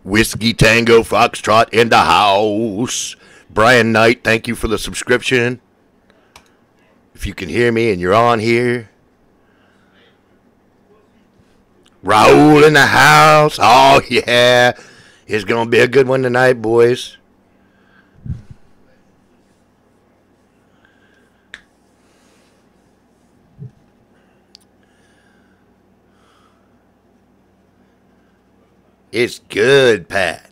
Whiskey Tango Foxtrot in the house. Brian Knight, thank you for the subscription. If you can hear me and you're on here. Raul in the house. Oh, yeah. It's going to be a good one tonight, boys. It's good, Pat.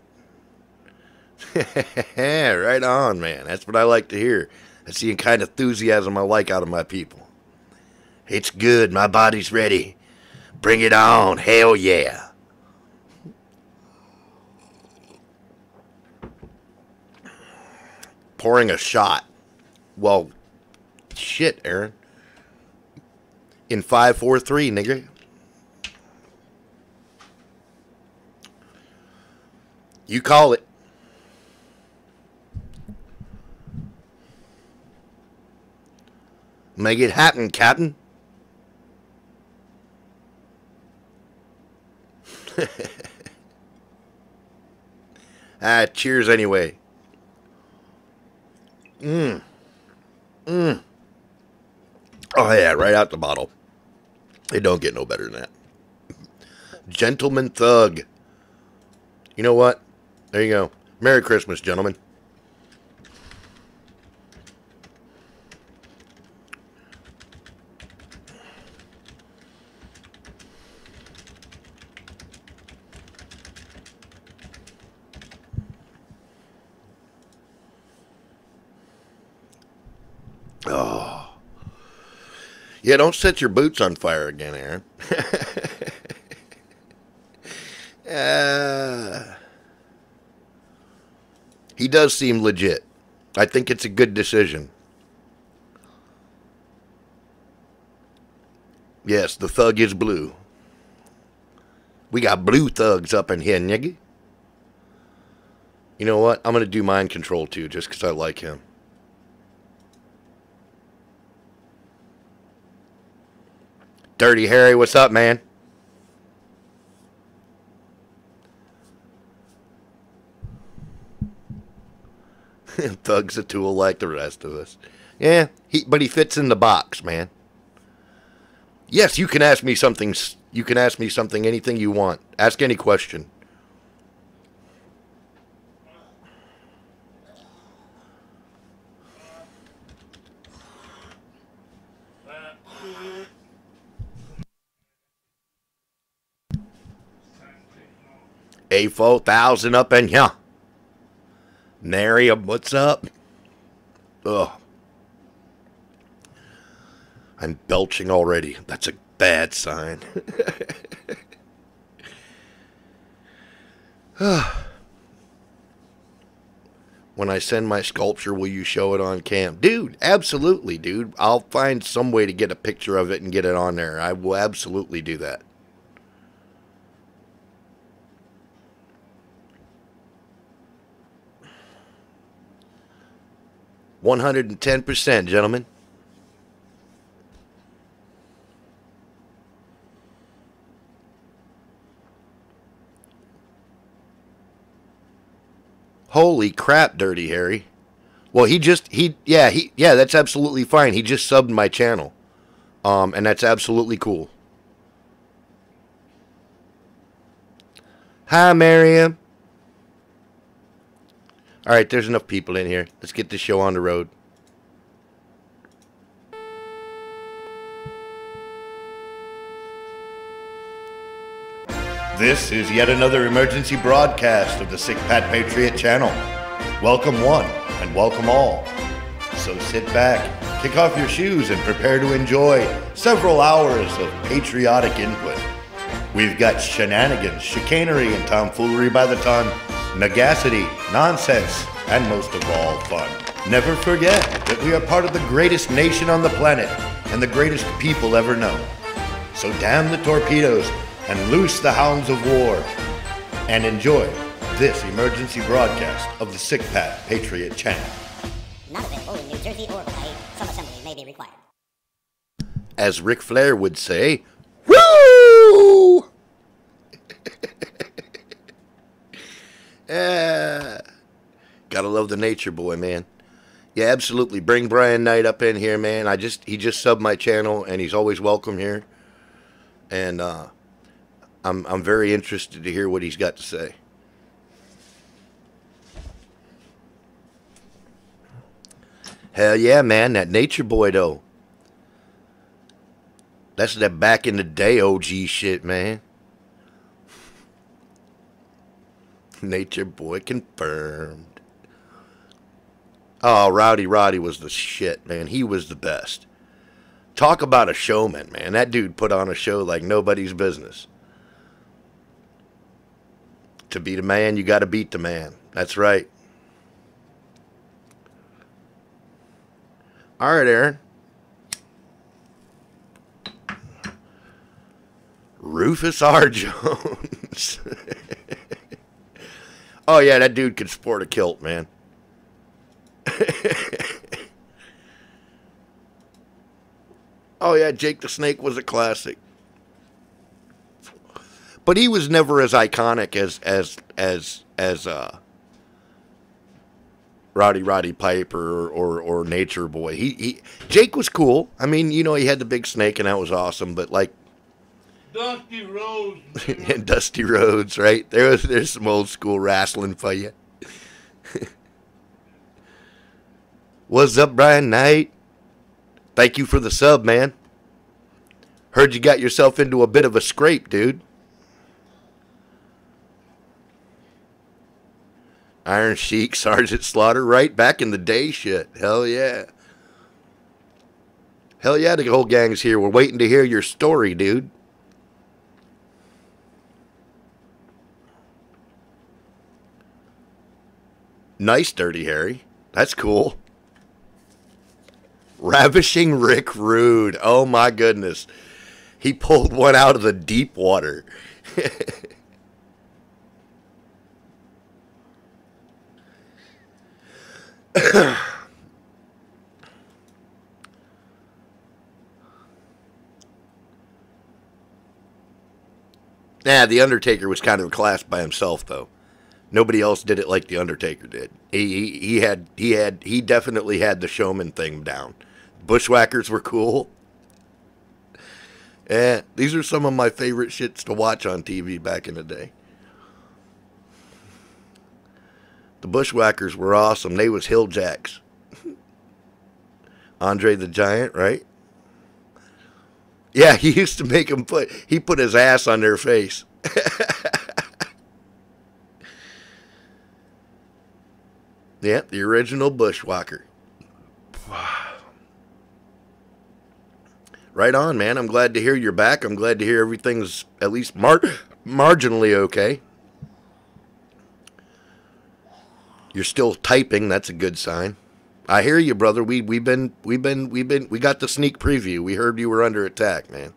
Right on, man. That's what I like to hear. That's the kind of enthusiasm I like out of my people. It's good. My body's ready. Bring it on. Hell yeah. Pouring a shot. Well, shit, Aaron. In 5, 4, 3, nigga. You call it. Make it happen, Captain. Cheers anyway. Oh yeah, right out the bottle. It don't get no better than that. Gentleman Thug. You know what? There you go. Merry Christmas, gentlemen. Oh. Yeah, don't set your boots on fire again, Aaron. He does seem legit. I think it's a good decision. Yes, the thug is blue. We got blue thugs up in here, nigga. You know what? I'm going to do mind control too, just because I like him. Dirty Harry, what's up, man? Thug's a tool like the rest of us. Yeah, but he fits in the box, man. Yes, you can ask me something. You can ask me something, anything you want. Ask any question. A4000 up in here. Miriam, what's up? Ugh. I'm belching already. That's a bad sign. When I send my sculpture, will you show it on cam? Dude, absolutely, dude. I'll find some way to get a picture of it and get it on there. I will absolutely do that. $110%, gentlemen. Holy crap, Dirty Harry. Well, yeah, that's absolutely fine. He just subbed my channel. And that's absolutely cool. Hi, Miriam. All right, there's enough people in here. Let's get this show on the road. This is yet another emergency broadcast of the Sick Pat Patriot channel. Welcome one and welcome all. So sit back, kick off your shoes, and prepare to enjoy several hours of patriotic input. We've got shenanigans, chicanery, and tomfoolery by the ton, nagacity, nonsense, and most of all, fun. Never forget that we are part of the greatest nation on the planet and the greatest people ever known. So damn the torpedoes and loose the hounds of war and enjoy this emergency broadcast of the Sick Pat Patriot channel. Not available in New Jersey or Hawaii. Some assembly may be required. As Ric Flair would say, woo! Yeah. Gotta love the Nature Boy, man. Yeah, absolutely. Bring Brian Knight up in here, man. He just subbed my channel, and he's always welcome here. And I'm very interested to hear what he's got to say. Hell yeah, man. That Nature Boy, though. That's that back in the day OG shit, man. Nature Boy confirmed. Oh, Rowdy Roddy was the shit, man. He was the best. Talk about a showman, man. That dude put on a show like nobody's business. To beat a man, you got to beat the man. That's right. All right, Aaron. Rufus R. Jones. Oh, yeah, that dude could sport a kilt, man. Oh, yeah, Jake the Snake was a classic. But he was never as iconic as Roddy Piper or Nature Boy. Jake was cool. I mean, you know, he had the big snake, and that was awesome. But like Dusty Rhodes and Dusty Rhodes, right? There's some old school wrestling for you. What's up, Brian Knight? Thank you for the sub, man. Heard you got yourself into a bit of a scrape, dude. Iron Sheik, Sergeant Slaughter, right? Back in the day shit. Hell yeah. Hell yeah, the whole gang's here. We're waiting to hear your story, dude. Nice, Dirty Harry. That's cool. Ravishing Rick Rude. Oh my goodness. He pulled one out of the deep water. Nah, the Undertaker was kind of a class by himself, though. Nobody else did it like the Undertaker did. He definitely had the showman thing down. Bushwhackers were cool. Yeah, these are some of my favorite shits to watch on TV back in the day. The Bushwhackers were awesome. They was Hilljacks. Andre the Giant, right? Yeah, he used to make them he put his ass on their face. Yeah, the original Bushwhacker. Right on, man. I'm glad to hear you're back. I'm glad to hear everything's at least marginally okay. You're still typing. That's a good sign. I hear you, brother. We got the sneak preview. We heard you were under attack, man.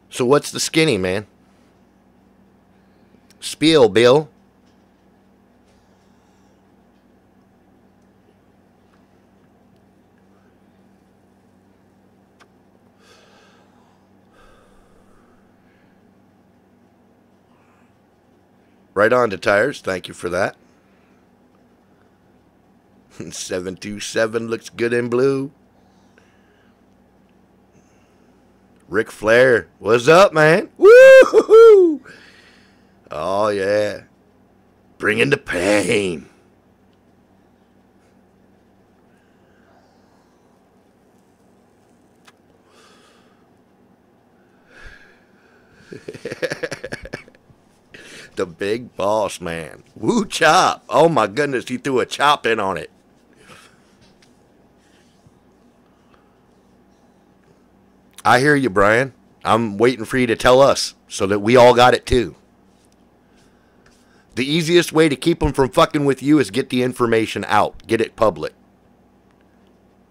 So what's the skinny, man? Spiel, Bill. Right on to tires. Thank you for that. 727 looks good in blue. Ric Flair. What's up, man? Woo-hoo-hoo! Oh, yeah. Bringing the pain. The big boss man. Woo chop. Oh my goodness, he threw a chop in on it. I hear you, Brian. I'm waiting for you to tell us so that we all got it too. The easiest way to keep them from fucking with you is get the information out. Get it public.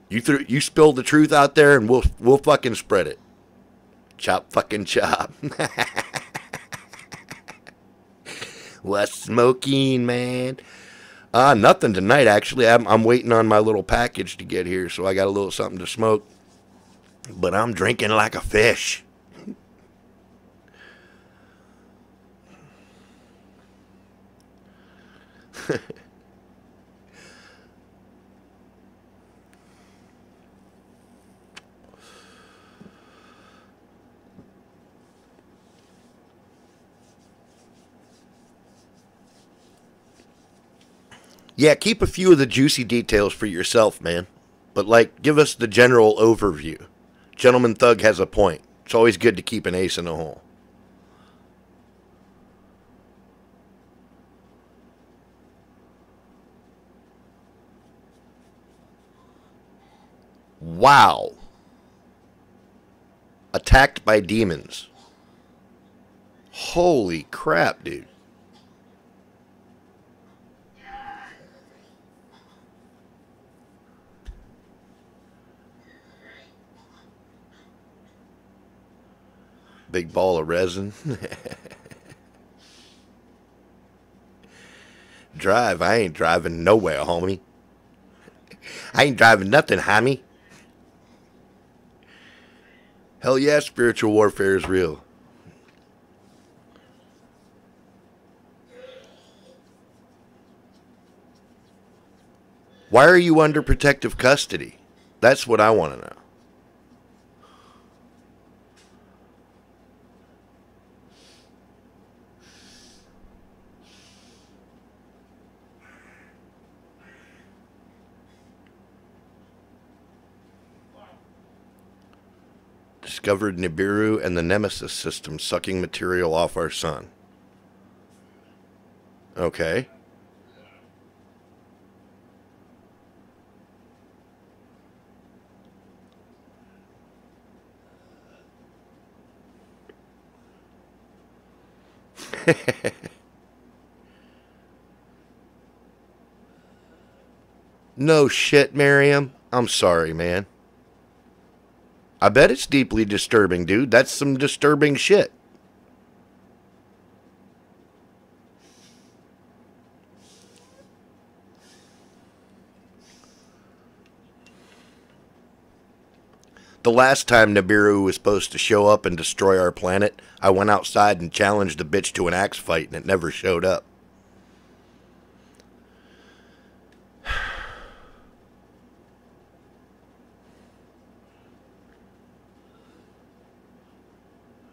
You spill the truth out there and we'll fucking spread it. Chop fucking chop. What's smoking, man? Nothing tonight, actually. I'm waiting on my little package to get here, so I got a little something to smoke. But I'm drinking like a fish. Yeah, keep a few of the juicy details for yourself, man. But, like, give us the general overview. Gentleman Thug has a point. It's always good to keep an ace in the hole. Wow. Attacked by demons. Holy crap, dude. Big ball of resin. Drive. I ain't driving nowhere, homie. I ain't driving nothing, homie. Hell yeah, spiritual warfare is real. Why are you under protective custody? That's what I want to know. Discovered Nibiru and the Nemesis system sucking material off our sun. Okay. No shit, Miriam. I'm sorry, man. I bet it's deeply disturbing, dude. That's some disturbing shit. The last time Nibiru was supposed to show up and destroy our planet, I went outside and challenged the bitch to an axe fight, and it never showed up.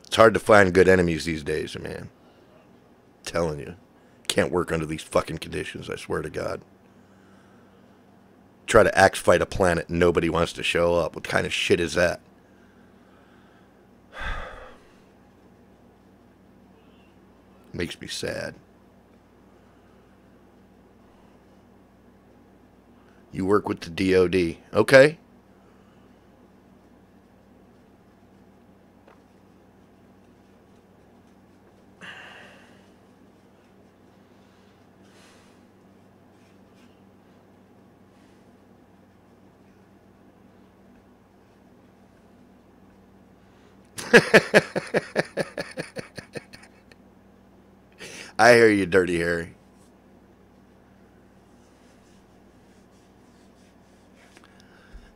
It's hard to find good enemies these days, man. I'm telling you. Can't work under these fucking conditions, I swear to God. Try to axe fight a planet and nobody wants to show up. What kind of shit is that? Makes me sad. You work with the DOD. Okay. I hear you, Dirty Harry.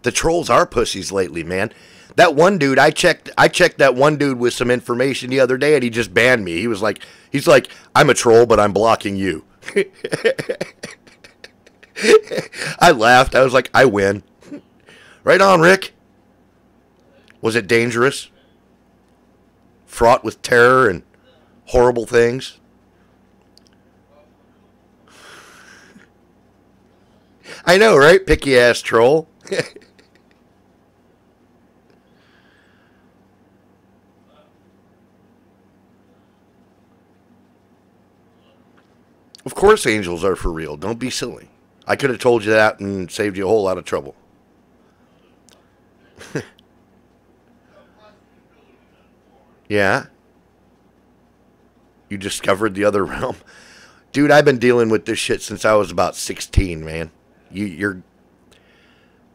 The trolls are pussies lately, man. That one dude, I checked that one dude with some information the other day, and he just banned me. He's like, I'm a troll, but I'm blocking you. I laughed. I was like, I win. Right on, Rick. Was it dangerous? Fraught with terror and horrible things? I know, right? Picky ass troll. Of course angels are for real. Don't be silly. I could have told you that and saved you a whole lot of trouble. Yeah? You discovered the other realm? Dude, I've been dealing with this shit since I was about 16, man.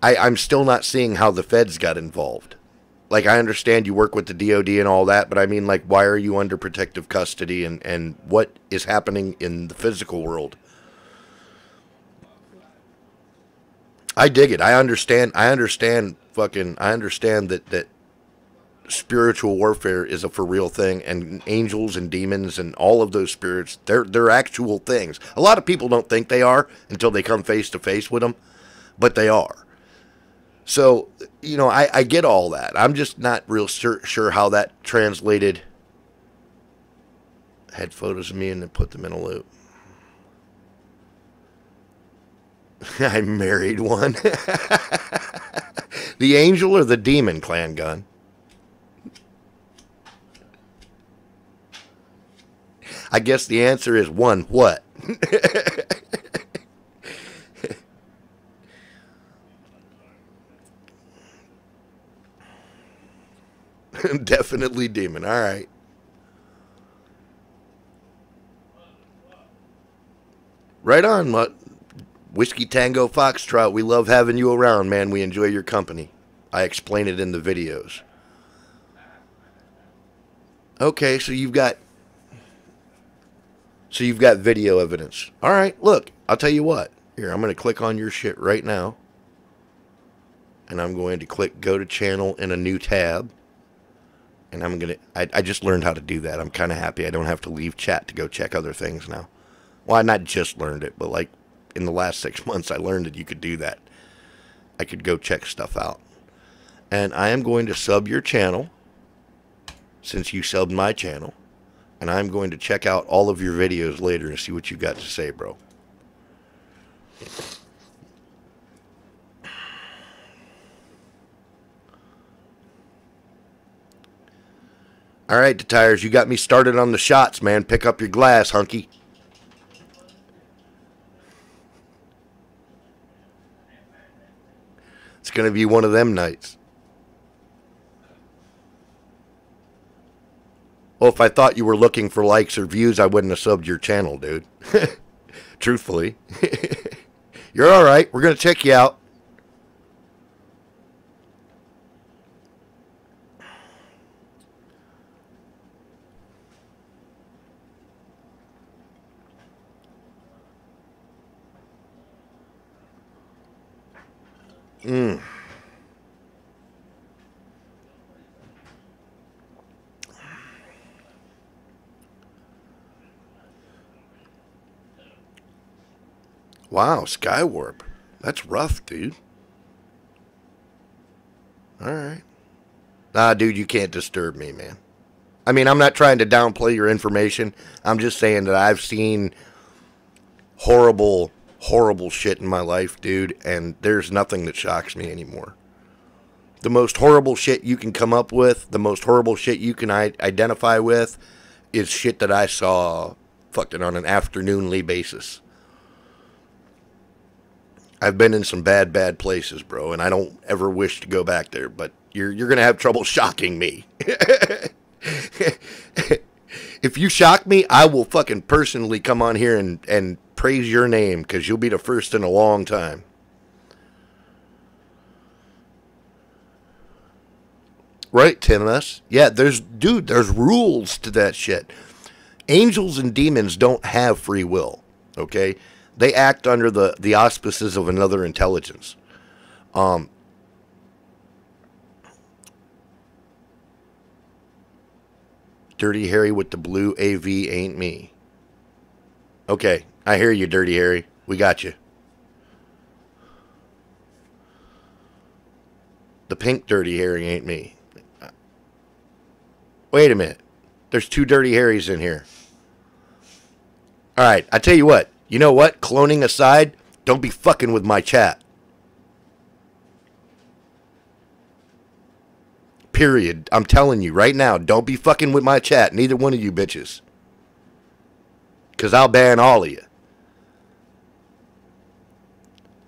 I'm still not seeing how the feds got involved. Like, I understand you work with the DOD and all that, but I mean, like, why are you under protective custody, and what is happening in the physical world? I dig it. I understand I understand that spiritual warfare is a for real thing, and angels and demons and all of those spirits, they're actual things. A lot of people don't think they are until they come face to face with them, but they are. So, I get all that. I'm just not real sure how that translated. Had photos of me and then put them in a loop. I married one. The angel or the demon, Clan Gun? I guess the answer is one what? Definitely demon. All right. Right on, Whiskey Tango Foxtrot. We love having you around, man. We enjoy your company. I explain it in the videos. Okay, so you've got video evidence. All right, look, I'll tell you what. Here, I'm going to click on your shit right now. And I'm going to click go to channel in a new tab. And I'm going to, I just learned how to do that. I'm kind of happy I don't have to leave chat to go check other things now. Well, I not just learned it, but like in the last 6 months, I learned that you could do that. I could go check stuff out. And I am going to sub your channel, since you subbed my channel. And I'm going to check out all of your videos later and see what you got to say, bro. All right, the tires, you got me started on the shots, man. Pick up your glass, hunky. It's going to be one of them nights. Well, if I thought you were looking for likes or views, I wouldn't have subbed your channel, dude. Truthfully. You're all right. We're going to check you out. Wow, Skywarp. That's rough, dude. Alright. Nah, dude, you can't disturb me, man. I mean, I'm not trying to downplay your information. I'm just saying that I've seen horrible, horrible shit in my life, dude, and there's nothing that shocks me anymore. The most horrible shit you can come up with, the most horrible shit you can identify with, is shit that I saw fucking on an afternoonly basis. I've been in some bad, bad places, bro, and I don't ever wish to go back there, but you're going to have trouble shocking me. If you shock me, I will fucking personally come on here and praise your name, because you'll be the first in a long time. Right, Timus? Yeah, there's rules to that shit. Angels and demons don't have free will, okay? They act under the auspices of another intelligence. Dirty Harry with the blue AV ain't me. Okay, I hear you, Dirty Harry. We got you. The pink Dirty Harry ain't me. Wait a minute. There's two Dirty Harrys in here. Alright, I tell you what. You know what? Cloning aside, don't be fucking with my chat. Period. I'm telling you right now, don't be fucking with my chat. Neither one of you bitches. Because I'll ban all of you.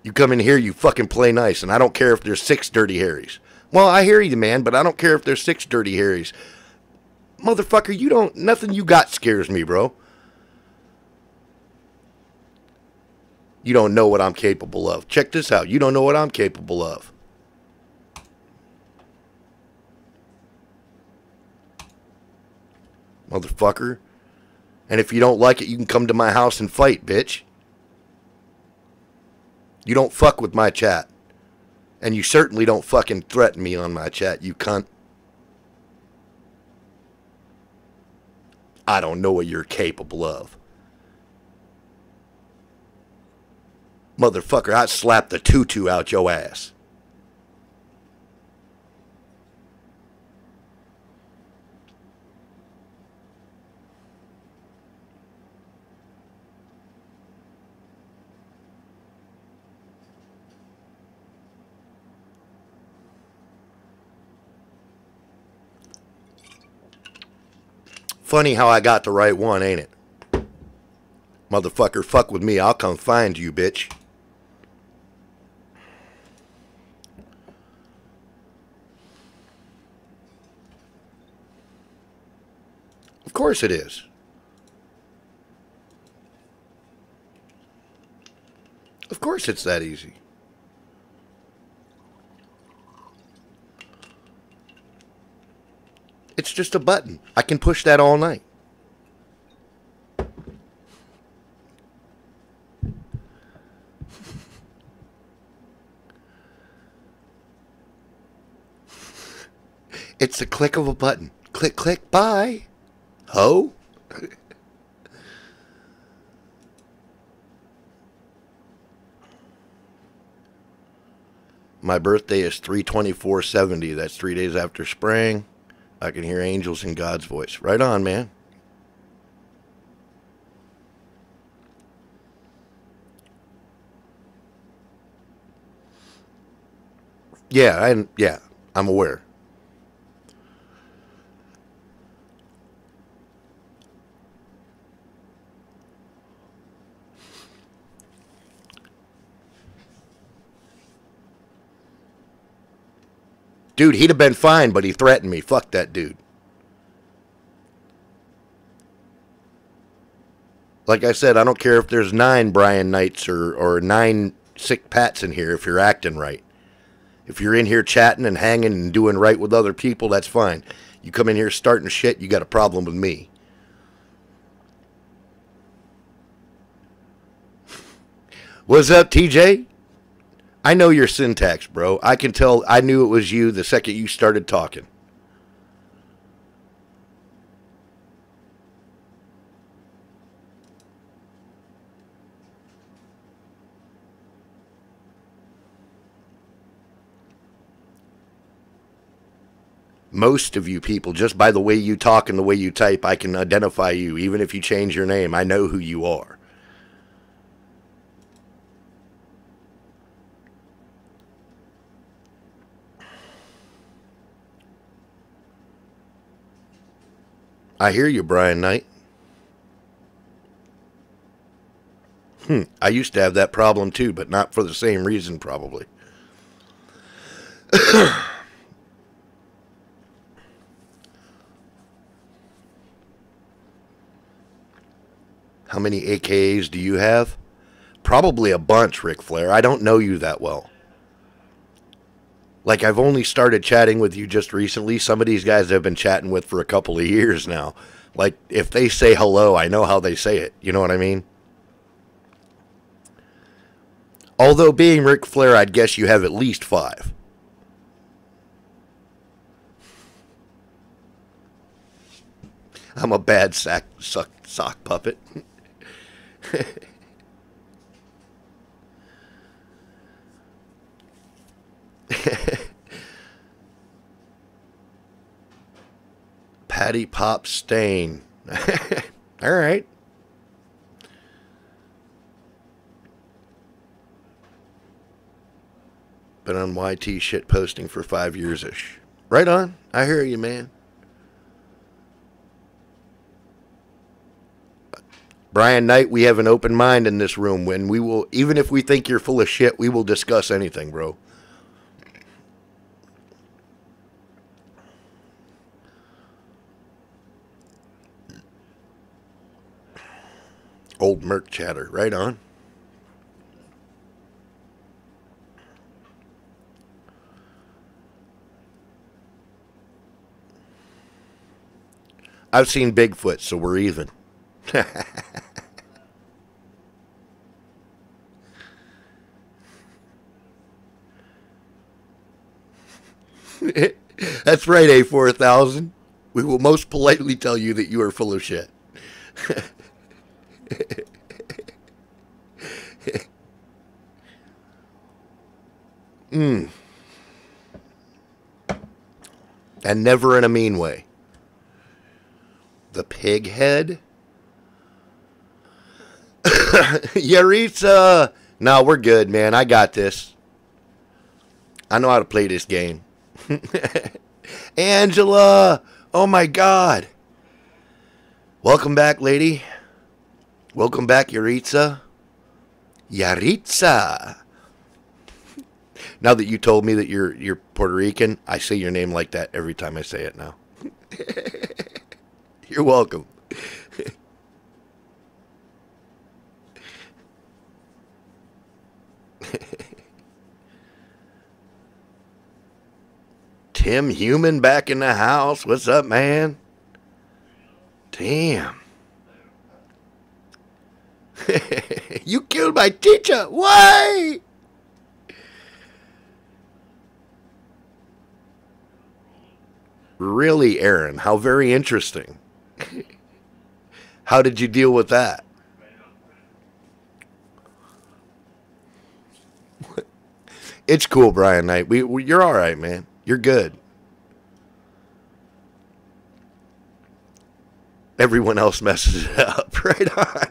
You come in here, you fucking play nice, and I don't care if there's 6 Dirty Harrys. Well, I hear you, man, but I don't care if there's 6 Dirty Harrys. Motherfucker, nothing you got scares me, bro. You don't know what I'm capable of. Check this out. You don't know what I'm capable of. Motherfucker. And if you don't like it, you can come to my house and fight, bitch. You don't fuck with my chat. And you certainly don't fucking threaten me on my chat, you cunt. I don't know what you're capable of. Motherfucker, I'd slap the tutu out your ass. Funny how I got the right one, ain't it? Motherfucker, fuck with me. I'll come find you, bitch. Of course it is. Of course it's that easy. It's just a button. I can push that all night. It's the click of a button. Click, click, bye. Ho? My birthday is 3/24/70. That's 3 days after spring. I can hear angels in God's voice. Right on, man. Yeah, I'm aware. Dude, he'd have been fine, but he threatened me. Fuck that dude. Like I said, I don't care if there's 9 Brian Knights or 9 sick Pats in here if you're acting right. If you're in here chatting and hanging and doing right with other people, that's fine. You come in here starting shit, you got a problem with me. What's up, TJ? I know your syntax, bro. I can tell. I knew it was you the second you started talking. Most of you people, just by the way you talk and the way you type, I can identify you. Even if you change your name, I know who you are. I hear you, Brian Knight. I used to have that problem too, but not for the same reason, probably. How many AKAs do you have? Probably a bunch, Ric Flair. I don't know you that well. Like, I've only started chatting with you just recently. Some of these guys I've been chatting with for a couple of years now. Like, if they say hello, I know how they say it. You know what I mean? Although, being Ric Flair, I'd guess you have at least 5. I'm a bad sock puppet. Patty Pop Stain. All right. Been on YT shit posting for 5 years-ish. Right on. I hear you, man. Brian Knight, we have an open mind in this room. When we will, even if we think you're full of shit, we will discuss anything, bro. Old Merc chatter, right on. I've seen Bigfoot, so we're even. That's right, A4000. We will most politely tell you that you are full of shit. And never in a mean way. The pig head? Yaritza! No, we're good, man. I got this. I know how to play this game. Angela! Oh my God. Welcome back, lady. Welcome back, Yaritza. Yaritza. Now that you told me that you're Puerto Rican, I say your name like that every time I say it now. You're welcome. Tim Human back in the house. What's up, man? Damn. You killed my teacher. Why? Really, Aaron? How very interesting. How did you deal with that? It's cool, Brian Knight. You're all right, man. You're good. Everyone else messes it up. Right on.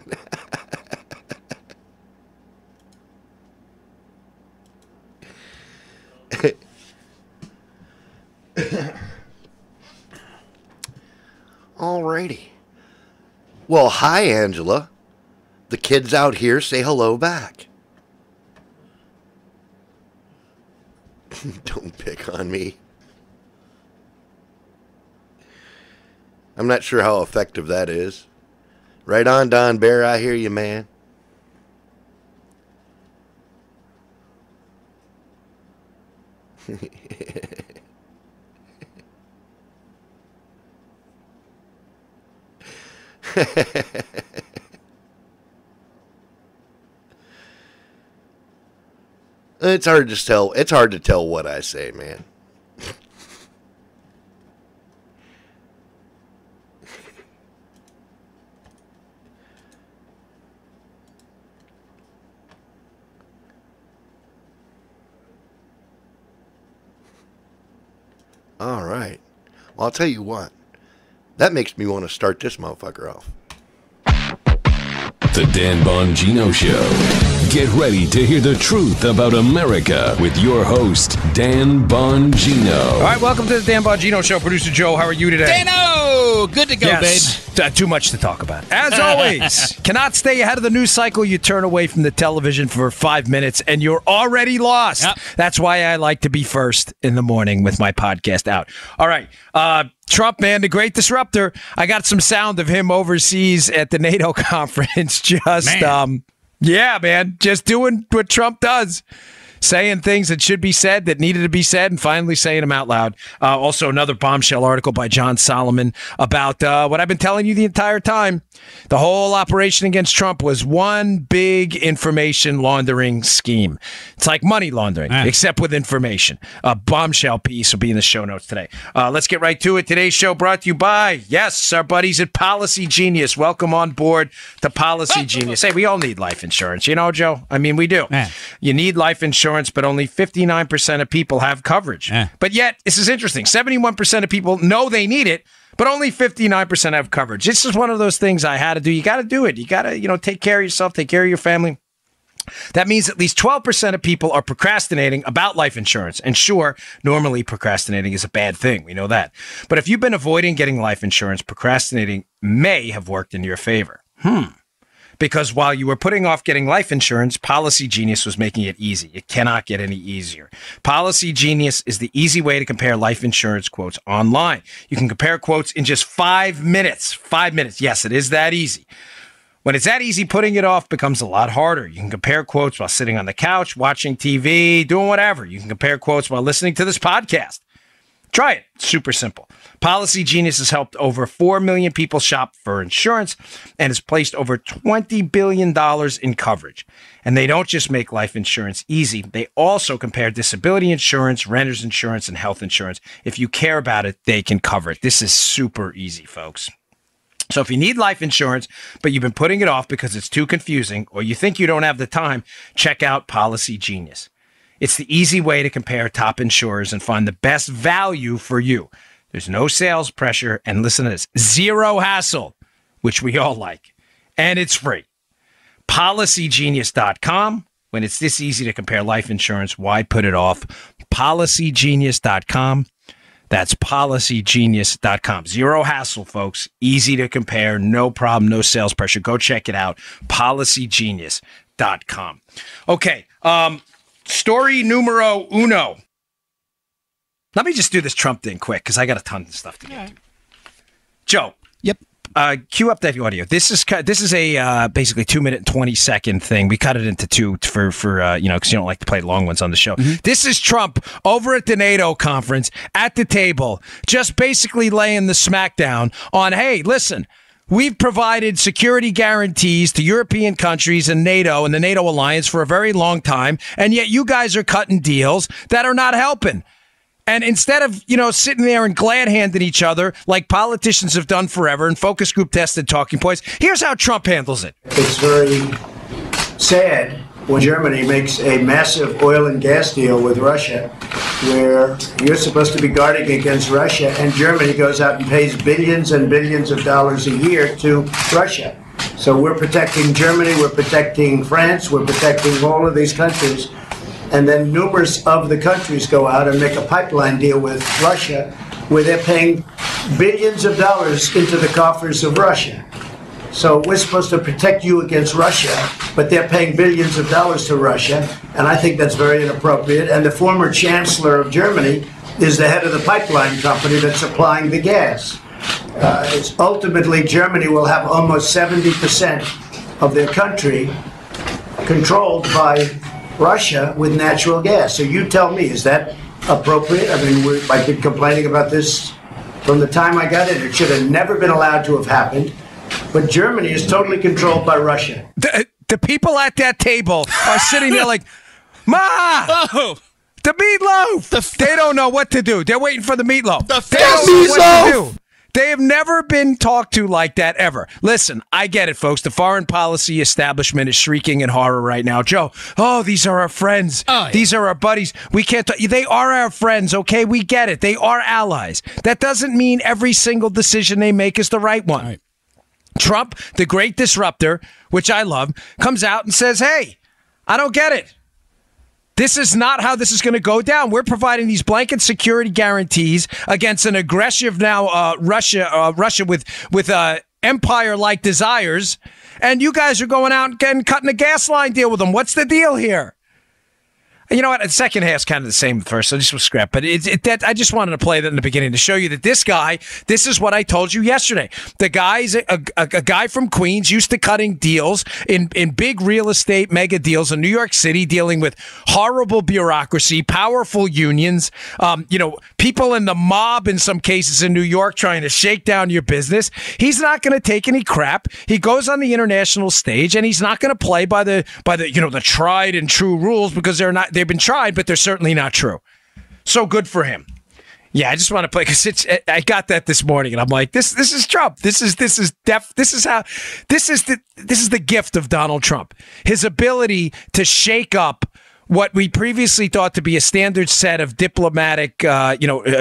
Alrighty. Well, hi, Angela. The kids out here say hello back. Don't pick on me. I'm not sure how effective that is. Right on, Don Bear. I hear you, man. It's hard to tell. It's hard to tell what I say, man. All right. Well, I'll tell you what. That makes me want to start this motherfucker off. The Dan Bongino Show. Get ready to hear the truth about America with your host, Dan Bongino. All right, welcome to the Dan Bongino Show. Producer Joe, how are you today? Dano! Good to go, yes. Babe. Too much to talk about. As always, cannot stay ahead of the news cycle. You turn away from the television for 5 minutes, and you're already lost. Yep. That's why I like to be first in the morning with my podcast out. All right. Trump, man, the great disruptor. I got some sound of him overseas at the NATO conference. Yeah, man, just doing what Trump does. Saying things that should be said, that needed to be said, and finally saying them out loud. Also, another bombshell article by John Solomon about what I've been telling you the entire time. The whole operation against Trump was one big information laundering scheme. It's like money laundering, except with information. A bombshell piece will be in the show notes today. Let's get right to it. Today's show brought to you by, yes, our buddies at Policy Genius. Welcome on board to Policy Genius. Hey, we all need life insurance. You know, Joe? I mean, we do. You need life insurance, but only 59% of people have coverage. But yet, this is interesting. 71% of people know they need it, but only 59% have coverage. This is one of those things I had to do. You got to do it. You got to, take care of yourself, take care of your family. That means at least 12% of people are procrastinating about life insurance. And sure, normally procrastinating is a bad thing. We know that. But if you've been avoiding getting life insurance, procrastinating may have worked in your favor. Because while you were putting off getting life insurance, Policy Genius was making it easy. It cannot get any easier. Policy Genius is the easy way to compare life insurance quotes online. You can compare quotes in just 5 minutes. 5 minutes. Yes, it is that easy. When it's that easy, putting it off becomes a lot harder. You can compare quotes while sitting on the couch, watching TV, doing whatever. You can compare quotes while listening to this podcast. Try it. Super simple. Policy Genius has helped over 4 million people shop for insurance and has placed over $20 billion in coverage. And they don't just make life insurance easy. They also compare disability insurance, renter's insurance, and health insurance. If you care about it, they can cover it. This is super easy, folks. So if you need life insurance, but you've been putting it off because it's too confusing or you think you don't have the time, check out Policy Genius. It's the easy way to compare top insurers and find the best value for you. There's no sales pressure, and listen to this, zero hassle, which we all like, and it's free. PolicyGenius.com. When it's this easy to compare life insurance, why put it off? PolicyGenius.com. That's PolicyGenius.com. Zero hassle, folks. Easy to compare, no problem, no sales pressure. Go check it out. PolicyGenius.com. Okay, story numero uno. Let me just do this Trump thing quick because I got a ton of stuff to get to. Joe. Yep. Cue up that audio. This is a basically 2 minute and 20-second thing. We cut it into two for because you don't like to play long ones on the show. Mm-hmm. This is Trump over at the NATO conference at the table, just basically laying the smackdown on, hey, listen, we've provided security guarantees to European countries and NATO and the NATO alliance for a very long time, and yet you guys are cutting deals that are not helping. And instead of, sitting there and glad-handing each other like politicians have done forever and focus group tested talking points, here's how Trump handles it. It's very sad when Germany makes a massive oil and gas deal with Russia, where you're supposed to be guarding against Russia, and Germany goes out and pays billions and billions of dollars a year to Russia. So we're protecting Germany, we're protecting France, we're protecting all of these countries. And then numerous of the countries go out and make a pipeline deal with Russia where they're paying billions of dollars into the coffers of Russia. So we're supposed to protect you against Russia, but they're paying billions of dollars to Russia, and I think that's very inappropriate. And the former chancellor of Germany is the head of the pipeline company that's supplying the gas. Ultimately, Germany will have almost 70% of their country controlled by Russia with natural gas. So you tell me, is that appropriate? I mean, I've been complaining about this from the time I got in. It should have never been allowed to have happened. But Germany is totally controlled by Russia. The people at that table are sitting there like, Ma! Oh. The meatloaf! They don't know what to do. They're waiting for the meatloaf. They don't know what to do. They have never been talked to like that ever. Listen, I get it, folks. The foreign policy establishment is shrieking in horror right now. Joe, these are our friends. Oh, yeah. These are our buddies. We can't talk. They are our friends, okay? We get it. They are allies. That doesn't mean every single decision they make is the right one. Right. Trump, the great disruptor, which I love, comes out and says, hey, I don't get it. This is not how this is going to go down. We're providing these blanket security guarantees against an aggressive now Russia with empire-like desires, and you guys are going out and cutting a gas line deal with them. What's the deal here? You know what? The second half's kind of the same first, so this was scrap. But I just wanted to play that in the beginning to show you that this guy, this is what I told you yesterday. The guy's a guy from Queens, used to cutting deals in big real estate mega deals in New York City, dealing with horrible bureaucracy, powerful unions, people in the mob in some cases in New York trying to shake down your business. He's not going to take any crap. He goes on the international stage, and he's not going to play by the the tried and true rules, because they've been tried, but they're certainly not true. So good for him. Yeah, I just want to play because I got that this morning, and I'm like, this is Trump. This is the gift of Donald Trump. His ability to shake up what we previously thought to be a standard set of diplomatic,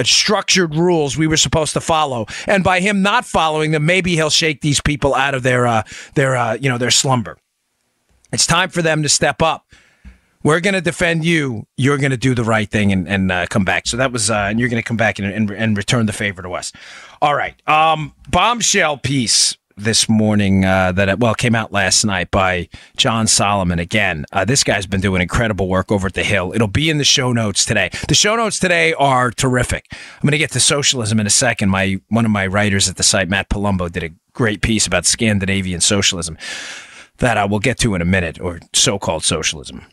structured rules we were supposed to follow, and by him not following them, maybe he'll shake these people out of their slumber. It's time for them to step up. We're going to defend you. You're going to do the right thing and come back. So that was, and you're going to come back and return the favor to us. All right. Bombshell piece this morning that came out last night by John Solomon. Again, this guy's been doing incredible work over at The Hill. It'll be in the show notes today. The show notes today are terrific. I'm going to get to socialism in a second. One of my writers at the site, Matt Palumbo, did a great piece about Scandinavian socialism that I will get to in a minute, or so-called socialism.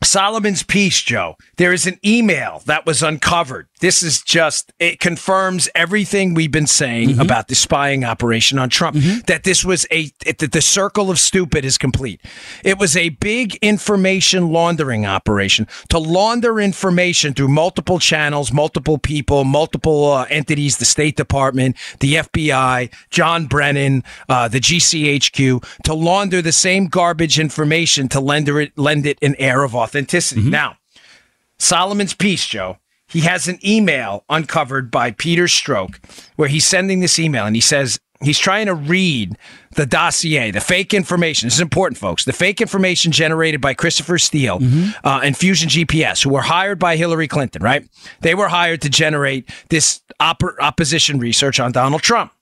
Solomon's piece, Joe. There is an email that was uncovered This is just, it confirms everything we've been saying about the spying operation on Trump, that this was the circle of stupid is complete. It was a big information laundering operation to launder information through multiple channels, multiple people, multiple entities, the State Department, the FBI, John Brennan, the GCHQ, to launder the same garbage information to lend it an air of authenticity. Now, Solomon's piece, Joe. He has an email uncovered by Peter Strzok where he's sending this email and he says he's trying to read the dossier, the fake information. This is important, folks. The fake information generated by Christopher Steele and Fusion GPS, who were hired by Hillary Clinton, right? They were hired to generate this opposition research on Donald Trump.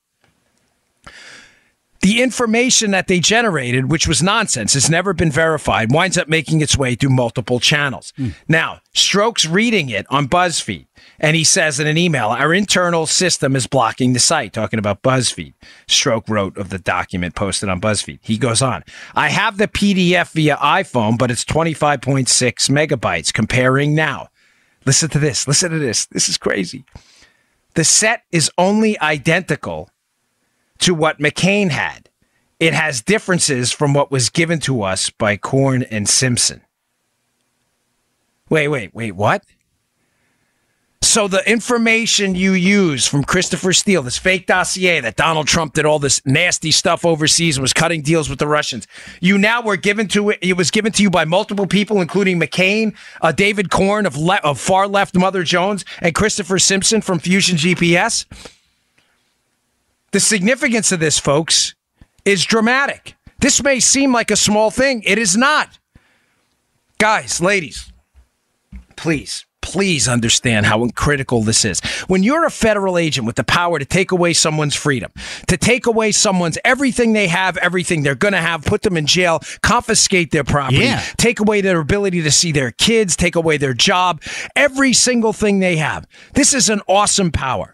The information that they generated, which was nonsense, has never been verified, winds up making its way through multiple channels. Now, Strzok's reading it on BuzzFeed, and he says in an email, our internal system is blocking the site, talking about BuzzFeed. Strzok wrote of the document posted on BuzzFeed. He goes on, I have the PDF via iPhone, but it's 25.6 megabytes. Comparing now. Listen to this. Listen to this. This is crazy. The set is only identical to what McCain had. It has differences from what was given to us by Korn and Simpson. Wait, what? So the information you use from Christopher Steele, this fake dossier that Donald Trump did all this nasty stuff overseas and was cutting deals with the Russians, you now were given to it. It was given to you by multiple people, including McCain, David Korn of far left Mother Jones, and Christopher Simpson from Fusion GPS. The significance of this, folks, is dramatic. This may seem like a small thing. It is not. Guys, ladies, please understand how critical this is. When you're a federal agent with the power to take away someone's freedom, to take away someone's everything they have, everything they're going to have, put them in jail, confiscate their property, take away their ability to see their kids, take away their job, every single thing they have. This is an awesome power.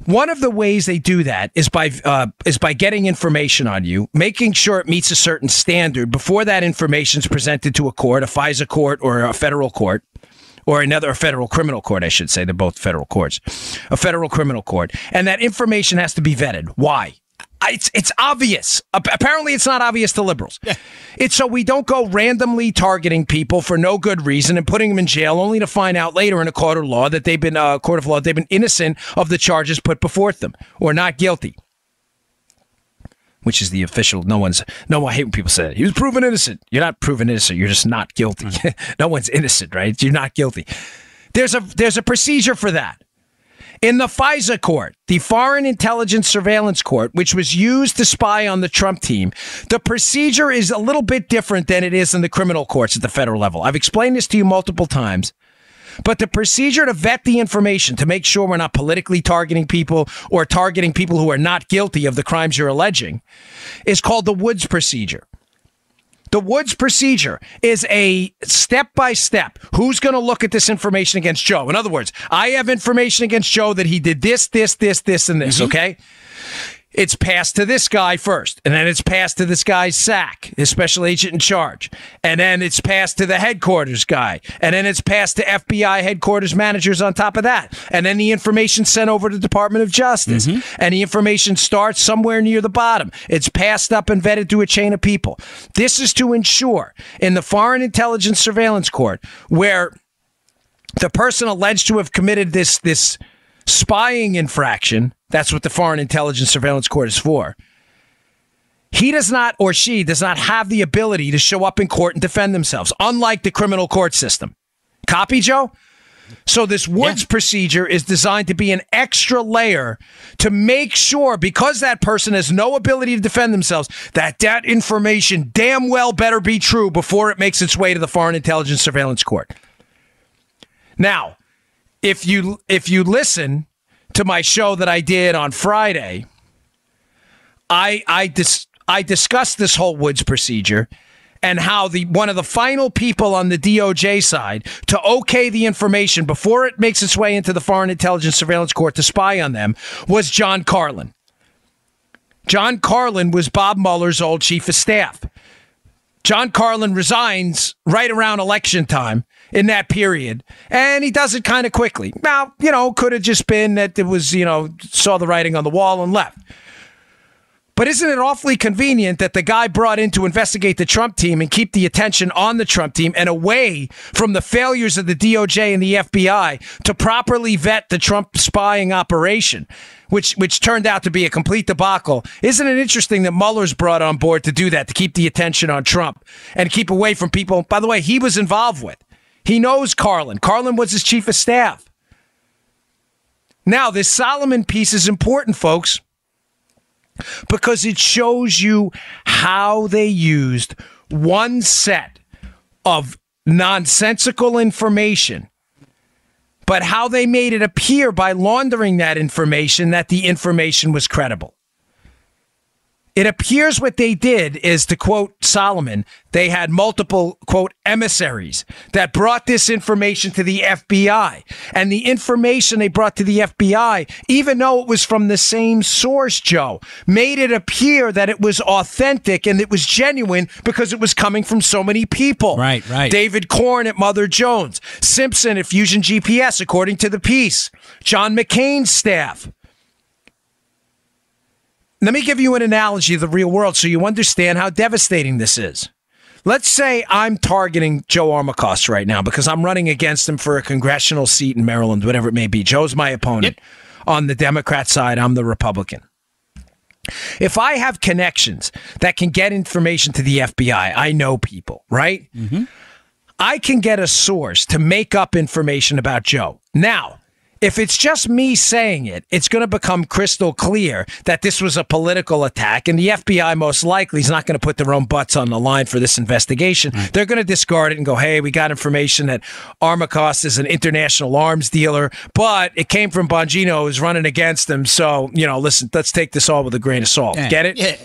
One of the ways they do that is by getting information on you, making sure it meets a certain standard before that information is presented to a court, a FISA court or a federal court, or a federal criminal court, I should say. They're both federal courts. A federal criminal court. And that information has to be vetted. Why? It's obvious. Apparently, it's not obvious to liberals. It's so we don't go randomly targeting people for no good reason and putting them in jail, only to find out later in a court of law that they've been innocent of the charges put before them or not guilty. Which is the official. I hate when people say that. He was proven innocent. You're not proven innocent. You're just not guilty. No one's innocent, right? You're not guilty. There's a procedure for that. In the FISA court, the Foreign Intelligence Surveillance Court, which was used to spy on the Trump team, the procedure is a little bit different than it is in the criminal courts at the federal level. I've explained this to you multiple times. But the procedure to vet the information, to make sure we're not politically targeting people or targeting people who are not guilty of the crimes you're alleging, is called the Woods procedure. The Woods procedure is a step-by-step. Who's going to look at this information against Joe? In other words, I have information against Joe that he did this, and this, okay? It's passed to this guy first, and then it's passed to this guy's SAC, his special agent in charge, and then it's passed to the headquarters guy, and then it's passed to FBI headquarters managers on top of that, and then the information sent over to the Department of Justice, and the information starts somewhere near the bottom. It's passed up and vetted through a chain of people. This is to ensure in the Foreign Intelligence Surveillance Court, where the person alleged to have committed this spying infraction, that's what the Foreign Intelligence Surveillance Court is for. He does not, or she does not have the ability to show up in court and defend themselves, unlike the criminal court system. Copy, Joe? So this Woods procedure is designed to be an extra layer to make sure, because that person has no ability to defend themselves, that information damn well better be true before it makes its way to the Foreign Intelligence Surveillance Court. Now, if you listen to my show that I did on Friday, I discussed this whole Woods procedure and how one of the final people on the DOJ side to okay the information before it makes its way into the Foreign Intelligence Surveillance Court to spy on them was John Carlin. John Carlin was Bob Mueller's old chief of staff. John Carlin resigns right around election time in that period, and he does it kind of quickly. Now, could have just been that it was, saw the writing on the wall and left. But isn't it awfully convenient that the guy brought in to investigate the Trump team and keep the attention on the Trump team and away from the failures of the DOJ and the FBI to properly vet the Trump spying operation, which turned out to be a complete debacle? Isn't it interesting that Mueller's brought on board to do that, to keep the attention on Trump and keep away from people, by the way, he was involved with? He knows Carlin. Carlin was his chief of staff. Now, this Solomon piece is important, folks, because it shows you how they used one set of nonsensical information, but how they made it appear by laundering that information that the information was credible. It appears what they did is, to quote Solomon, they had multiple, quote, emissaries that brought this information to the FBI. And the information they brought to the FBI, even though it was from the same source, Joe, made it appear that it was authentic and it was genuine because it was coming from so many people. Right. David Korn at Mother Jones, Simpson at Fusion GPS, according to the piece, John McCain's staff. Let me give you an analogy of the real world so you understand how devastating this is. Let's say I'm targeting Joe Armacost right now because I'm running against him for a congressional seat in Maryland, whatever it may be. Joe's my opponent. Yep. On the Democrat side, I'm the Republican. If I have connections that can get information to the FBI, I know people, right? Mm-hmm. I can get a source to make up information about Joe. Now, if it's just me saying it, it's going to become crystal clear that this was a political attack, and the FBI most likely is not going to put their own butts on the line for this investigation. Right. They're going to discard it and go, hey, we got information that Armacost is an international arms dealer, but it came from Bongino, who's running against him. So, listen, let's take this all with a grain of salt. Yeah. Get it? Yeah.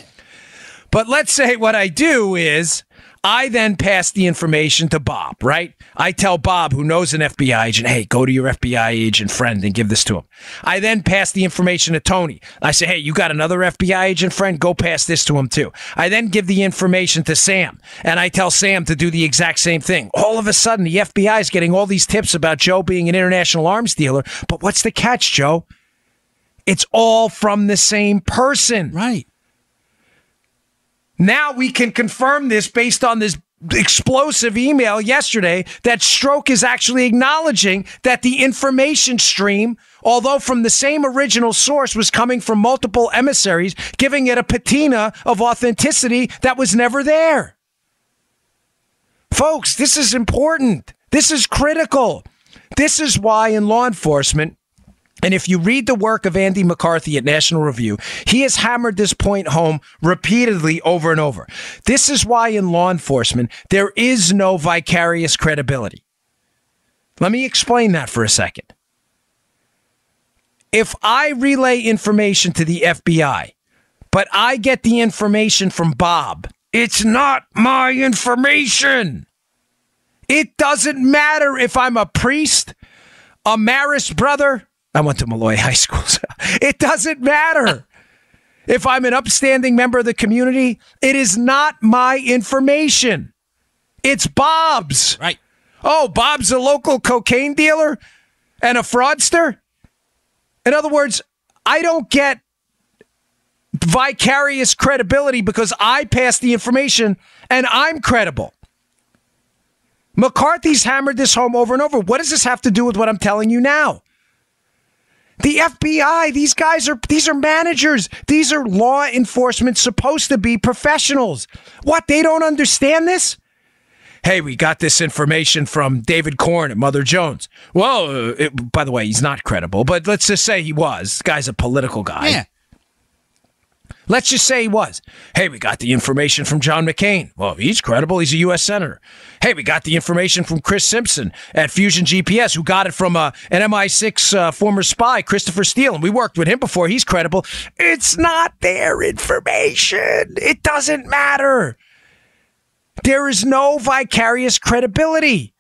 But let's say what I do is I then pass the information to Bob, right? I tell Bob, who knows an FBI agent, hey, go to your FBI agent friend and give this to him. I then pass the information to Tony. I say, hey, you got another FBI agent friend? Go pass this to him too. I then give the information to Sam, and I tell Sam to do the exact same thing. All of a sudden, the FBI is getting all these tips about Joe being an international arms dealer. But what's the catch, Joe? It's all from the same person. Right. Now we can confirm this based on this explosive email yesterday that Strzok is actually acknowledging that the information stream, although from the same original source, was coming from multiple emissaries, giving it a patina of authenticity that was never there. Folks, this is important. This is critical. This is why in law enforcement, and if you read the work of Andy McCarthy at National Review, he has hammered this point home repeatedly over and over. This is why in law enforcement, there is no vicarious credibility. Let me explain that for a second. If I relay information to the FBI, but I get the information from Bob, it's not my information. It doesn't matter if I'm a priest, a Marist brother. I went to Malloy High School. So it doesn't matter. If I'm an upstanding member of the community, it is not my information. It's Bob's. Right. Oh, Bob's a local cocaine dealer and a fraudster? In other words, I don't get vicarious credibility because I pass the information and I'm credible. McCarthy's hammered this home over and over. What does this have to do with what I'm telling you now? The FBI, these are managers. These are law enforcement supposed to be professionals. What, they don't understand this? Hey, we got this information from David Korn at Mother Jones. Well, by the way, he's not credible, but let's just say he was. This guy's a political guy. Yeah. Let's just say he was. Hey, we got the information from John McCain. Well, he's credible. He's a U.S. Senator. Hey, we got the information from Chris Simpson at Fusion GPS, who got it from an MI6 former spy, Christopher Steele, and we worked with him before. He's credible. It's not their information. It doesn't matter. There is no vicarious credibility.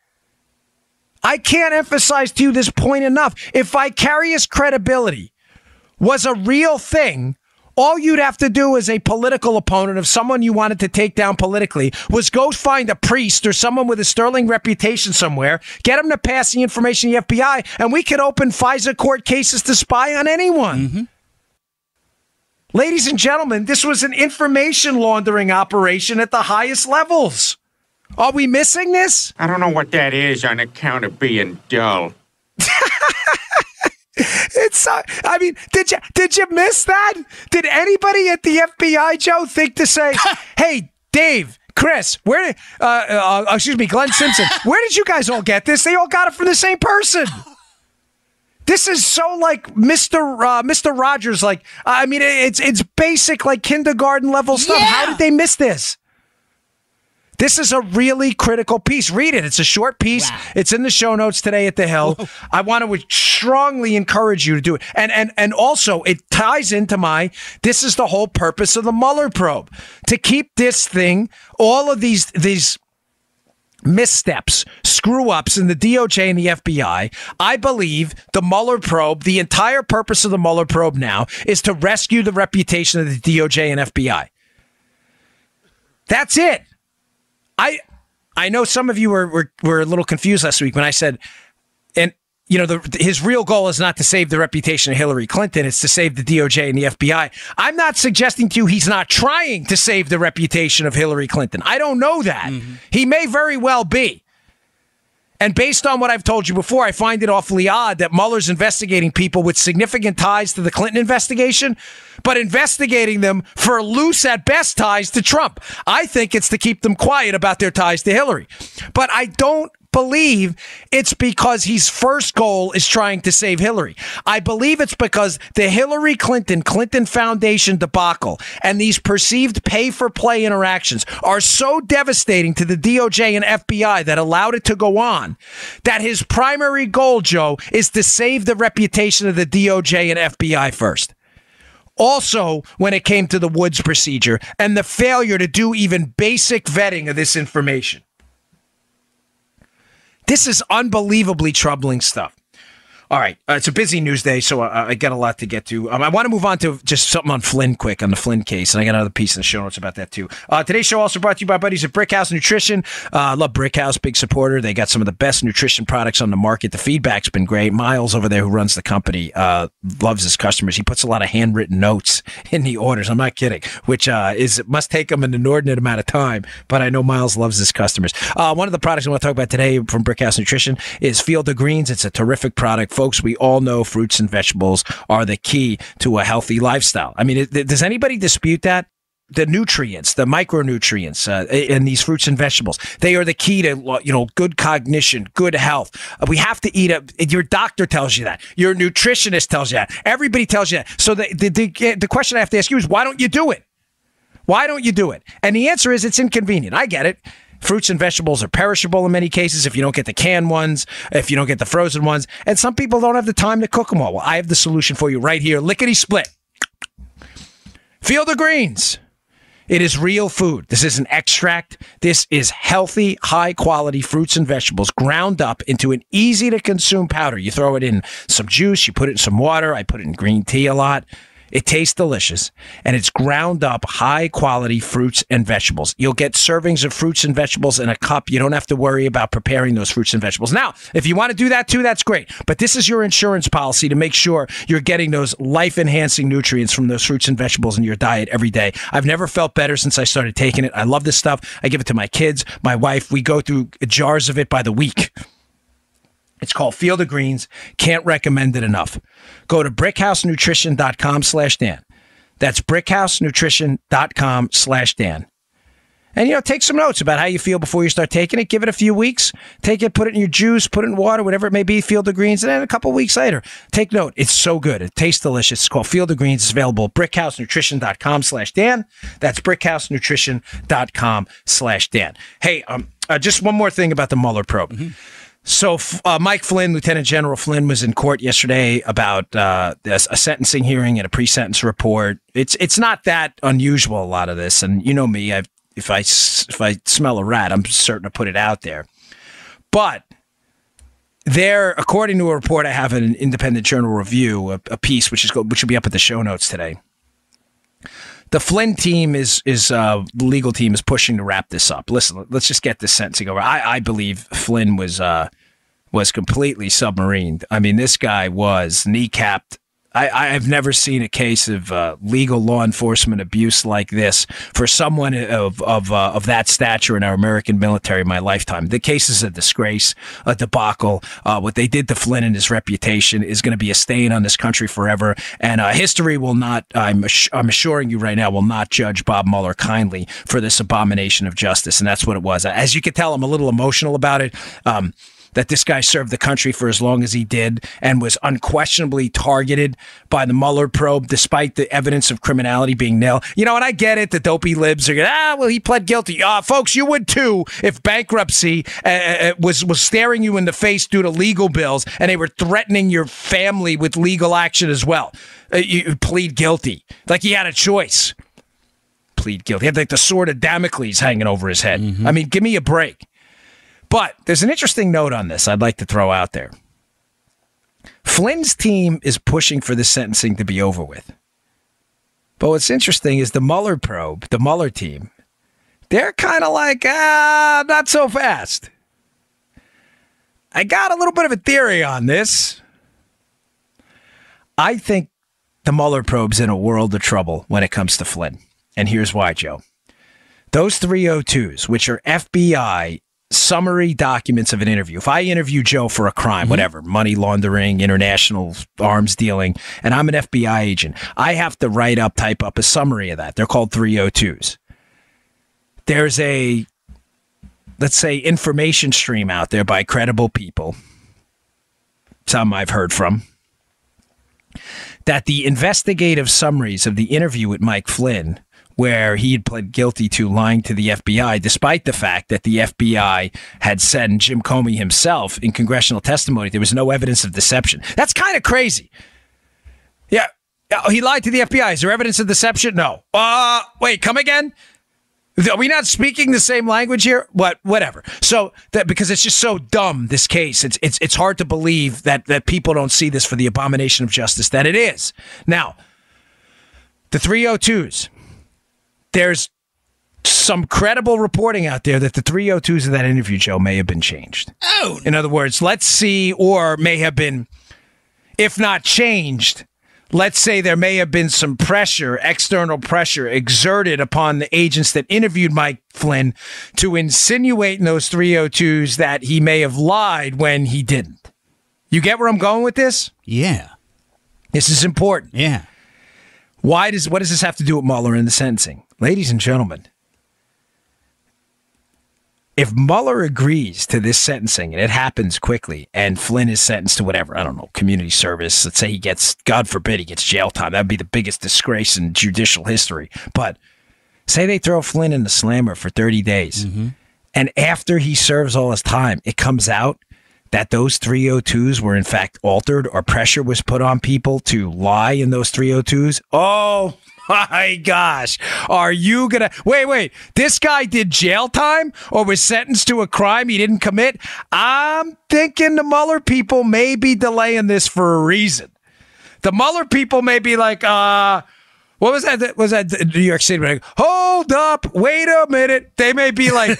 I can't emphasize to you this point enough. If vicarious credibility was a real thing, All you'd have to do as a political opponent of someone you wanted to take down politically was go find a priest or someone with a sterling reputation somewhere, get him to pass the information to the FBI, and we could open FISA court cases to spy on anyone. Mm-hmm. Ladies and gentlemen, this was an information laundering operation at the highest levels. Are we missing this? I don't know what that is on account of being dull. I mean, did you miss that? Did anybody at the FBI, Joe, think to say, hey, Dave, Chris, Glenn Simpson, where did you guys all get this? They all got it from the same person. This is so like Mr. Rogers. Like, I mean, it's basic, like kindergarten level stuff. Yeah. How did they miss this? This is a really critical piece. Read it. It's a short piece. Wow. It's in the show notes today at The Hill. Whoa. I want to strongly encourage you to do it. And also, it ties into this is the whole purpose of the Mueller probe. To keep this thing, all of these missteps, screw-ups in the DOJ and the FBI, I believe the Mueller probe, the entire purpose of the Mueller probe now, is to rescue the reputation of the DOJ and FBI. That's it. I know some of you were a little confused last week when I said, and you know, his real goal is not to save the reputation of Hillary Clinton, it's to save the DOJ and the FBI. I'm not suggesting to you he's not trying to save the reputation of Hillary Clinton. I don't know that. Mm-hmm. He may very well be. And based on what I've told you before, I find it awfully odd that Mueller's investigating people with significant ties to the Clinton investigation, but investigating them for loose at best ties to Trump. I think it's to keep them quiet about their ties to Hillary. But I don't believe it's because his first goal is trying to save Hillary. I believe it's because the Hillary Clinton Foundation debacle and these perceived pay-for-play interactions are so devastating to the DOJ and FBI that allowed it to go on, that his primary goal, Joe, is to save the reputation of the DOJ and FBI first. Also, when it came to the Woods procedure and the failure to do even basic vetting of this information. This is unbelievably troubling stuff. All right. It's a busy news day, so I got a lot to get to. I want to move on to just something on Flynn quick, on the Flynn case, and I got another piece in the show notes about that, too. Today's show also brought to you by buddies at Brickhouse Nutrition. I love Brickhouse, big supporter. They got some of the best nutrition products on the market. The feedback's been great. Miles over there, who runs the company, loves his customers. He puts a lot of handwritten notes in the orders. I'm not kidding, which must take him an inordinate amount of time, but I know Miles loves his customers. One of the products I want to talk about today from Brickhouse Nutrition is Field of Greens. It's a terrific product. Folks, we all know fruits and vegetables are the key to a healthy lifestyle. I mean, does anybody dispute that? The nutrients, the micronutrients in these fruits and vegetables, they are the key to, good cognition, good health. We have to eat your doctor tells you that. Your nutritionist tells you that. Everybody tells you that. So the question I have to ask you is, why don't you do it? Why don't you do it? And the answer is, it's inconvenient. I get it. Fruits and vegetables are perishable in many cases if you don't get the canned ones, if you don't get the frozen ones. And some people don't have the time to cook them all. Well, I have the solution for you right here. Lickety split. Field of Greens. It is real food. This is an extract. This is healthy, high-quality fruits and vegetables ground up into an easy-to-consume powder. You throw it in some juice. You put it in some water. I put it in green tea a lot. It tastes delicious, and it's ground up high-quality fruits and vegetables. You'll get servings of fruits and vegetables in a cup. You don't have to worry about preparing those fruits and vegetables. Now, if you want to do that too, that's great. But this is your insurance policy to make sure you're getting those life-enhancing nutrients from those fruits and vegetables in your diet every day. I've never felt better since I started taking it. I love this stuff. I give it to my kids, my wife. We go through jars of it by the week. It's called Field of Greens. Can't recommend it enough. Go to brickhousenutrition.com/Dan. That's brickhousenutrition.com/Dan. And, take some notes about how you feel before you start taking it. Give it a few weeks. Take it, put it in your juice, put it in water, whatever it may be, Field of Greens. And then a couple weeks later, take note. It's so good. It tastes delicious. It's called Field of Greens. It's available at brickhousenutrition.com/Dan. That's brickhousenutrition.com/Dan. Hey, just one more thing about the Mueller probe. Mm-hmm. So Mike Flynn, Lieutenant General Flynn, was in court yesterday about a sentencing hearing and a pre-sentence report. It's not that unusual, a lot of this. And you know me, if I smell a rat, I'm certain to put it out there. But there, according to a report I have in an independent journal review, a piece which will be up at the show notes today. The Flynn team the legal team is pushing to wrap this up. Listen, let's just get this sentencing over. I believe Flynn was completely submarined. I mean, this guy was kneecapped. I've never seen a case of legal law enforcement abuse like this for someone of that stature in our American military in my lifetime. The case is a disgrace, a debacle. What they did to Flynn and his reputation is going to be a stain on this country forever. And history will not, I'm assuring you right now, will not judge Bob Mueller kindly for this abomination of justice. And that's what it was. As you can tell, I'm a little emotional about it. That this guy served the country for as long as he did and was unquestionably targeted by the Mueller probe, despite the evidence of criminality being nil. You know, and I get it. The dopey libs are well, he pled guilty. Folks, you would too if bankruptcy was staring you in the face due to legal bills and they were threatening your family with legal action as well. You plead guilty. Like he had a choice. Plead guilty. He had like the sword of Damocles hanging over his head. Mm-hmm. I mean, give me a break. But there's an interesting note on this I'd like to throw out there. Flynn's team is pushing for this sentencing to be over with. But what's interesting is the Mueller probe, the Mueller team, they're kind of like, not so fast. I got a little bit of a theory on this. I think the Mueller probe's in a world of trouble when it comes to Flynn. And here's why, Joe. Those 302s, which are FBI summary documents of an interview. If I interview Joe for a crime, whatever, money laundering, international arms dealing, and I'm an FBI agent, I have to type up a summary of that. They're called 302s. There's a, let's say, information stream out there by credible people, some I've heard from, that the investigative summaries of the interview with Mike Flynn, where he had pled guilty to lying to the FBI, despite the fact that the FBI had said, and Jim Comey himself in congressional testimony, there was no evidence of deception. That's kind of crazy. Yeah. He lied to the FBI. Is there evidence of deception? No. Wait, come again? Are we not speaking the same language here? Whatever. So that because it's just so dumb, this case, it's hard to believe that people don't see this for the abomination of justice that it is. Now, the 302s. There's some credible reporting out there that the 302s of that interview, Joe, may have been changed. Oh. In other words, let's see, or may have been, if not changed, let's say there may have been some pressure, external pressure exerted upon the agents that interviewed Mike Flynn to insinuate in those 302s that he may have lied when he didn't. You get where I'm going with this? Yeah. This is important. Yeah. What does this have to do with Mueller and the sentencing? Ladies and gentlemen, if Mueller agrees to this sentencing and it happens quickly and Flynn is sentenced to whatever, I don't know, community service, let's say he gets, God forbid, he gets jail time. That would be the biggest disgrace in judicial history. But say they throw Flynn in the slammer for 30 days and after he serves all his time, it comes out that those 302s were in fact altered or pressure was put on people to lie in those 302s. Oh my gosh. Are you going to... Wait. This guy did jail time or was sentenced to a crime he didn't commit? I'm thinking the Mueller people may be delaying this for a reason. The Mueller people may be like, what was that? Was that New York City? Like, hold up. Wait a minute. They may be like...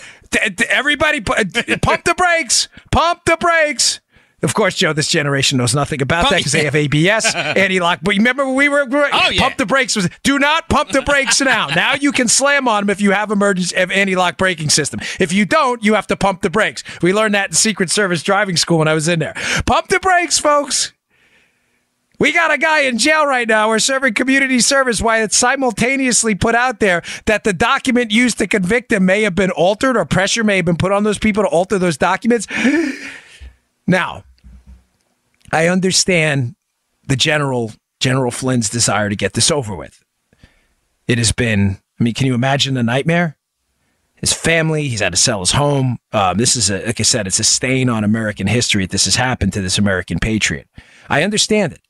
Everybody, pump the brakes. Pump the brakes. Of course, Joe, this generation knows nothing about that because they have ABS, anti-lock. But remember when we were pump the brakes. Do not pump the brakes now. Now you can slam on them if you have anti-lock braking system. If you don't, you have to pump the brakes. We learned that in Secret Service driving school when I was in there. Pump the brakes, folks. We got a guy in jail right now. We're serving community service while it's simultaneously put out there that the document used to convict him may have been altered or pressure may have been put on those people to alter those documents. Now, I understand the General Flynn's desire to get this over with. It has been, can you imagine the nightmare? His family, he's had to sell his home. This is, like I said, it's a stain on American history that this has happened to this American patriot. I understand it.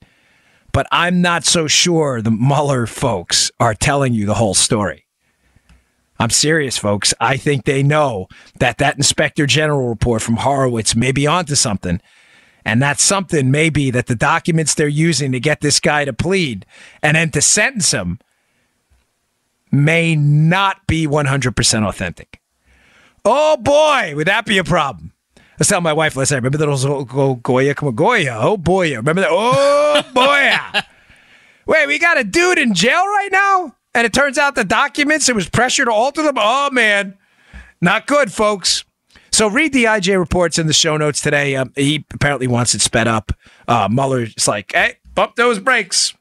But I'm not so sure the Mueller folks are telling you the whole story. I'm serious, folks. I think they know that Inspector General report from Horowitz may be onto something. And that something may be that the documents they're using to get this guy to plead and then to sentence him may not be 100% authentic. Oh boy, would that be a problem? I was telling my wife last night, remember those Goya? Come on, Goya. Oh boy. Remember that? Oh boy. Wait, we got a dude in jail right now? And it turns out the documents, it was pressure to alter them? Oh man. Not good, folks. So read the IJ reports in the show notes today. He apparently wants it sped up. Mueller's like, hey, bump those brakes.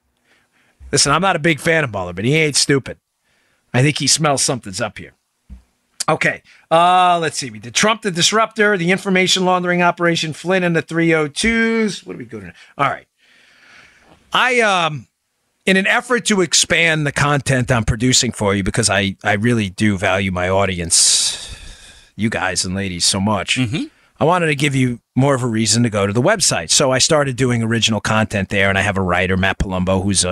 Listen, I'm not a big fan of Mueller, but he ain't stupid. I think he smells something's up here. Okay, let's see. We did Trump the Disruptor, the information laundering operation, Flynn and the 302s. What are we doing? All right. In an effort to expand the content I'm producing for you, because I really do value my audience, you guys and ladies, so much, I wanted to give you more of a reason to go to the website. So I started doing original content there, and I have a writer, Matt Palumbo, who's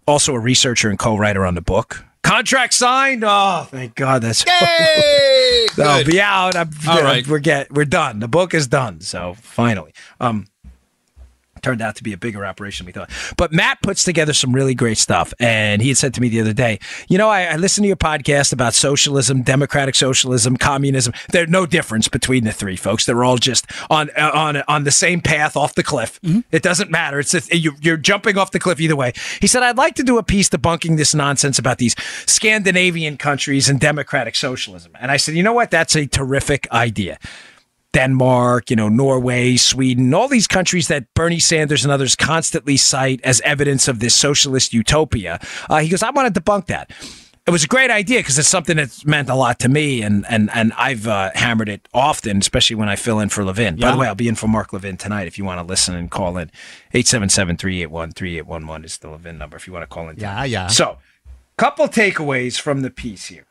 also a researcher and co-writer on the book. Contract signed. Oh, thank God. That's Yay! I'll be out. All right. We're done. The book is done. So finally. Turned out to be a bigger operation than we thought. But Matt puts together some really great stuff. And he had said to me the other day, I listened to your podcast about socialism, democratic socialism, communism. There's no difference between the three, folks. They're all just on the same path off the cliff. Mm-hmm. It doesn't matter. You're jumping off the cliff either way. He said, I'd like to do a piece debunking this nonsense about these Scandinavian countries and democratic socialism. And I said, you know what? That's a terrific idea. Denmark, Norway, Sweden, all these countries that Bernie Sanders and others constantly cite as evidence of this socialist utopia. He goes, I want to debunk that. It was a great idea because it's something that's meant a lot to me, and I've hammered it often, especially when I fill in for Levin. Yeah. By the way, I'll be in for Mark Levin tonight if you want to listen and call in. 877-381-3811 is the Levin number if you want to call in tonight. Yeah. So, couple takeaways from the piece here.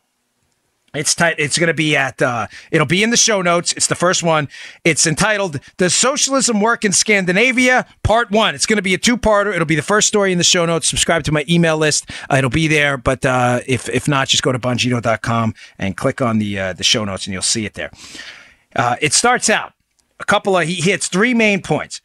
It's tight. It's going to be it'll be in the show notes. It's the first one. It's entitled, Does Socialism Work in Scandinavia? Part 1. It's going to be a two-parter. It'll be the first story in the show notes. Subscribe to my email list. It'll be there. But if not, just go to bongino.com and click on the show notes and you'll see it there. It starts out, he hits 3 main points.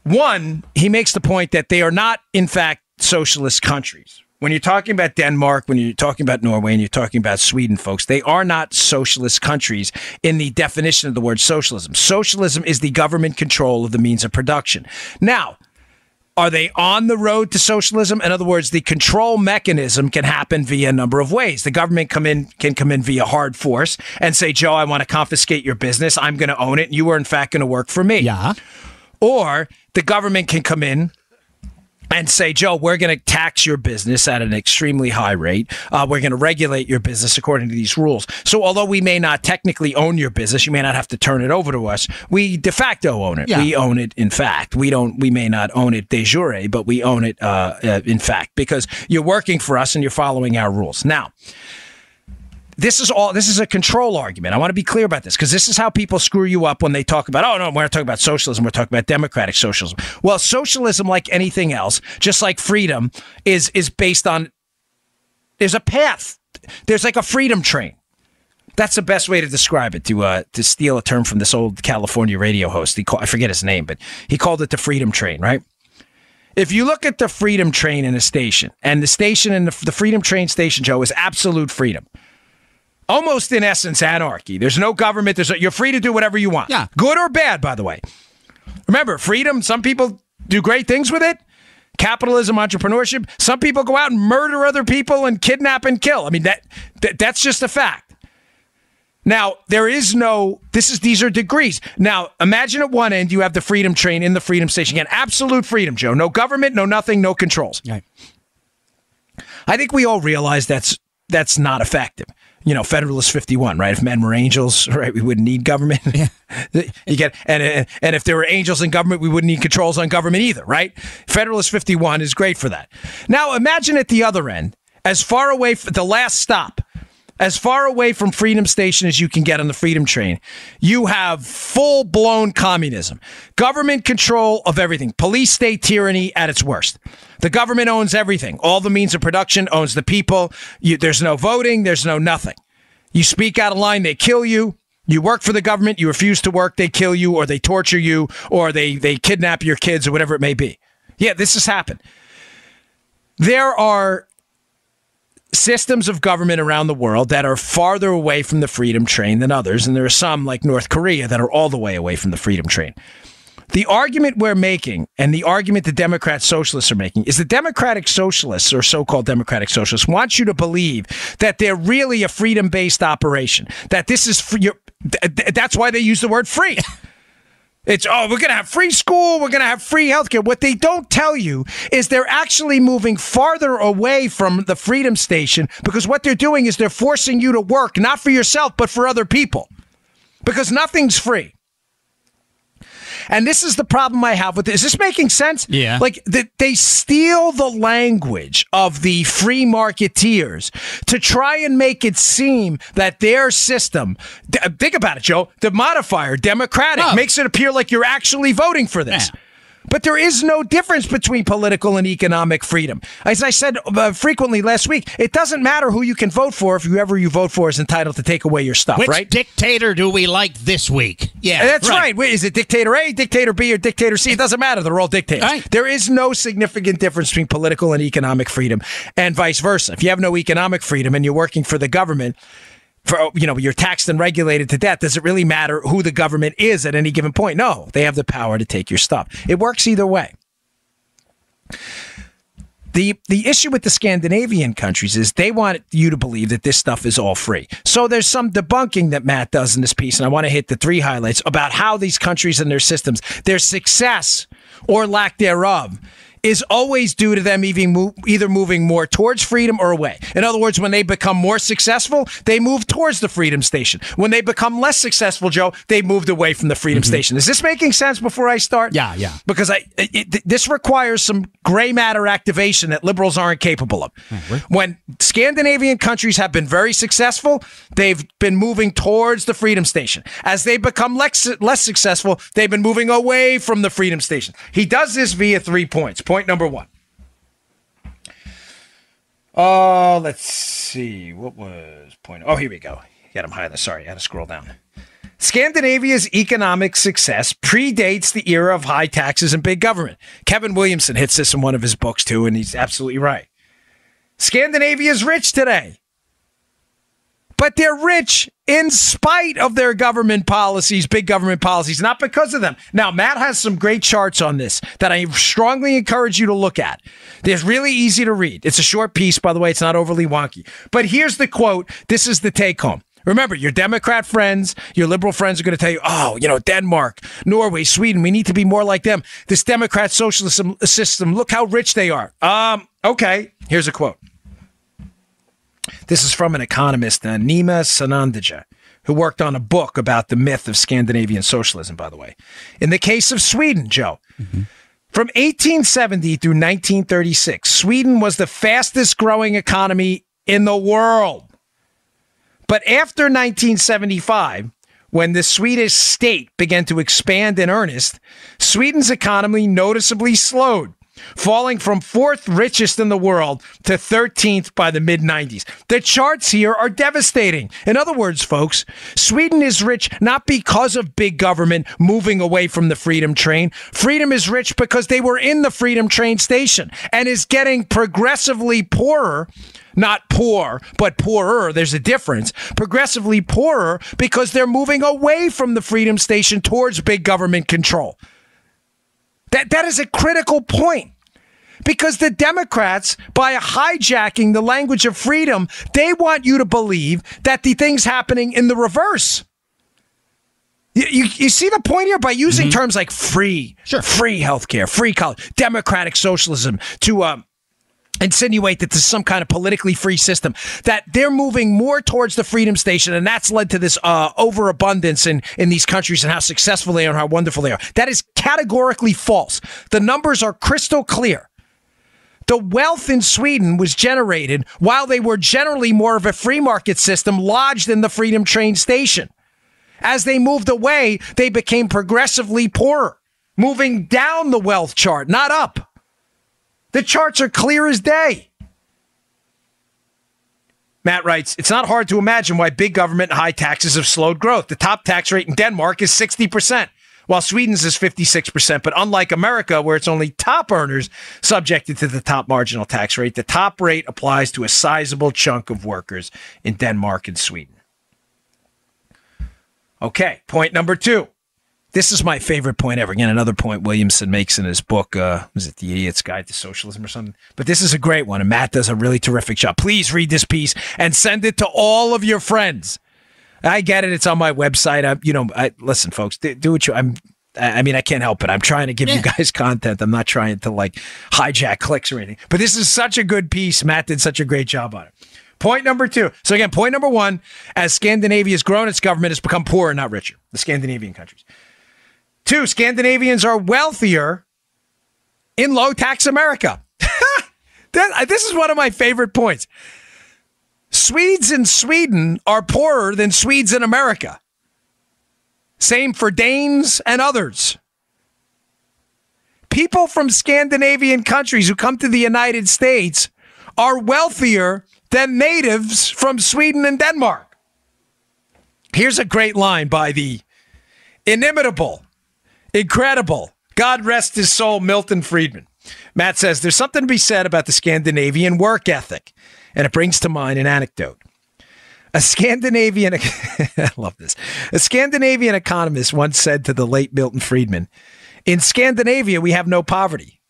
One, he makes the point that they are not, in fact, socialist countries. When you're talking about Denmark, when you're talking about Norway, and you're talking about Sweden, folks, they are not socialist countries in the definition of the word socialism. Socialism is the government control of the means of production. Now, are they on the road to socialism? In other words, the control mechanism can happen via a number of ways. The government can come in via hard force and say, Joe, I want to confiscate your business. I'm going to own it. And you are, in fact, going to work for me. Yeah. Or the government can come in and say, Joe, we're going to tax your business at an extremely high rate. We're going to regulate your business according to these rules. So although we may not technically own your business, you may not have to turn it over to us. We de facto own it. Yeah. We own it, in fact. We may not own it de jure, but we own it in fact, because you're working for us and you're following our rules. Now, this is a control argument. I want to be clear about this because this is how people screw you up when they talk about, oh, no, we're not talking about socialism. We're talking about democratic socialism. Well, socialism, like anything else, just like freedom, is based on, there's a path. There's like a freedom train. That's the best way to describe it, to steal a term from this old California radio host. I forget his name, but he called it the freedom train, right? If you look at the freedom train in a station, and the station in the freedom train station, Joe, is absolute freedom. Almost in essence, anarchy. There's no government. You're free to do whatever you want. Yeah. Good or bad, by the way. Remember, freedom, some people do great things with it. Capitalism, entrepreneurship. Some people go out and murder other people and kidnap and kill. I mean, that's just a fact. Now, these are degrees. Now, imagine at one end you have the freedom train in the freedom station. Again, absolute freedom, Joe. No government, no nothing, no controls. Right. I think we all realize that's not effective. Federalist 51, right? If men were angels, right, we wouldn't need government. Yeah. And if there were angels in government, we wouldn't need controls on government either, right? Federalist 51 is great for that. Now, imagine at the other end, as far away from the last stop, as far away from Freedom Station as you can get on the Freedom Train, you have full-blown communism. Government control of everything. Police state tyranny at its worst. The government owns everything. All the means of production owns the people. There's no voting. There's no nothing. You speak out of line, they kill you. You work for the government. You refuse to work, they kill you, or they torture you, or they kidnap your kids, or whatever it may be. Yeah, this has happened. There are systems of government around the world that are farther away from the freedom train than others, and there are some like North Korea that are all the way away from the freedom train. The argument we're making, and the argument the Democrat socialists are making, is the Democratic socialists, or so-called Democratic socialists, want you to believe that they're really a freedom-based operation, that this is free. That's why they use the word free. It's, we're going to have free school, we're going to have free healthcare. What they don't tell you is they're actually moving farther away from the freedom station, because what they're doing is they're forcing you to work, not for yourself, but for other people. Because nothing's free. And this is the problem I have with this. Is this making sense? Yeah. Like, they steal the language of the free marketeers to try and make it seem that their system, think about it, Joe, the modifier, democratic, makes it appear like you're actually voting for this. Yeah. But there is no difference between political and economic freedom. As I said frequently last week, it doesn't matter who you can vote for if whoever you vote for is entitled to take away your stuff, Which right? dictator do we like this week? Yeah, that's right. Wait, is it dictator A, dictator B, or dictator C? It doesn't matter. They're all dictators. Right. There is no significant difference between political and economic freedom, and vice versa. If you have no economic freedom and you're working for the government, you're taxed and regulated to death, does it really matter who the government is at any given point? No, they have the power to take your stuff. It works either way. The issue with the Scandinavian countries is they want you to believe that this stuff is all free. So there's some debunking that Matt does in this piece, and I want to hit the 3 highlights about how these countries and their systems, their success or lack thereof, is always due to them either moving more towards freedom or away. In other words, when they become more successful, they move towards the freedom station. When they become less successful, Joe, they moved away from the freedom station. Is this making sense before I start? Yeah. Because this requires some gray matter activation that liberals aren't capable of. When Scandinavian countries have been very successful, they've been moving towards the freedom station. As they become less successful, they've been moving away from the freedom station. He does this via 3 points. Point number 1. Let's see. What was point? Oh, here we go. Got him high. Sorry, I had to scroll down. Scandinavia's economic success predates the era of high taxes and big government. Kevin Williamson hits this in one of his books, too, and he's absolutely right. Scandinavia's rich today. But they're rich in spite of their government policies, big government policies, not because of them. Now, Matt has some great charts on this that I strongly encourage you to look at. They're really easy to read. It's a short piece, by the way. It's not overly wonky. But here's the quote. This is the take home. Remember, your Democrat friends, your liberal friends are going to tell you, Denmark, Norway, Sweden, we need to be more like them. This Democrat socialism system, look how rich they are. Okay, here's a quote. This is from an economist, Nima Sanandaja, who worked on a book about the myth of Scandinavian socialism, by the way. In the case of Sweden, Joe, from 1870 through 1936, Sweden was the fastest growing economy in the world. But after 1975, when the Swedish state began to expand in earnest, Sweden's economy noticeably slowed, falling from 4th richest in the world to 13th by the mid-90s. The charts here are devastating. In other words, folks, Sweden is rich not because of big government moving away from the freedom train. Freedom is rich because they were in the freedom train station and is getting progressively poorer. Not poor, but poorer. There's a difference. Progressively poorer because they're moving away from the freedom station towards big government control. That is a critical point. Because the Democrats, by hijacking the language of freedom, they want you to believe that the thing's happening in the reverse. You see the point here? By using terms like free, free healthcare, free college, democratic socialism to insinuate that this is some kind of politically free system, that they're moving more towards the freedom station, and that's led to this overabundance in these countries and how successful they are and how wonderful they are. That is categorically false. The numbers are crystal clear. The wealth in Sweden was generated while they were generally more of a free market system lodged in the freedom train station. As they moved away, they became progressively poorer, moving down the wealth chart, not up. The charts are clear as day. Matt writes, it's not hard to imagine why big government and high taxes have slowed growth. The top tax rate in Denmark is 60%, while Sweden's is 56%. But unlike America, where it's only top earners subjected to the top marginal tax rate, the top rate applies to a sizable chunk of workers in Denmark and Sweden. Okay, point number 2. This is my favorite point ever. Again, another point Williamson makes in his book, was it The Idiot's Guide to Socialism or something? But this is a great one, and Matt does a really terrific job. Please read this piece and send it to all of your friends. I get it. It's on my website. Listen, folks, do what you... I can't help it. I'm trying to give you guys content. I'm not trying to, hijack clicks or anything. But this is such a good piece. Matt did such a great job on it. Point number 2. So again, point number 1, as Scandinavia has grown, its government has become poorer, not richer. The Scandinavian countries. 2, Scandinavians are wealthier in low-tax America. This is one of my favorite points. Swedes in Sweden are poorer than Swedes in America. Same for Danes and others. People from Scandinavian countries who come to the United States are wealthier than natives from Sweden and Denmark. Here's a great line by the inimitable, incredible, God rest his soul, Milton Friedman. Matt says, there's something to be said about the Scandinavian work ethic, and it brings to mind an anecdote. I love this. A Scandinavian economist once said to the late Milton Friedman, in Scandinavia, we have no poverty.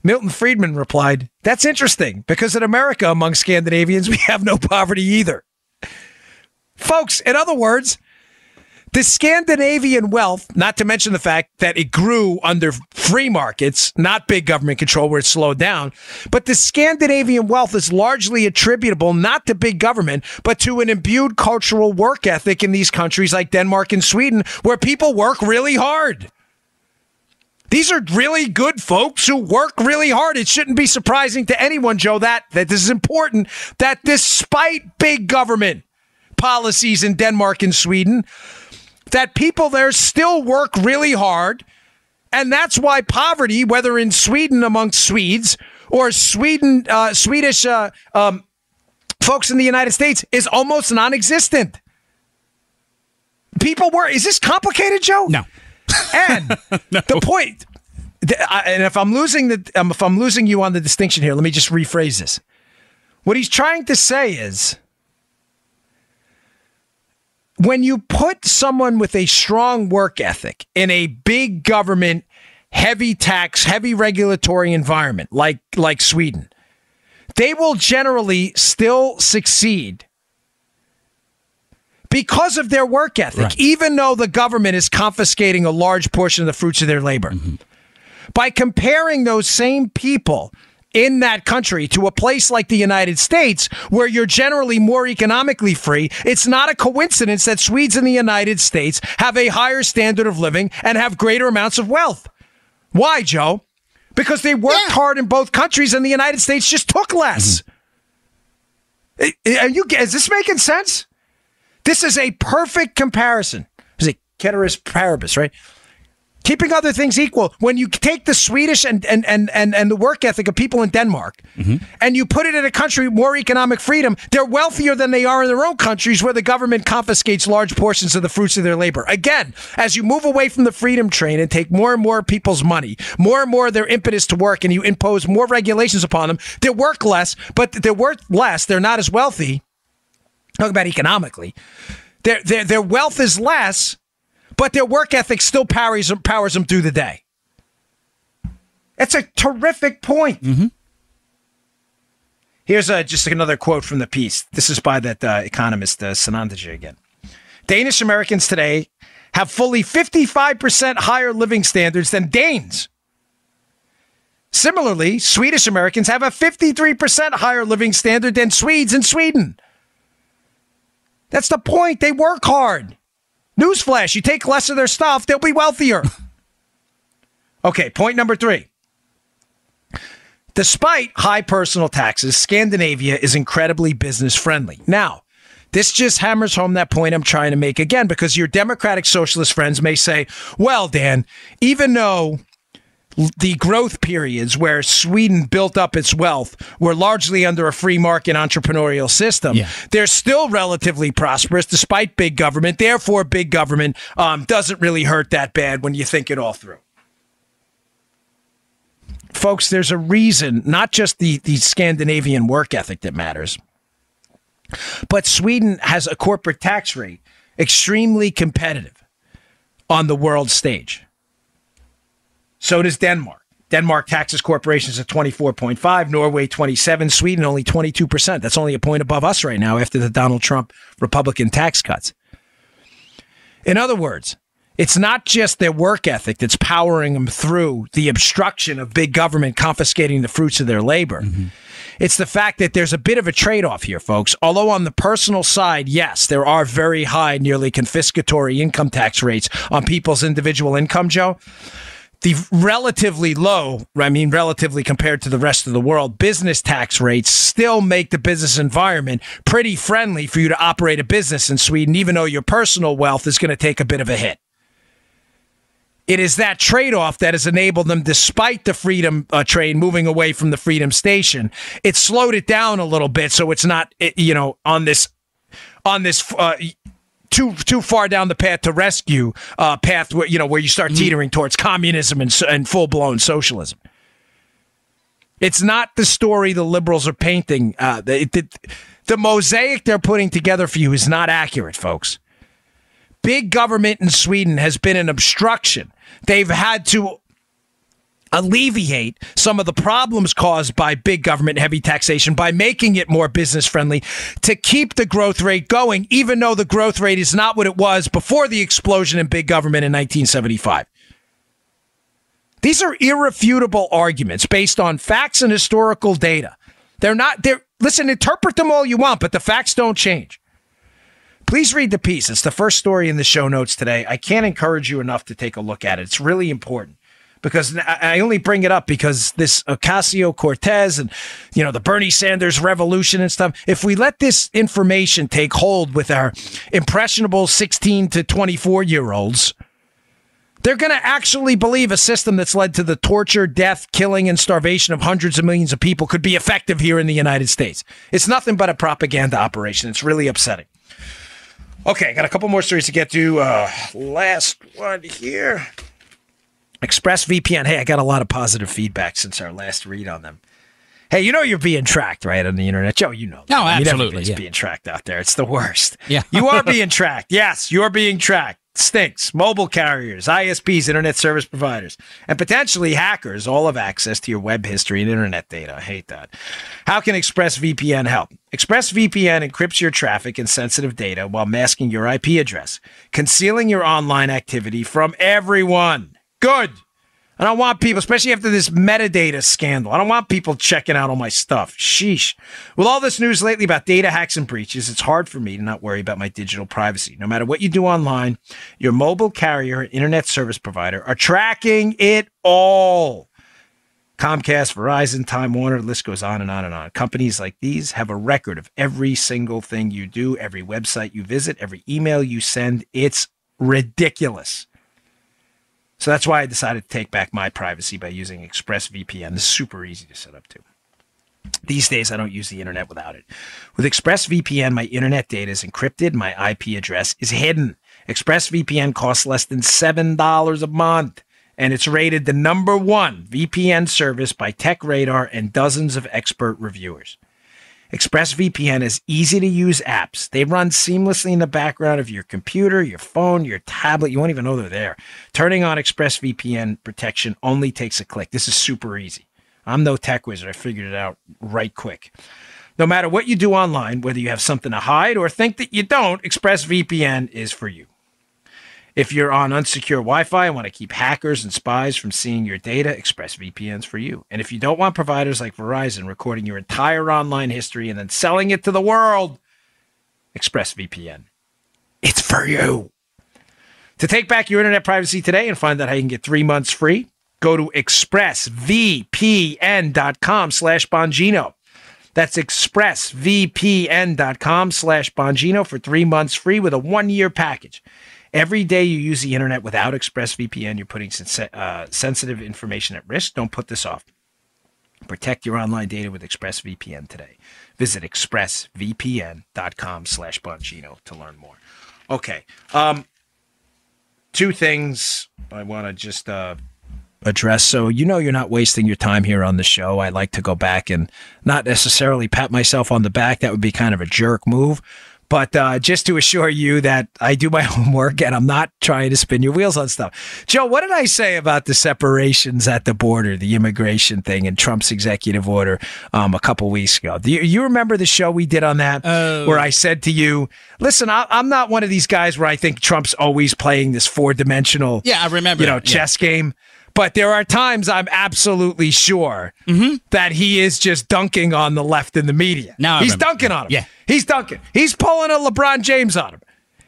Milton Friedman replied, that's interesting, because in America, among Scandinavians, we have no poverty either. Folks, in other words, the Scandinavian wealth, not to mention the fact that it grew under free markets, not big government control where it slowed down, but the Scandinavian wealth is largely attributable not to big government, but to an imbued cultural work ethic in these countries like Denmark and Sweden, where people work really hard. These are really good folks who work really hard. It shouldn't be surprising to anyone, Joe, that this is important, that despite big government policies in Denmark and Sweden, that people there still work really hard. And that's why poverty, whether in Sweden amongst Swedes or Swedish folks in the United States, is almost non-existent. People work. Is this complicated, Joe? No. And the point, and if I'm losing you on the distinction here, let me just rephrase this. What he's trying to say is, when you put someone with a strong work ethic in a big government, heavy tax, heavy regulatory environment like Sweden, they will generally still succeed because of their work ethic, right, even though the government is confiscating a large portion of the fruits of their labor. Mm-hmm. By comparing those same people in that country to a place like the United States, where you're generally more economically free, it's not a coincidence that Swedes in the United States have a higher standard of living and have greater amounts of wealth. Why, Joe? Because they worked hard in both countries and the United States just took less. Mm-hmm. Is this making sense? This is a perfect comparison. It's a ceteris paribus, right? Keeping other things equal, when you take the Swedish and the work ethic of people in Denmark, mm-hmm, and you put it in a country with more economic freedom, they're wealthier than they are in their own countries where the government confiscates large portions of the fruits of their labor. Again, as you move away from the freedom train and take more and more people's money, more and more of their impetus to work, and you impose more regulations upon them, they work less, but they're worth less. They're not as wealthy. Talk about economically. Their wealth is less, but their work ethic still powers them through the day. It's a terrific point. Mm-hmm. Here's just another quote from the piece. This is by that economist, Sanandaji again. Danish Americans today have fully 55% higher living standards than Danes. Similarly, Swedish Americans have a 53% higher living standard than Swedes in Sweden. That's the point. They work hard. Newsflash, you take less of their stuff, they'll be wealthier. Okay, point number 3. Despite high personal taxes, Scandinavia is incredibly business friendly. Now, this just hammers home that point I'm trying to make again, because your democratic socialist friends may say, well, Dan, even though the growth periods where Sweden built up its wealth were largely under a free market entrepreneurial system. Yeah. They're still relatively prosperous despite big government. Therefore, big government doesn't really hurt that bad when you think it all through. Folks, there's a reason, not just the Scandinavian work ethic that matters, but Sweden has a corporate tax rate extremely competitive on the world stage. So does Denmark. Denmark taxes corporations at 24.5%, Norway 27%, Sweden only 22%. That's only a point above us right now after the Donald Trump Republican tax cuts. In other words, it's not just their work ethic that's powering them through the obstruction of big government confiscating the fruits of their labor. Mm-hmm. It's the fact that there's a bit of a trade-off here, folks. Although on the personal side, yes, there are very high, nearly confiscatory income tax rates on people's individual income, Joe. The relatively low, relatively compared to the rest of the world, business tax rates still make the business environment pretty friendly for you to operate a business in Sweden, even though your personal wealth is going to take a bit of a hit. It is that trade-off that has enabled them, despite the freedom train moving away from the freedom station, it slowed it down a little bit, so it's not, on this too far down the path to rescue path where you start teetering towards communism and full-blown socialism. It's not the story the liberals are painting. The mosaic they're putting together for you is not accurate, folks. Big government in Sweden has been an obstruction. They've had to alleviate some of the problems caused by big government heavy taxation by making it more business friendly to keep the growth rate going, even though the growth rate is not what it was before the explosion in big government in 1975. These are irrefutable arguments based on facts and historical data. Listen, interpret them all you want, but the facts don't change. Please read the piece. It's the first story in the show notes today. I can't encourage you enough to take a look at it. It's really important because I only bring it up because this Ocasio-Cortez and, the Bernie Sanders revolution and stuff, if we let this information take hold with our impressionable 16 to 24-year-olds, they're going to actually believe a system that's led to the torture, death, killing, and starvation of hundreds of millions of people could be effective here in the United States. It's nothing but a propaganda operation. It's really upsetting. Okay, got a couple more stories to get to. Last one here. ExpressVPN. Hey, I got a lot of positive feedback since our last read on them. Hey, you're being tracked, right, on the internet. Joe, you know that. No, absolutely. Everybody's being tracked out there. It's the worst. Yeah. You are being tracked. Yes, you're being tracked. Stinks. Mobile carriers, ISPs, internet service providers, and potentially hackers all have access to your web history and internet data. I hate that. How can ExpressVPN help? ExpressVPN encrypts your traffic and sensitive data while masking your IP address, concealing your online activity from everyone. Good. I don't want people, especially after this metadata scandal, I don't want people checking out all my stuff. Sheesh. With all this news lately about data hacks and breaches, it's hard for me to not worry about my digital privacy. No matter what you do online, your mobile carrier, internet service provider are tracking it all. Comcast, Verizon, Time Warner, the list goes on and on and on. Companies like these have a record of every single thing you do, every website you visit, every email you send. It's ridiculous. So that's why I decided to take back my privacy by using ExpressVPN. This is super easy to set up too. These days, I don't use the internet without it. With ExpressVPN, my internet data is encrypted. My IP address is hidden. ExpressVPN costs less than $7 a month, and it's rated the #1 VPN service by TechRadar and dozens of expert reviewers. ExpressVPN has easy-to-use apps. They run seamlessly in the background of your computer, your phone, your tablet. You won't even know they're there. Turning on ExpressVPN protection only takes a click. This is super easy. I'm no tech wizard. I figured it out right quick. No matter what you do online, whether you have something to hide or think that you don't, ExpressVPN is for you. If you're on unsecure Wi-Fi and want to keep hackers and spies from seeing your data, ExpressVPN's for you. And if you don't want providers like Verizon recording your entire online history and then selling it to the world, ExpressVPN, it's for you. To take back your internet privacy today and find out how you can get 3 months free, go to expressvpn.com/Bongino. That's expressvpn.com/Bongino for 3 months free with a 1-year package. Every day you use the internet without ExpressVPN, you're putting sensitive information at risk. Don't put this off. Protect your online data with ExpressVPN today. Visit expressvpn.com/Bongino to learn more. Okay. Two things I want to just address. So, you're not wasting your time here on the show. I like to go back and not necessarily pat myself on the back. That would be kind of a jerk move. But just to assure you that I do my homework and I'm not trying to spin your wheels on stuff. Joe, what did I say about the separations at the border, the immigration thing and Trump's executive order a couple weeks ago? Do you remember the show we did on that where I said to you, listen, I'm not one of these guys where I think Trump's always playing this four-dimensional I remember chess game. But there are times I'm absolutely sure that he is just dunking on the left in the media. He's dunking on him. Yeah. He's dunking. He's pulling a LeBron James on him.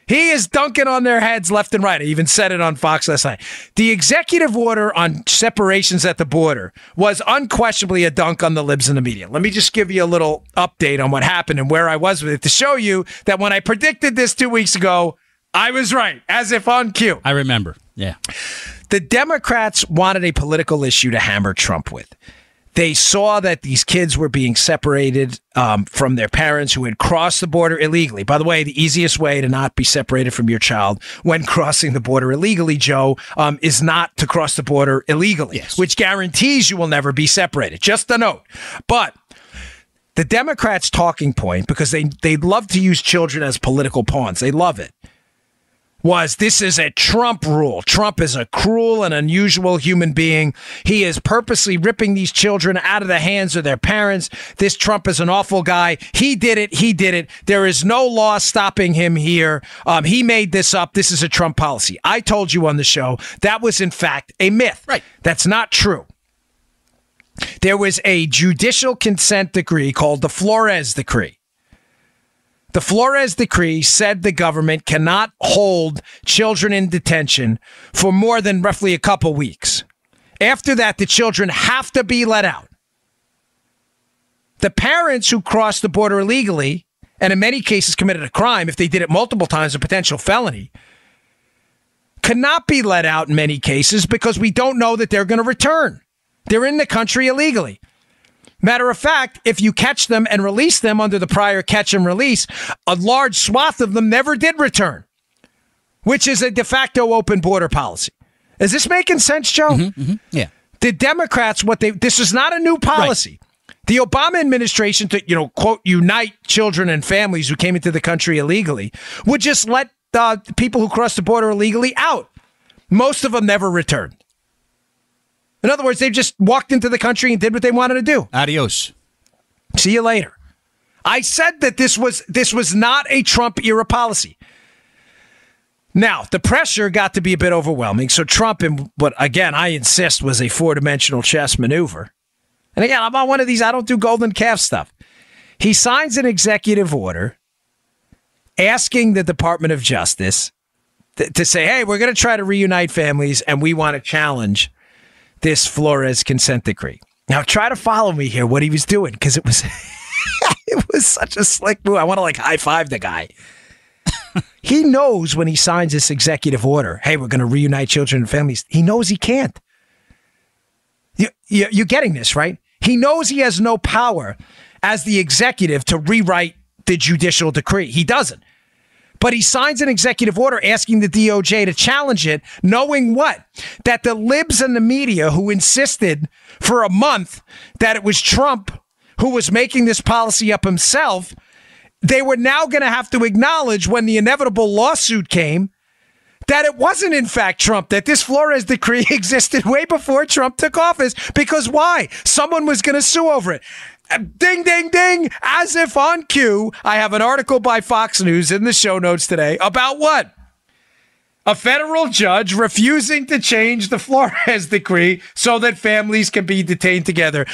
He is dunking on their heads left and right. I even said it on Fox last night. The executive order on separations at the border was unquestionably a dunk on the libs in the media. Let me just give you a little update on what happened and where I was with it to show you that when I predicted this 2 weeks ago, I was right, as if on cue. I remember. Yeah. The Democrats wanted a political issue to hammer Trump with. They saw that these kids were being separated from their parents who had crossed the border illegally. By the way, the easiest way to not be separated from your child when crossing the border illegally, Joe, is not to cross the border illegally, which guarantees you will never be separated. Just a note. But the Democrats' talking point, because they love to use children as political pawns, they love it, was this is a Trump rule. Trump is a cruel and unusual human being. He is purposely ripping these children out of the hands of their parents. This Trump is an awful guy. He did it. He did it. There is no law stopping him here. He made this up. This is a Trump policy. I told you on the show that was, in fact, a myth. Right. That's not true. There was a judicial consent decree called the Flores Decree. The Flores Decree said the government cannot hold children in detention for more than roughly a couple weeks. After that, the children have to be let out. The parents who crossed the border illegally, and in many cases committed a crime, if they did it multiple times, a potential felony, cannot be let out in many cases because we don't know that they're going to return. They're in the country illegally. Matter of fact, if you catch them and release them under the prior catch and release, a large swath of them never did return, which is a de facto open border policy. Is this making sense, Joe? Yeah. The Democrats, this is not a new policy. Right. The Obama administration to, quote, unite children and families who came into the country illegally would just let people who crossed the border illegally out. Most of them never returned. In other words, they just walked into the country and did what they wanted to do. Adios. See you later. I said that this was not a Trump era policy. Now, the pressure got to be a bit overwhelming. So Trump, in what again I insist was a four-dimensional chess maneuver. And again, I'm on one of these, I don't do golden calf stuff. He signs an executive order asking the Department of Justice to say, hey, we're going to try to reunite families and we want to challenge this Flores consent decree. Now try to follow me here, what he was doing, because it was it was such a slick move. I want to high five the guy. He knows when he signs this executive order, hey, we're going to reunite children and families. He knows he can't. You're getting this, right? He knows he has no power as the executive to rewrite the judicial decree. He doesn't. But he signs an executive order asking the DOJ to challenge it, knowing what? That the libs and the media who insisted for a month that it was Trump who was making this policy up himself, they were now going to have to acknowledge when the inevitable lawsuit came that it wasn't in fact Trump, that this Flores decree existed way before Trump took office. Because why? Someone was going to sue over it. Ding, ding, ding. As if on cue, I have an article by Fox News in the show notes today about what? A federal judge refusing to change the Flores decree so that families can be detained together.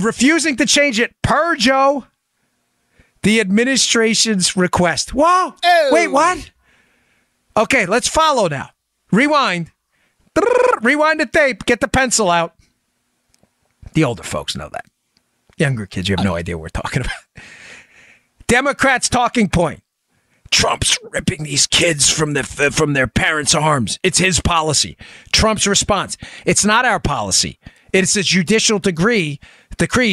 Refusing to change it per, Joe, the administration's request. Whoa. Oh. Wait, what? Okay, let's follow now. Rewind. Rewind the tape. Get the pencil out. The older folks know that. Younger kids, you have no idea what we're talking about. Democrats' talking point. Trump's ripping these kids from their parents' arms. It's his policy. Trump's response. It's not our policy. It's a judicial decree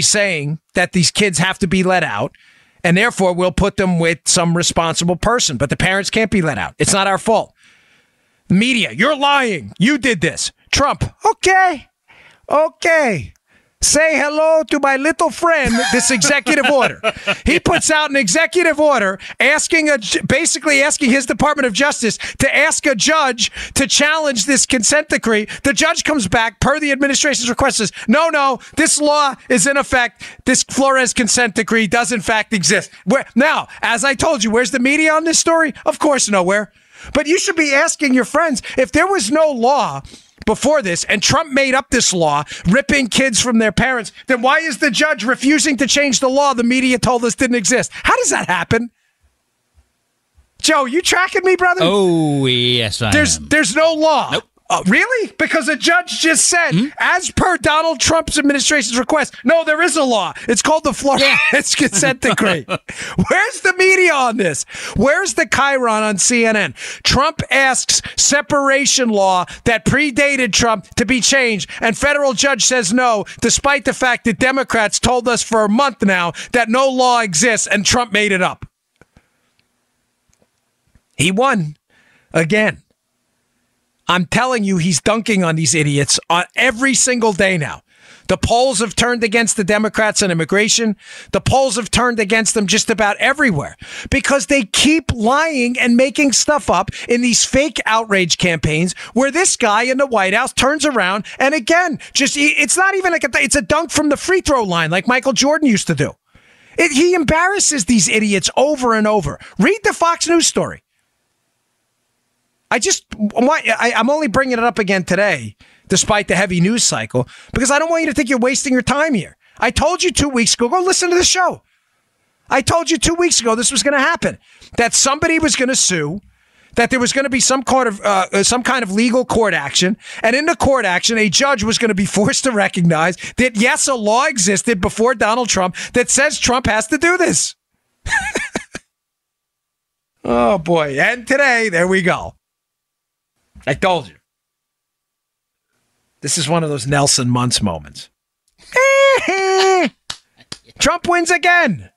saying that these kids have to be let out, and therefore we'll put them with some responsible person. But the parents can't be let out. It's not our fault. Media, you're lying. You did this. Trump, okay. Say hello to my little friend, this executive order. He puts out an executive order basically asking his Department of Justice to ask a judge to challenge this consent decree. The judge comes back, per the administration's request, says, no, this law is in effect. This Flores consent decree does in fact exist. Now, as I told you, where's the media on this story? Of course, nowhere. But you should be asking your friends, if there was no law before this, and Trump made up this law, ripping kids from their parents, then why is the judge refusing to change the law the media told us didn't exist? How does that happen? Joe, you tracking me, brother? Oh, yes, I am. There's no law. Nope. Really? Because a judge just said, as per Donald Trump's administration's request, no, there is a law. It's called the Flores consent decree. Where's the media on this? Where's the Chiron on CNN? Trump asks separation law that predated Trump to be changed, and federal judge says no, despite the fact that Democrats told us for a month now that no law exists, and Trump made it up. He won again. I'm telling you, he's dunking on these idiots on every single day now. The polls have turned against the Democrats on immigration. The polls have turned against them just about everywhere because they keep lying and making stuff up in these fake outrage campaigns where this guy in the White House turns around and again, it's not even like it's a dunk from the free throw line like Michael Jordan used to do. He embarrasses these idiots over and over. Read the Fox News story. I'm only bringing it up again today, despite the heavy news cycle, because I don't want you to think you're wasting your time here. I told you 2 weeks ago, go listen to the show. I told you 2 weeks ago this was going to happen, that somebody was going to sue, that there was going to be some kind of legal court action, and in the court action, a judge was going to be forced to recognize that, yes, a law existed before Donald Trump that says Trump has to do this. Oh, boy. And today, there we go. I told you. This is one of those Nelson Muntz moments. Trump wins again.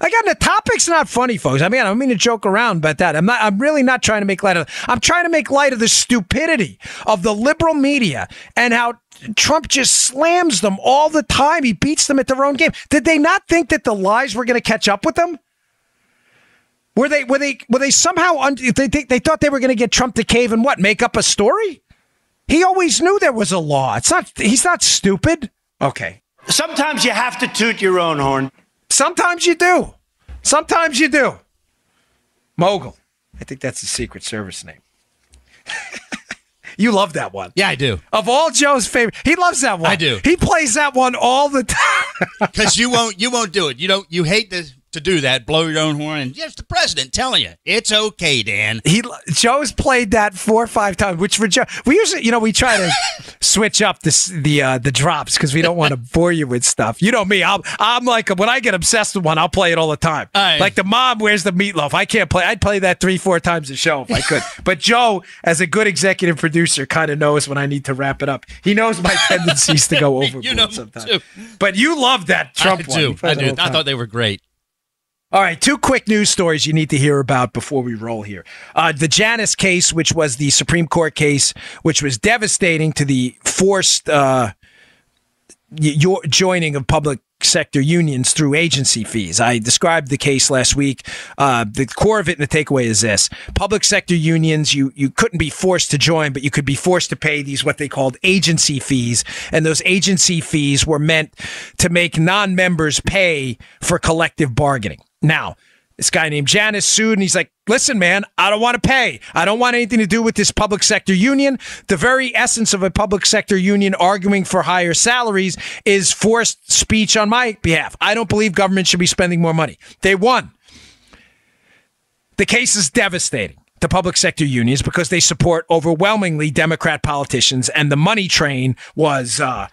Again, the topic's not funny, folks. I don't mean to joke around about that. I'm really not trying to make light of it. I'm trying to make light of the stupidity of the liberal media and how Trump just slams them all the time. He beats them at their own game. Did they not think that the lies were going to catch up with them? Were they somehow they thought they were going to get Trump to cave and make up a story? He always knew there was a law. He's not stupid. Okay. Sometimes you have to toot your own horn. Sometimes you do. Sometimes you do. Mogul. I think that's the Secret Service name. You love that one. Yeah, I do. Of all Joe's favorite, he loves that one. I do. He plays that one all the time. Because you won't do it. You hate to do that, blow your own horn, and just the president telling you it's okay, Dan. Joe's played that 4 or 5 times, which for Joe, we usually, we try to switch up the drops because we don't want to bore you with stuff. You know me, I'm like, when I get obsessed with one, I'll play it all the time. Like the mom, where's the meatloaf? I can't play. I'd play that 3-4 times a show if I could. But Joe, as a good executive producer, kind of knows when I need to wrap it up. He knows my tendencies to go overboard sometimes. Too. But you love that Trump one. I do. I thought they were great. All right, 2 quick news stories you need to hear about before we roll here. The Janus case, which was the Supreme Court case, which was devastating to the forced joining of public sector unions through agency fees. I described the case last week. The core of it and the takeaway is this. Public sector unions, you couldn't be forced to join, but you could be forced to pay these what they called agency fees. And those agency fees were meant to make non-members pay for collective bargaining. Now, this guy named Janus sued, and he's like, listen, man, I don't want to pay. I don't want anything to do with this public sector union. The very essence of a public sector union arguing for higher salaries is forced speech on my behalf. I don't believe government should be spending more money. They won. The case is devastating. the public sector unions because they support overwhelmingly Democrat politicians, and the money train was a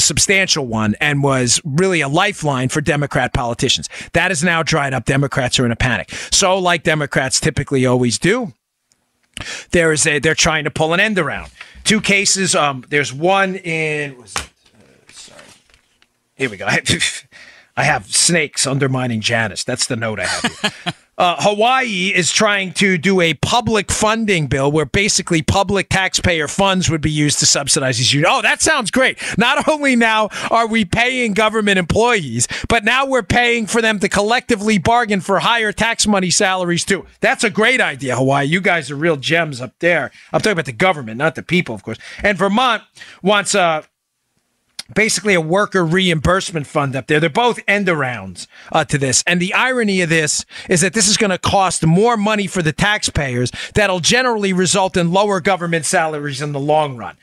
substantial one and was really a lifeline for Democrat politicians. That is now dried up. Democrats are in a panic. So, like Democrats typically always do, they're trying to pull an end around. Two cases. There's one in. Sorry. Here we go. I have snakes undermining Janice. That's the note I have here. Hawaii is trying to do a public funding bill where basically public taxpayer funds would be used to subsidize these units. Oh, that sounds great. Not only now are we paying government employees, but now we're paying for them to collectively bargain for higher tax money salaries too. That's a great idea, Hawaii. You guys are real gems up there. I'm talking about the government, not the people, of course. And Vermont wants basically a worker reimbursement fund up there. They're both end-arounds to this. And the irony of this is that this is going to cost more money for the taxpayers that'll generally result in lower government salaries in the long run.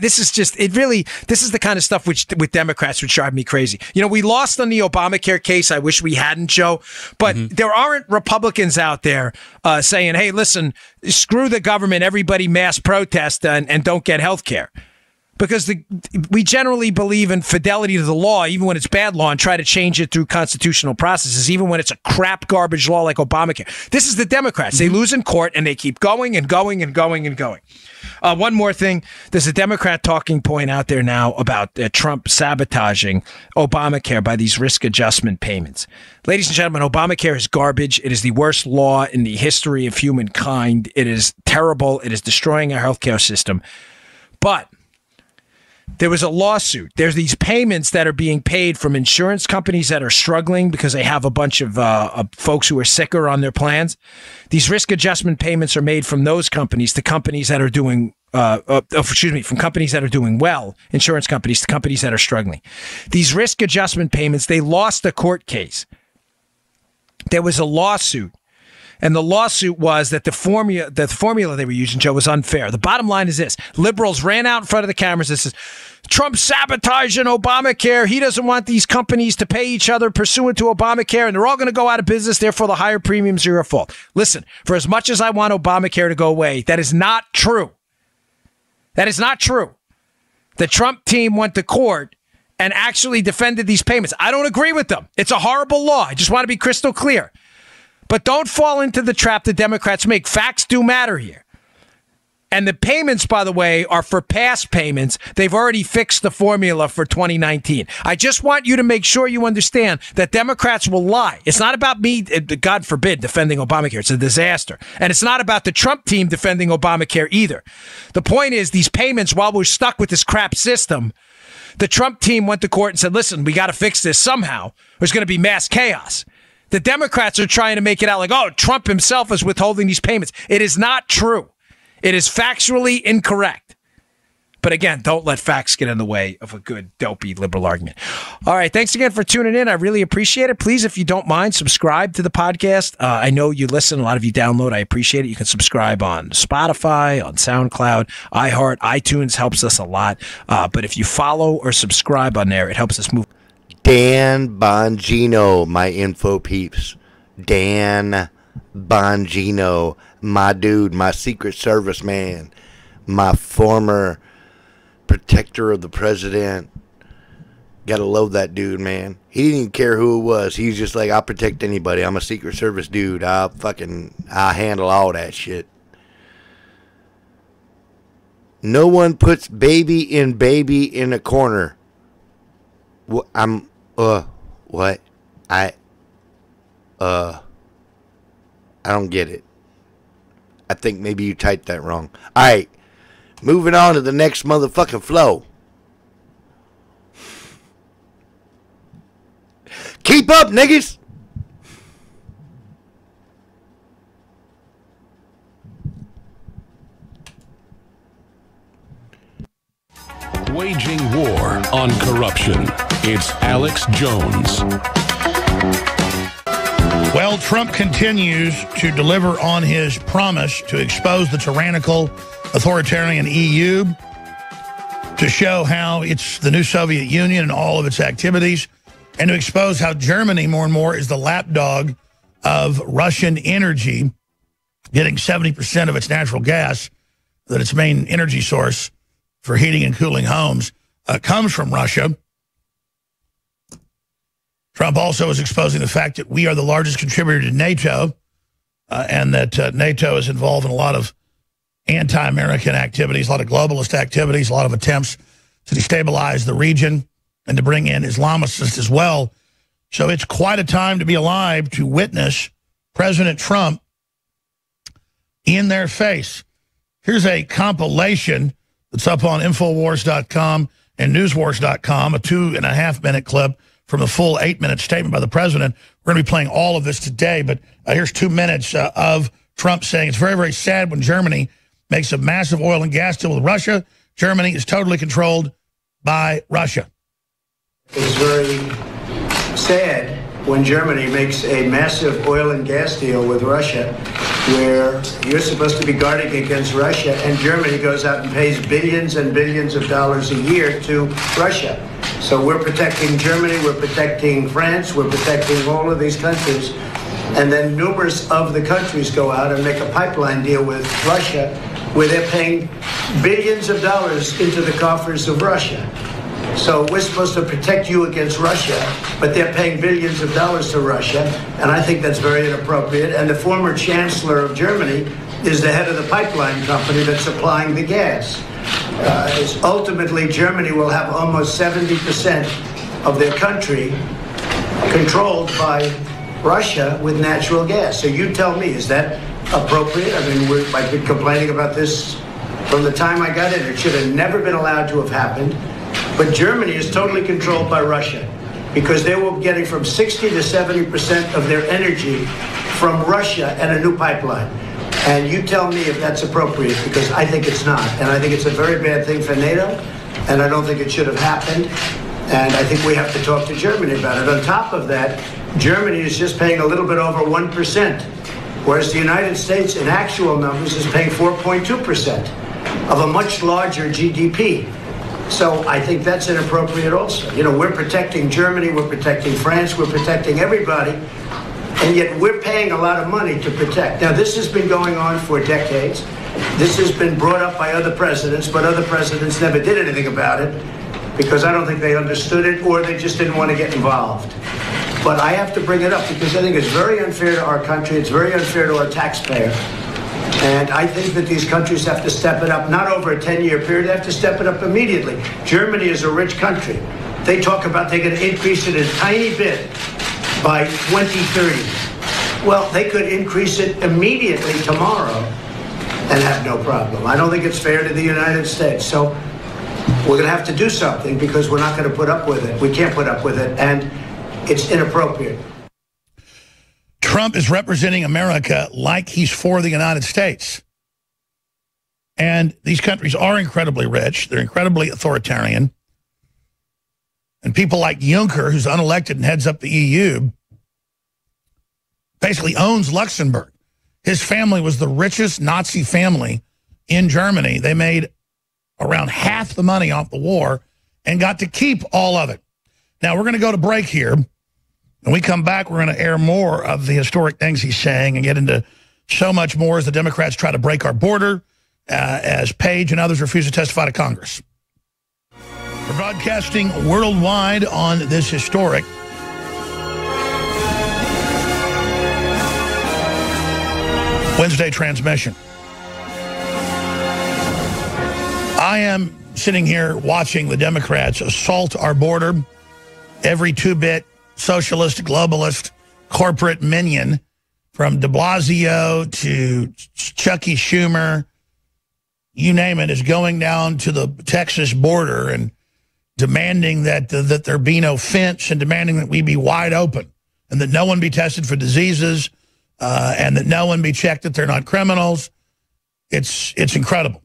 This is the kind of stuff which with Democrats would drive me crazy. You know, we lost on the Obamacare case. I wish we hadn't, Joe. But there aren't Republicans out there saying, hey, listen, screw the government, everybody mass protest and don't get health care. Because we generally believe in fidelity to the law, even when it's bad law, and try to change it through constitutional processes, even when it's a crap garbage law like Obamacare. This is the Democrats. They lose in court, and they keep going and going and going and going. One more thing. There's a Democrat talking point out there now about Trump sabotaging Obamacare by these risk adjustment payments. Ladies and gentlemen, Obamacare is garbage. It is the worst law in the history of humankind. It is terrible. It is destroying our healthcare system. But there was a lawsuit. There's these payments that are being paid from insurance companies that are struggling because they have a bunch of folks who are sicker on their plans. These risk adjustment payments are made from those companies to companies that are doing, from companies that are doing well, insurance companies to companies that are struggling. These risk adjustment payments, they lost a court case. There was a lawsuit. And the lawsuit was that the formula they were using, Joe, was unfair. The bottom line is this. Liberals ran out in front of the cameras and says, Trump's sabotaging Obamacare. He doesn't want these companies to pay each other pursuant to Obamacare, and they're all going to go out of business. Therefore, the higher premiums are your fault. Listen, for as much as I want Obamacare to go away, that is not true. That is not true. The Trump team went to court and actually defended these payments. I don't agree with them. It's a horrible law. I just want to be crystal clear. But don't fall into the trap the Democrats make. Facts do matter here. And the payments, by the way, are for past payments. They've already fixed the formula for 2019. I just want you to make sure you understand that Democrats will lie. It's not about me, God forbid, defending Obamacare. It's a disaster. And it's not about the Trump team defending Obamacare either. The point is, these payments, while we're stuck with this crap system, the Trump team went to court and said, listen, we got to fix this somehow. There's going to be mass chaos. The Democrats are trying to make it out like, oh, Trump himself is withholding these payments. It is not true. It is factually incorrect. But again, don't let facts get in the way of a good, dopey liberal argument. All right. Thanks again for tuning in. I really appreciate it. Please, if you don't mind, subscribe to the podcast. I know you listen. A lot of you download. I appreciate it. You can subscribe on Spotify, on SoundCloud, iHeart, iTunes helps us a lot. But if you follow or subscribe on there, it helps us move. Dan Bongino, my info peeps. Dan Bongino, my dude, my Secret Service man, my former protector of the president. Gotta love that dude, man. He didn't even care who it was. He's just like, I'll protect anybody. I'm a Secret Service dude. I'll handle all that shit. No one puts baby in a corner. What? What? I don't get it. I think maybe you typed that wrong. All right. Moving on to the next motherfucking flow. Keep up, niggas. Waging war on corruption. It's Alex Jones. Well, Trump continues to deliver on his promise to expose the tyrannical, authoritarian EU, to show how it's the new Soviet Union and all of its activities, and to expose how Germany more and more is the lapdog of Russian energy getting 70% of its natural gas, that its main energy source for heating and cooling homes, comes from Russia. Trump also is exposing the fact that we are the largest contributor to NATO, and that NATO is involved in a lot of anti-American activities, a lot of globalist activities, a lot of attempts to destabilize the region and to bring in Islamists as well. So it's quite a time to be alive to witness President Trump in their face. Here's a compilation that's up on Infowars.com and Newswars.com, a 2.5-minute clip from a full 8-minute statement by the president. We're going to be playing all of this today, but here's 2 minutes of Trump saying it's very, very sad when Germany makes a massive oil and gas deal with Russia. Germany is totally controlled by Russia. It's very sad when Germany makes a massive oil and gas deal with Russia, where you're supposed to be guarding against Russia, and Germany goes out and pays billions and billions of dollars a year to Russia. So we're protecting Germany, we're protecting France, we're protecting all of these countries. And then numerous of the countries go out and make a pipeline deal with Russia, where they're paying billions of dollars into the coffers of Russia. So we're supposed to protect you against Russia, but they're paying billions of dollars to Russia, and I think that's very inappropriate. And the former chancellor of Germany is the head of the pipeline company that's supplying the gas. Ultimately, Germany will have almost 70% of their country controlled by Russia with natural gas. So you tell me, is that appropriate? I mean, I've been complaining about this from the time I got in. It should have never been allowed to have happened. But Germany is totally controlled by Russia because they were getting from 60 to 70% of their energy from Russia and a new pipeline. And you tell me if that's appropriate, because I think it's not. And I think it's a very bad thing for NATO, and I don't think it should have happened. And I think we have to talk to Germany about it. On top of that, Germany is just paying a little bit over 1%, whereas the United States, in actual numbers, is paying 4.2% of a much larger GDP. So I think that's inappropriate also. You know, we're protecting Germany, we're protecting France, we're protecting everybody, and yet we're paying a lot of money to protect. Now, this has been going on for decades. This has been brought up by other presidents, but other presidents never did anything about it because I don't think they understood it or they just didn't want to get involved. But I have to bring it up because I think it's very unfair to our country. It's very unfair to our taxpayer. And I think that these countries have to step it up, not over a 10-year period. They have to step it up immediately. Germany is a rich country. They talk about they're going to increase it a tiny bit by 2030. Well, they could increase it immediately tomorrow and have no problem. I don't think it's fair to the United States. So we're going to have to do something because we're not going to put up with it. We can't put up with it, and it's inappropriate. Trump is representing America like he's for the United States. And these countries are incredibly rich. They're incredibly authoritarian. And people like Juncker, who's unelected and heads up the EU, basically owns Luxembourg. His family was the richest Nazi family in Germany. They made around half the money off the war and got to keep all of it. Now, we're going to go to break here. When we come back, we're going to air more of the historic things he's saying and get into so much more as the Democrats try to break our border, as Page and others refuse to testify to Congress. We're broadcasting worldwide on this historic Wednesday transmission. I am sitting here watching the Democrats assault our border, every two-bit socialist, globalist, corporate minion, from de Blasio to Chucky Schumer, you name it, is going down to the Texas border and demanding that there be no fence and demanding that we be wide open and that no one be tested for diseases and that no one be checked that they're not criminals. It's incredible.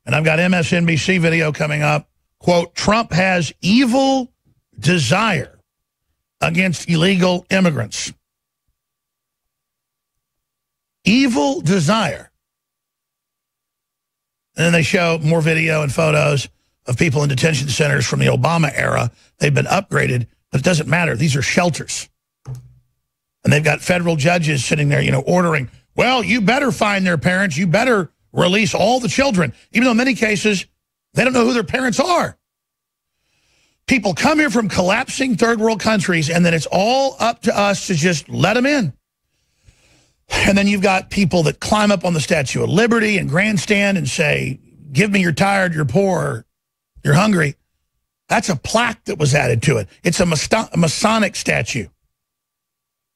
And I've got MSNBC video coming up. Quote, Trump has evil desire against illegal immigrants. Evil desire. And then they show more video and photos of people in detention centers from the Obama era. They've been upgraded, but it doesn't matter. These are shelters. And they've got federal judges sitting there, ordering well, you better find their parents. You better release all the children, even though in many cases they don't know who their parents are. People come here from collapsing third world countries, and then it's all up to us to just let them in. And then you've got people that climb up on the Statue of Liberty and grandstand and say, give me you're tired, you're poor, you're hungry. That's a plaque that was added to it. It's a Masonic statue.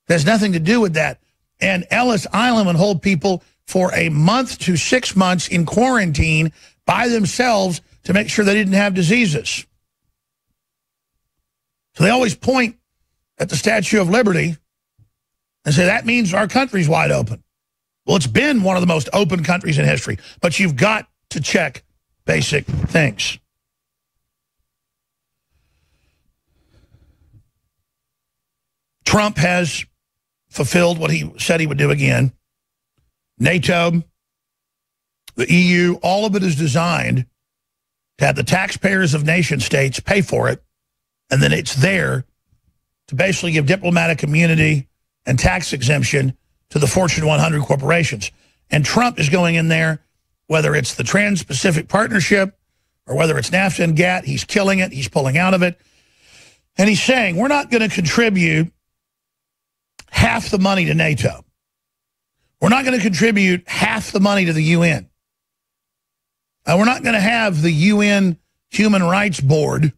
It has nothing to do with that. And Ellis Island would hold people for a month to 6 months in quarantine by themselves to make sure they didn't have diseases. So they always point at the Statue of Liberty and say, that means our country's wide open. Well, it's been one of the most open countries in history, but you've got to check basic things. Trump has fulfilled what he said he would do again. NATO, the EU, all of it is designed to have the taxpayers of nation states pay for it, and then it's there to basically give diplomatic immunity and tax exemption to the Fortune 100 corporations. And Trump is going in there, whether it's the Trans-Pacific Partnership or whether it's NAFTA and GATT, he's killing it, he's pulling out of it. And he's saying, we're not going to contribute half the money to NATO. We're not going to contribute half the money to the UN. We're not going to have the UN Human Rights Board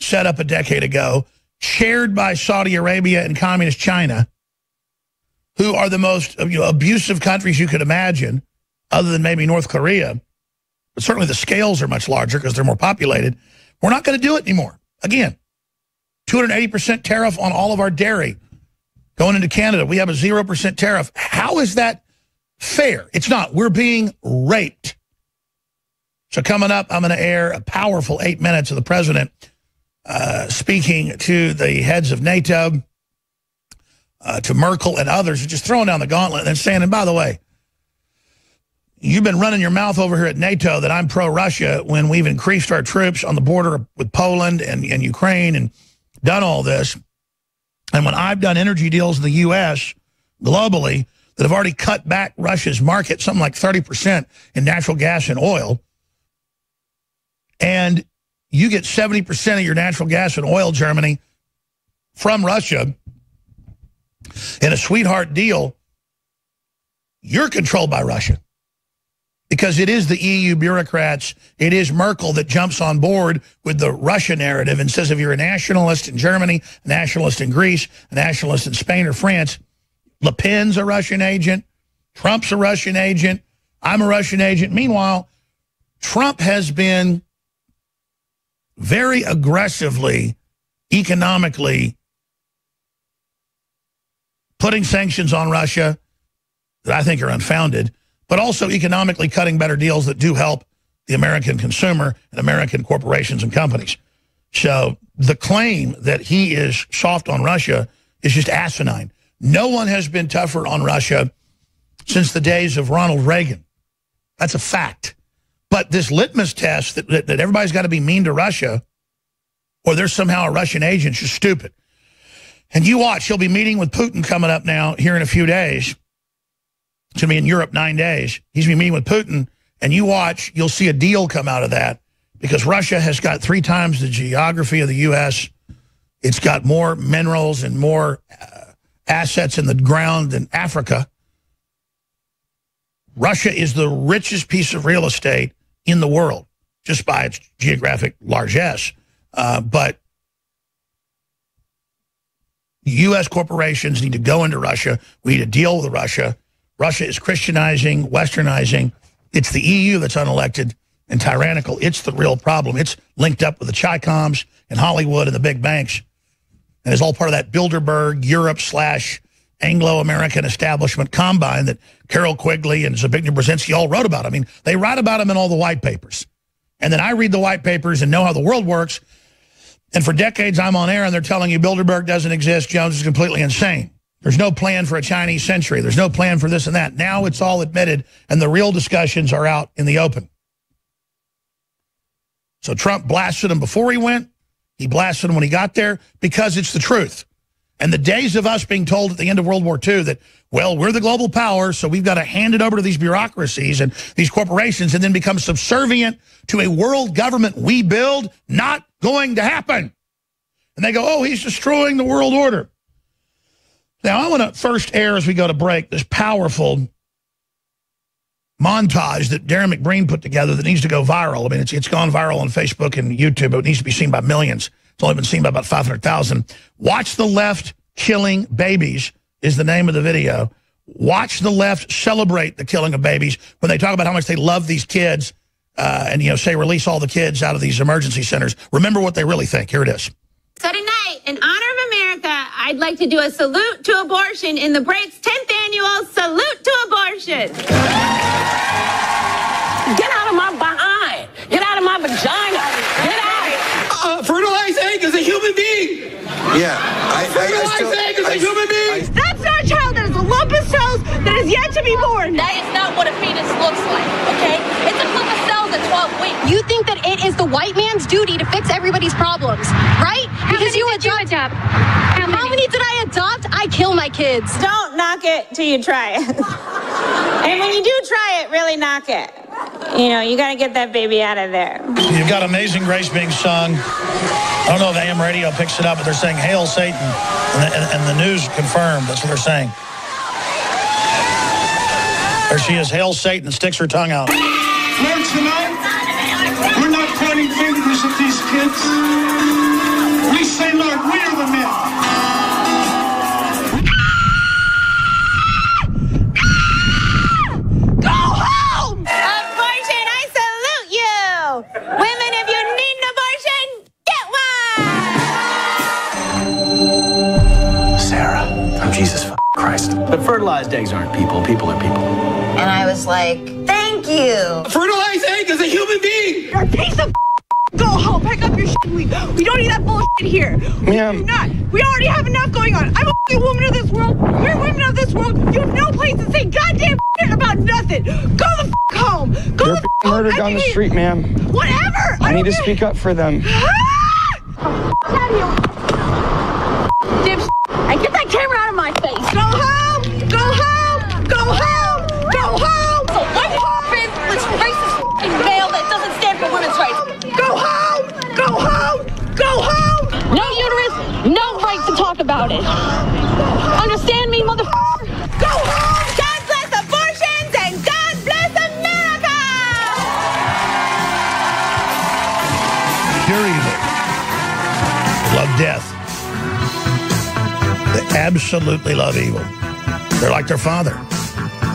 set up a decade ago, chaired by Saudi Arabia and Communist China, who are the most abusive countries you could imagine, other than maybe North Korea. But certainly the scales are much larger because they're more populated. We're not going to do it anymore. Again, 280% tariff on all of our dairy. Going into Canada, we have a 0% tariff. How is that fair? It's not. We're being raped. So coming up, I'm going to air a powerful 8 minutes of the president speaking to the heads of NATO, to Merkel and others, just throwing down the gauntlet and saying, and by the way, you've been running your mouth over here at NATO that I'm pro-Russia when we've increased our troops on the border with Poland and Ukraine and done all this. And when I've done energy deals in the U.S. globally that have already cut back Russia's market, something like 30% in natural gas and oil, and you get 70% of your natural gas and oil, Germany, from Russia in a sweetheart deal, you're controlled by Russia. Because it is the EU bureaucrats, it is Merkel that jumps on board with the Russia narrative and says if you're a nationalist in Germany, a nationalist in Greece, a nationalist in Spain or France, Le Pen's a Russian agent, Trump's a Russian agent, I'm a Russian agent. Meanwhile, Trump has been very aggressively, economically, putting sanctions on Russia that I think are unfounded, but also economically cutting better deals that do help the American consumer and American corporations and companies. So the claim that he is soft on Russia is just asinine. No one has been tougher on Russia since the days of Ronald Reagan. That's a fact. But this litmus test that everybody's got to be mean to Russia or there's somehow a Russian agent is just stupid. And you watch, he'll be meeting with Putin coming up now here in a few days. It's going to be in Europe 9 days. He's going to be meeting with Putin, and you watch, you'll see a deal come out of that because Russia has got 3 times the geography of the U.S. It's got more minerals and more assets in the ground than Africa. Russia is the richest piece of real estate in the world, just by its geographic largesse. But U.S. corporations need to go into Russia. We need to deal with Russia. Russia is Christianizing, Westernizing. It's the EU that's unelected and tyrannical. It's the real problem. It's linked up with the Chi-Coms and Hollywood and the big banks. And it's all part of that Bilderberg, Europe/Anglo-American establishment combine that Carol Quigley and Zbigniew Brzezinski all wrote about. I mean, they write about them in all the white papers. And then I read the white papers and know how the world works. And for decades, I'm on air, and they're telling you Bilderberg doesn't exist. Jones is completely insane. There's no plan for a Chinese century. There's no plan for this and that. Now it's all admitted, and the real discussions are out in the open. So Trump blasted him before he went. He blasted him when he got there because it's the truth. And the days of us being told at the end of World War II that, well, we're the global power, so we've got to hand it over to these bureaucracies and these corporations and then become subservient to a world government we build, not going to happen. And they go, oh, he's destroying the world order. Now, I want to first air, as we go to break, this powerful montage that Darren McBreen put together that needs to go viral. I mean, it's gone viral on Facebook and YouTube, but it needs to be seen by millions. It's only been seen by about 500,000. Watch the left killing babies is the name of the video. Watch the left celebrate the killing of babies when they talk about how much they love these kids and, say release all the kids out of these emergency centers. Remember what they really think. Here it is. So tonight, in honor of America, I'd like to do a salute to abortion in the break's 10th annual Salute to Abortion. Get out of my behind. Get out of my vagina. Get out. Fertilized egg is a human being. Yeah. Fertilized egg is a human being. That's not a child. That is a lump of cells that is yet to be born. That is not what a fetus looks like, okay? It's a clump of cells at 12 weeks. You think that it is the white man's duty to fix everybody's problems, right? Because you adopt. How many did I adopt? I kill my kids. Don't knock it till you try it. And when you do try it, really knock it. You got to get that baby out of there. You've got Amazing Grace being sung. I don't know if AM radio picks it up, but they're saying, Hail Satan. And the news confirmed. That's what they're saying. There she is, Hail Satan, and sticks her tongue out. Lord, tonight, we're not pointing fingers at these kids. We say, Lord, we are the men. Go home! Abortion, I salute you! Women, if you need an abortion, get one! Sarah, I'm Jesus Christ. But fertilized eggs aren't people. People are people. And I was like, thank you. A fertilized egg is a human being. You're a piece of Go home, pack up your shit. We don't need that bullshit here. Ma'am. We already have enough going on. I'm a woman of this world. We're women of this world. You have no place to say goddamn shit about nothing. Go the home. Go You're the being murdered down the street, ma'am. Whatever. I need to speak up for them. And get that camera out of my face. Go home. Go home. Go home. Go home. So what happens with racist male that doesn't stand for women's rights? Go home. Go home. Go home. No uterus, no right to talk about it. Understand me, motherfucker? Go home. God bless abortions and God bless America. Pure evil. Love death. They absolutely love evil. They're like their father.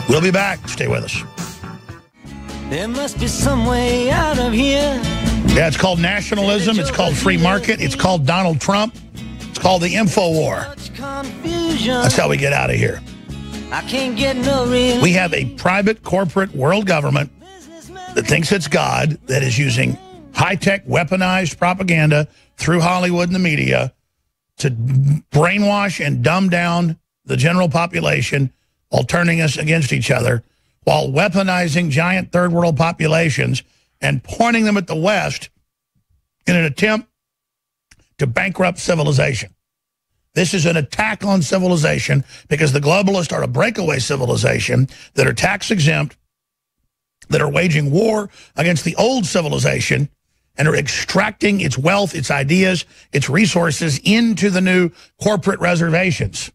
We'll be back. Stay with us. There must be some way out of here. Yeah, it's called nationalism. It's called free market. It's called Donald Trump. It's called the info war. That's how we get out of here. I can't get no real. We have a private corporate world government that thinks it's God, that is using high-tech weaponized propaganda through Hollywood and the media to brainwash and dumb down the general population while turning us against each other, while weaponizing giant third world populations and pointing them at the West in an attempt to bankrupt civilization. This is an attack on civilization because the globalists are a breakaway civilization that are tax exempt, that are waging war against the old civilization and are extracting its wealth, its ideas, its resources into the new corporate reservations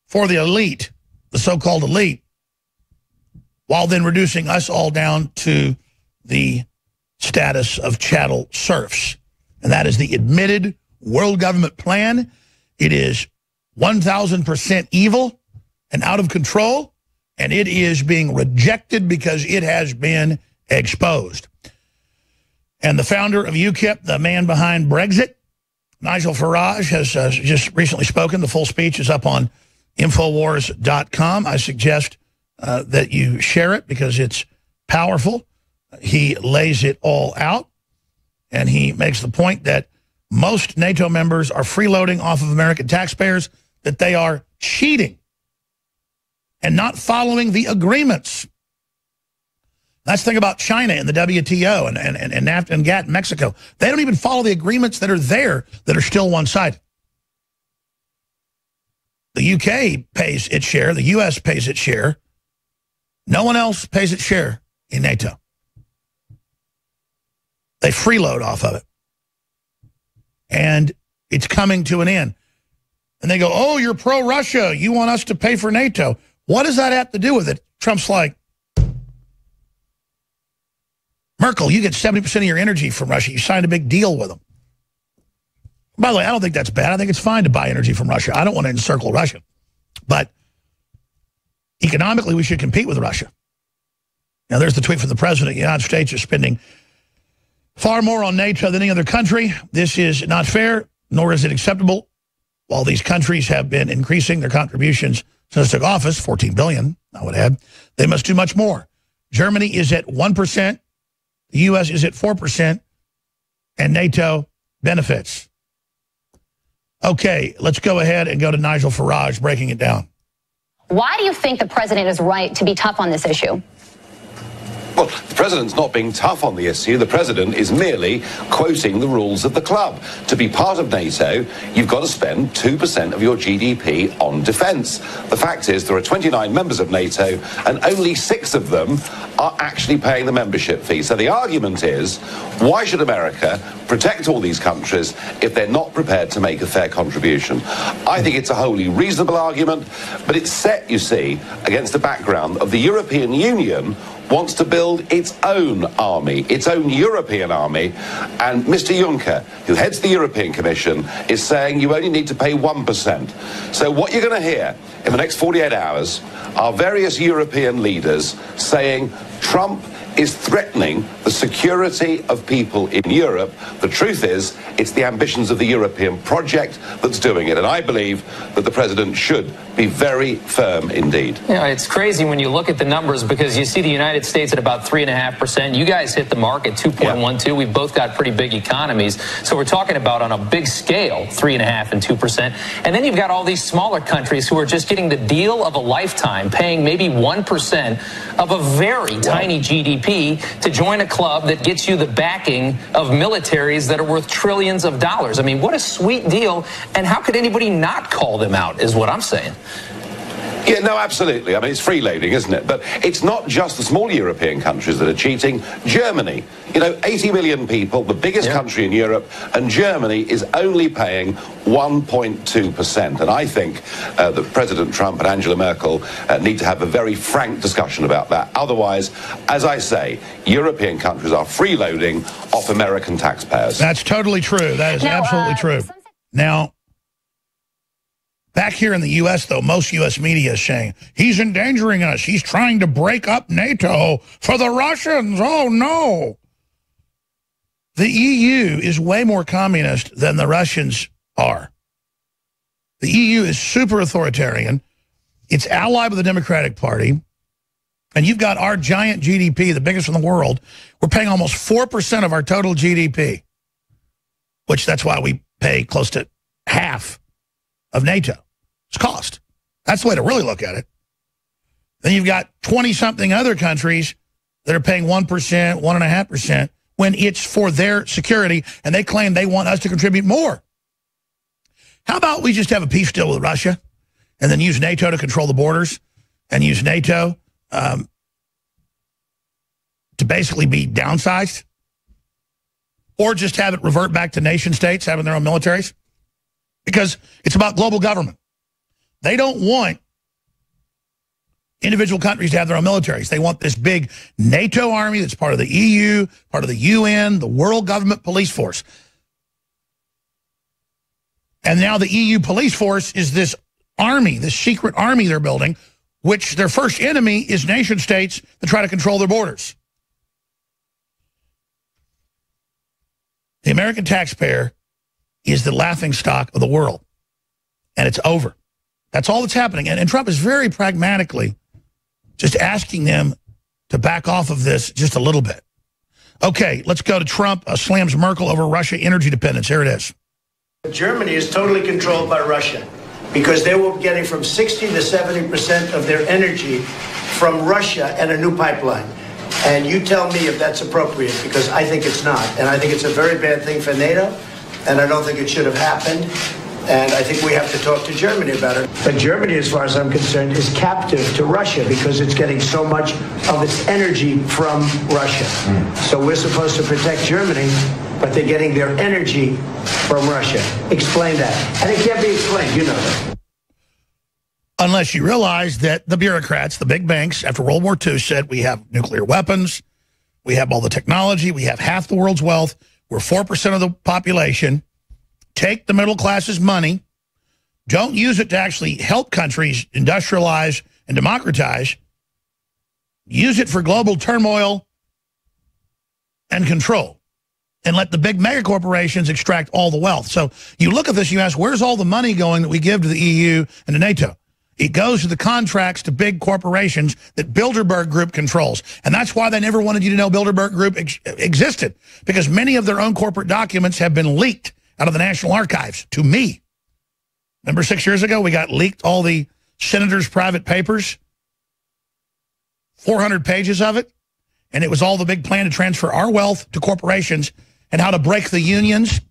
for the elite, the so-called elite, while then reducing us all down to the status of chattel serfs. And that is the admitted world government plan. It is 1,000% evil and out of control, and it is being rejected because it has been exposed. And the founder of UKIP, the man behind Brexit, Nigel Farage, has just recently spoken. The full speech is up on Infowars.com. I suggest that you share it because it's powerful. He lays it all out, and he makes the point that most NATO members are freeloading off of American taxpayers, that they are cheating and not following the agreements. That's the thing about China and the WTO and NAFTA and GATT in Mexico. They don't even follow the agreements that are there that are still one-sided. The UK pays its share. The U.S. pays its share. No one else pays its share in NATO. They freeload off of it. And it's coming to an end. And they go, oh, you're pro-Russia. You want us to pay for NATO. What does that have to do with it? Trump's like, Merkel, you get 70% of your energy from Russia. You signed a big deal with them. By the way, I don't think that's bad. I think it's fine to buy energy from Russia. I don't want to encircle Russia. But economically, we should compete with Russia. Now, there's the tweet from the president. The United States is spending far more on NATO than any other country. This is not fair, nor is it acceptable. While these countries have been increasing their contributions since they took office, $14 billion, I would add, they must do much more. Germany is at 1%. The U.S. is at 4%. And NATO benefits. Okay, let's go ahead and go to Nigel Farage breaking it down. Why do you think the president is right to be tough on this issue? Well, the president's not being tough on the issue. The president is merely quoting the rules of the club. To be part of NATO, you've got to spend 2% of your GDP on defence. The fact is there are 29 members of NATO and only 6 of them are actually paying the membership fee. So the argument is, why should America protect all these countries if they're not prepared to make a fair contribution? I think it's a wholly reasonable argument, but it's set, you see, against the background of the European Union wants to build its own army, its own European army, and Mr. Juncker, who heads the European Commission, is saying you only need to pay 1%. So what you're going to hear in the next 48 hours are various European leaders saying Trump is threatening the security of people in Europe. The truth is, it's the ambitions of the European project that's doing it. And I believe that the president should be very firm indeed. You know, it's crazy when you look at the numbers because you see the United States at about 3.5%. You guys hit the mark at 2.12. Yeah. We've both got pretty big economies. So we're talking about on a big scale, 3.5% and 2%. And then you've got all these smaller countries who are just getting the deal of a lifetime, paying maybe 1% of a very tiny GDP to join a club that gets you the backing of militaries that are worth trillions of dollars. I mean, what a sweet deal. And how could anybody not call them out is what I'm saying. Yeah, no, absolutely. I mean, it's freeloading, isn't it? But it's not just the small European countries that are cheating. Germany, 80 million people, the biggest country in Europe, and Germany is only paying 1.2%. And I think that President Trump and Angela Merkel need to have a very frank discussion about that. Otherwise, as I say, European countries are freeloading off American taxpayers. That's totally true. That is absolutely true. Now, back here in the U.S., though, most U.S. media is saying, he's endangering us. He's trying to break up NATO for the Russians. Oh, no. The EU is way more communist than the Russians are. The EU is super authoritarian. It's allied with the Democratic Party. And you've got our giant GDP, the biggest in the world. We're paying almost 4% of our total GDP, which that's why we pay close to half of NATO. It's cost. That's the way to really look at it. Then you've got 20-something other countries that are paying 1%, 1.5%, when it's for their security, and they claim they want us to contribute more. How about we just have a peace deal with Russia and then use NATO to control the borders and use NATO to basically be downsized? Or just have it revert back to nation states having their own militaries? Because it's about global government. They don't want individual countries to have their own militaries. They want this big NATO army that's part of the EU, part of the UN, the World Government Police Force. And now the EU police force is this army, this secret army they're building, which their first enemy is nation states that try to control their borders. The American taxpayer is the laughingstock of the world. And it's over. That's all that's happening. And Trump is very pragmatically just asking them to back off of this just a little bit. Okay, let's go to Trump slams Merkel over Russia energy dependence. Here it is. Germany is totally controlled by Russia because they were getting from 60 to 70% of their energy from Russia and a new pipeline. And you tell me if that's appropriate, because I think it's not. And I think it's a very bad thing for NATO, and I don't think it should have happened. And I think we have to talk to Germany about it. But Germany, as far as I'm concerned, is captive to Russia because it's getting so much of its energy from Russia. So we're supposed to protect Germany, but they're getting their energy from Russia. Explain that. And it can't be explained. You know that. Unless you realize that the bureaucrats, the big banks, after World War II said we have nuclear weapons, we have all the technology, we have half the world's wealth, we're 4% of the population. Take the middle class's money, don't use it to actually help countries industrialize and democratize. Use it for global turmoil and control. And let the big mega corporations extract all the wealth. So you look at this, you ask, where's all the money going that we give to the EU and to NATO? It goes to the contracts to big corporations that Bilderberg Group controls. And that's why they never wanted you to know Bilderberg Group existed, because many of their own corporate documents have been leaked out of the National Archives to me. Remember 6 years ago, we got leaked all the senators' private papers, 400 pages of it, and it was all the big plan to transfer our wealth to corporations and how to break the unions.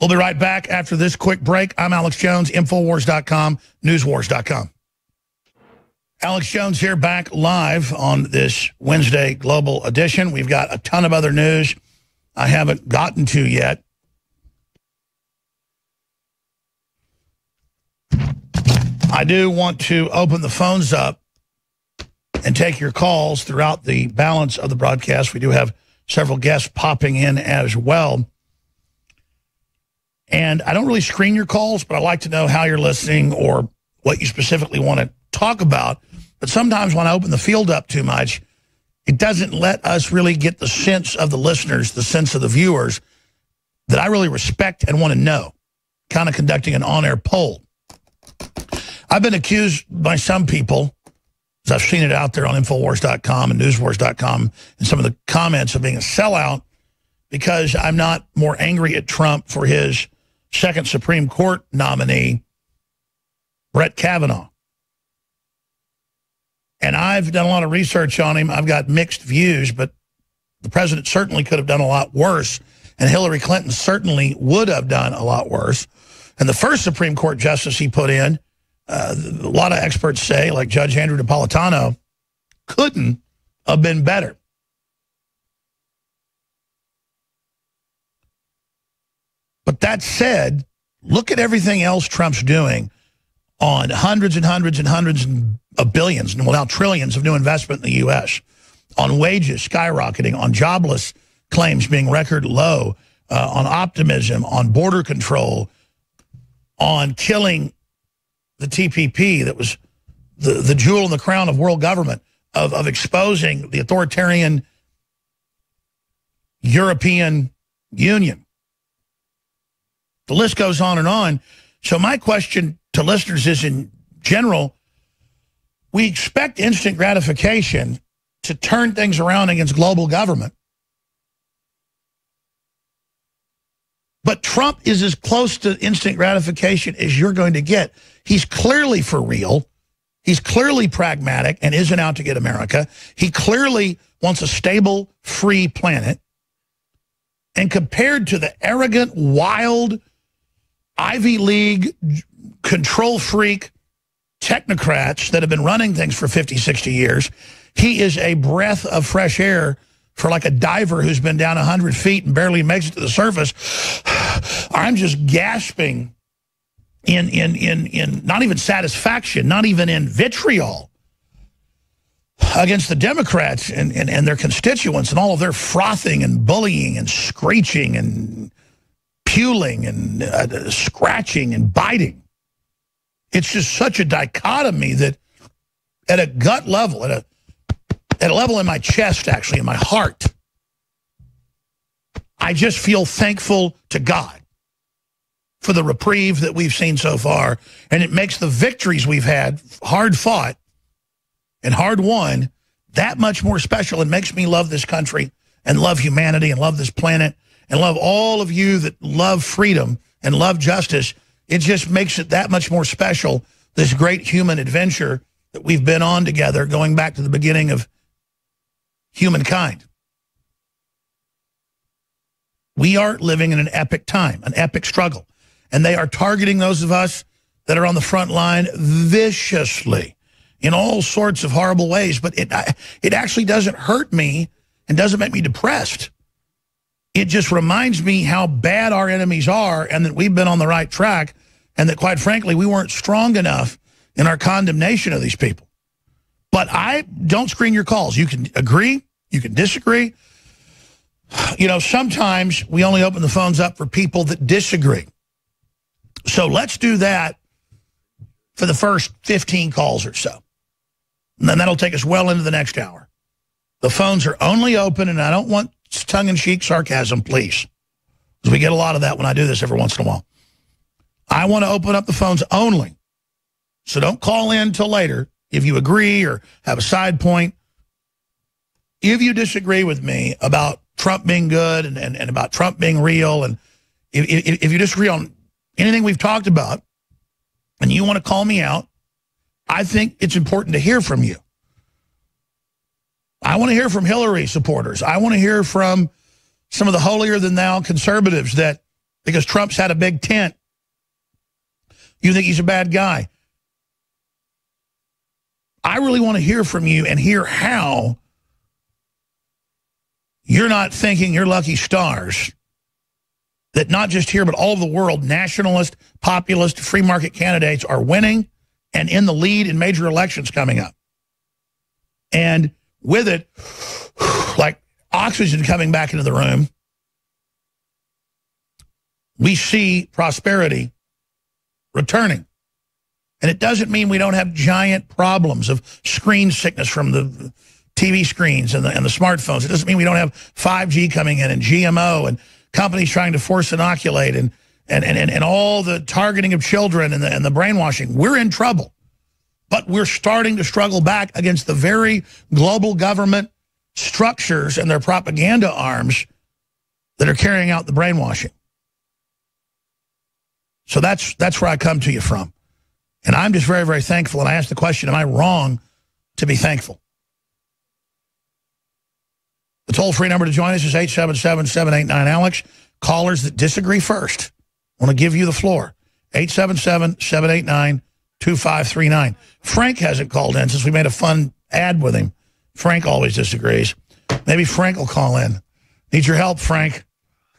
We'll be right back after this quick break. I'm Alex Jones, Infowars.com, Newswars.com. Alex Jones here, back live on this Wednesday Global Edition. We've got a ton of other news I haven't gotten to yet. I do want to open the phones up and take your calls throughout the balance of the broadcast. We do have several guests popping in as well. And I don't really screen your calls, but I like to know how you're listening or what you specifically want to talk about. But sometimes when I open the field up too much, it doesn't let us really get the sense of the listeners, the sense of the viewers that I really respect and want to know, kind of conducting an on-air poll. I've been accused by some people, as I've seen it out there on Infowars.com and Newswars.com, and some of the comments of being a sellout because I'm not more angry at Trump for his second Supreme Court nominee, Brett Kavanaugh. And I've done a lot of research on him. I've got mixed views, but the president certainly could have done a lot worse, and Hillary Clinton certainly would have done a lot worse. And the first Supreme Court justice he put in, a lot of experts say, like Judge Andrew Napolitano, couldn't have been better. But that said, look at everything else Trump's doing on hundreds and hundreds and hundreds of billions, and well, now trillions of new investment in the U.S., on wages skyrocketing, on jobless claims being record low, on optimism, on border control, on killing the TPP that was the jewel in the crown of world government, of exposing the authoritarian European Union. The list goes on and on. So my question to listeners is, in general, we expect instant gratification to turn things around against global government. But Trump is as close to instant gratification as you're going to get. He's clearly for real. He's clearly pragmatic and isn't out to get America. He clearly wants a stable, free planet. And compared to the arrogant, wild, Ivy League, control freak technocrats that have been running things for 50, 60 years, he is a breath of fresh air for like a diver who's been down 100 feet and barely makes it to the surface. I'm just gasping in not even satisfaction, not even in vitriol against the Democrats and their constituents and all of their frothing and bullying and screeching and puling and scratching and biting. It's just such a dichotomy that at a gut level, at a level in my chest, actually, in my heart, I just feel thankful to God for the reprieve that we've seen so far. And it makes the victories we've had, hard fought and hard won, that much more special. And makes me love this country and love humanity and love this planet and love all of you that love freedom and love justice. It just makes it that much more special, this great human adventure that we've been on together, going back to the beginning of humankind. We are living in an epic time, an epic struggle. And they are targeting those of us that are on the front line viciously in all sorts of horrible ways. But it actually doesn't hurt me and doesn't make me depressed. It just reminds me how bad our enemies are and that we've been on the right track and that, quite frankly, we weren't strong enough in our condemnation of these people. But I don't screen your calls. You can agree. You can disagree. You know, sometimes we only open the phones up for people that disagree. So let's do that for the first 15 calls or so. And then that'll take us well into the next hour. The phones are only open, and I don't want tongue-in-cheek sarcasm, please. Because we get a lot of that when I do this every once in a while. I want to open up the phones only. So don't call in till later if you agree or have a side point. If you disagree with me about Trump being good and about Trump being real, and if you disagree on anything we've talked about, and you want to call me out, I think it's important to hear from you. I want to hear from Hillary supporters. I want to hear from some of the holier-than-thou conservatives that, because Trump's had a big tent, you think he's a bad guy. I really want to hear from you and hear how you're not thinking you're lucky stars that not just here but all over the world, nationalist, populist, free market candidates are winning and in the lead in major elections coming up. And with it, like oxygen coming back into the room, we see prosperity returning. And it doesn't mean we don't have giant problems of screen sickness from the TV screens and the smartphones. It doesn't mean we don't have 5G coming in and GMO and companies trying to force inoculate and all the targeting of children and the brainwashing. We're in trouble. But we're starting to struggle back against the very global government structures and their propaganda arms that are carrying out the brainwashing. So that's where I come to you from. And I'm just very, very thankful. And I ask the question, am I wrong to be thankful? The toll-free number to join us is 877-789-ALEX. Callers that disagree first. I want to give you the floor. 877-789-2539. Frank hasn't called in since we made a fun ad with him. Frank always disagrees. Maybe Frank will call in. Need your help, Frank.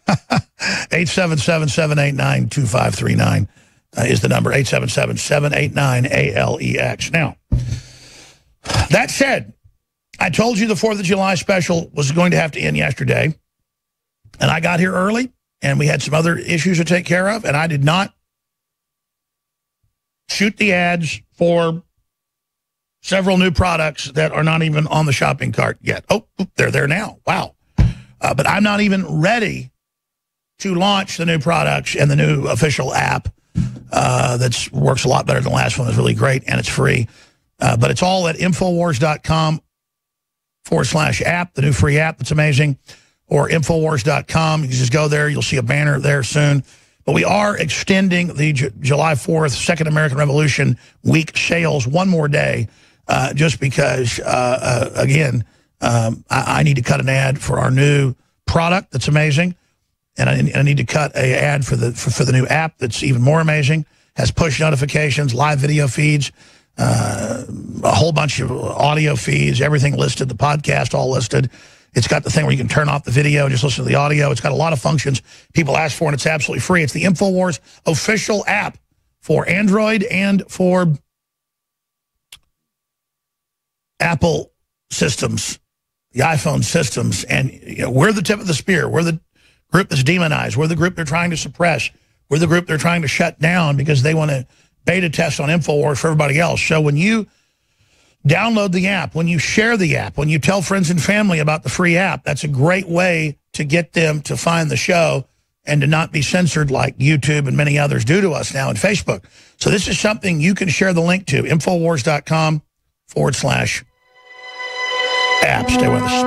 877-789-2539 is the number. 877-789-ALEX. Now, that said, I told you the 4th of July special was going to have to end yesterday. And I got here early, and we had some other issues to take care of, and I did not shoot the ads for several new products that are not even on the shopping cart yet. Oh, they're there now. Wow. But I'm not even ready to launch the new products and the new official app that works a lot better than the last one. It's really great, and it's free. But it's all at Infowars.com/app, the new free app that's amazing, or Infowars.com. You can just go there. You'll see a banner there soon. But we are extending the July 4th, Second American Revolution Week sales one more day, just because, again, I need to cut an ad for our new product that's amazing, and I need to cut an ad for the new app that's even more amazing. Has push notifications, live video feeds, a whole bunch of audio feeds, everything listed, the podcast all listed. It's got the thing where you can turn off the video and just listen to the audio. It's got a lot of functions people ask for, and it's absolutely free. It's the InfoWars official app for Android and for Apple systems, the iPhone systems. And we're the tip of the spear. We're the group that's demonized. We're the group they're trying to suppress. We're the group they're trying to shut down because they want to beta test on InfoWars for everybody else. So when you download the app, when you share the app, when you tell friends and family about the free app, that's a great way to get them to find the show and to not be censored like YouTube and many others do to us now in Facebook. So this is something you can share the link to, Infowars.com/app. Stay with us.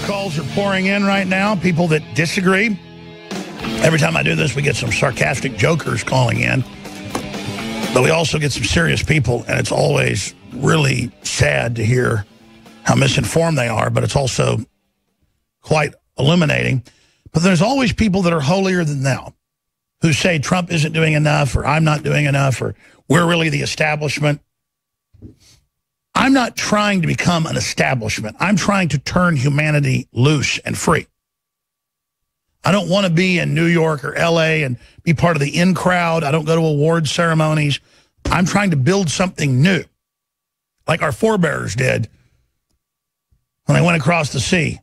Calls are pouring in right now, people that disagree. Every time I do this, we get some sarcastic jokers calling in. But we also get some serious people, and it's always really sad to hear how misinformed they are, but it's also quite illuminating. But there's always people that are holier than thou. who say Trump isn't doing enough, or I'm not doing enough, or we're really the establishment. I'm not trying to become an establishment. I'm trying to turn humanity loose and free. I don't want to be in New York or L.A. and be part of the in crowd. I don't go to award ceremonies. I'm trying to build something new, like our forebears did when they went across the sea,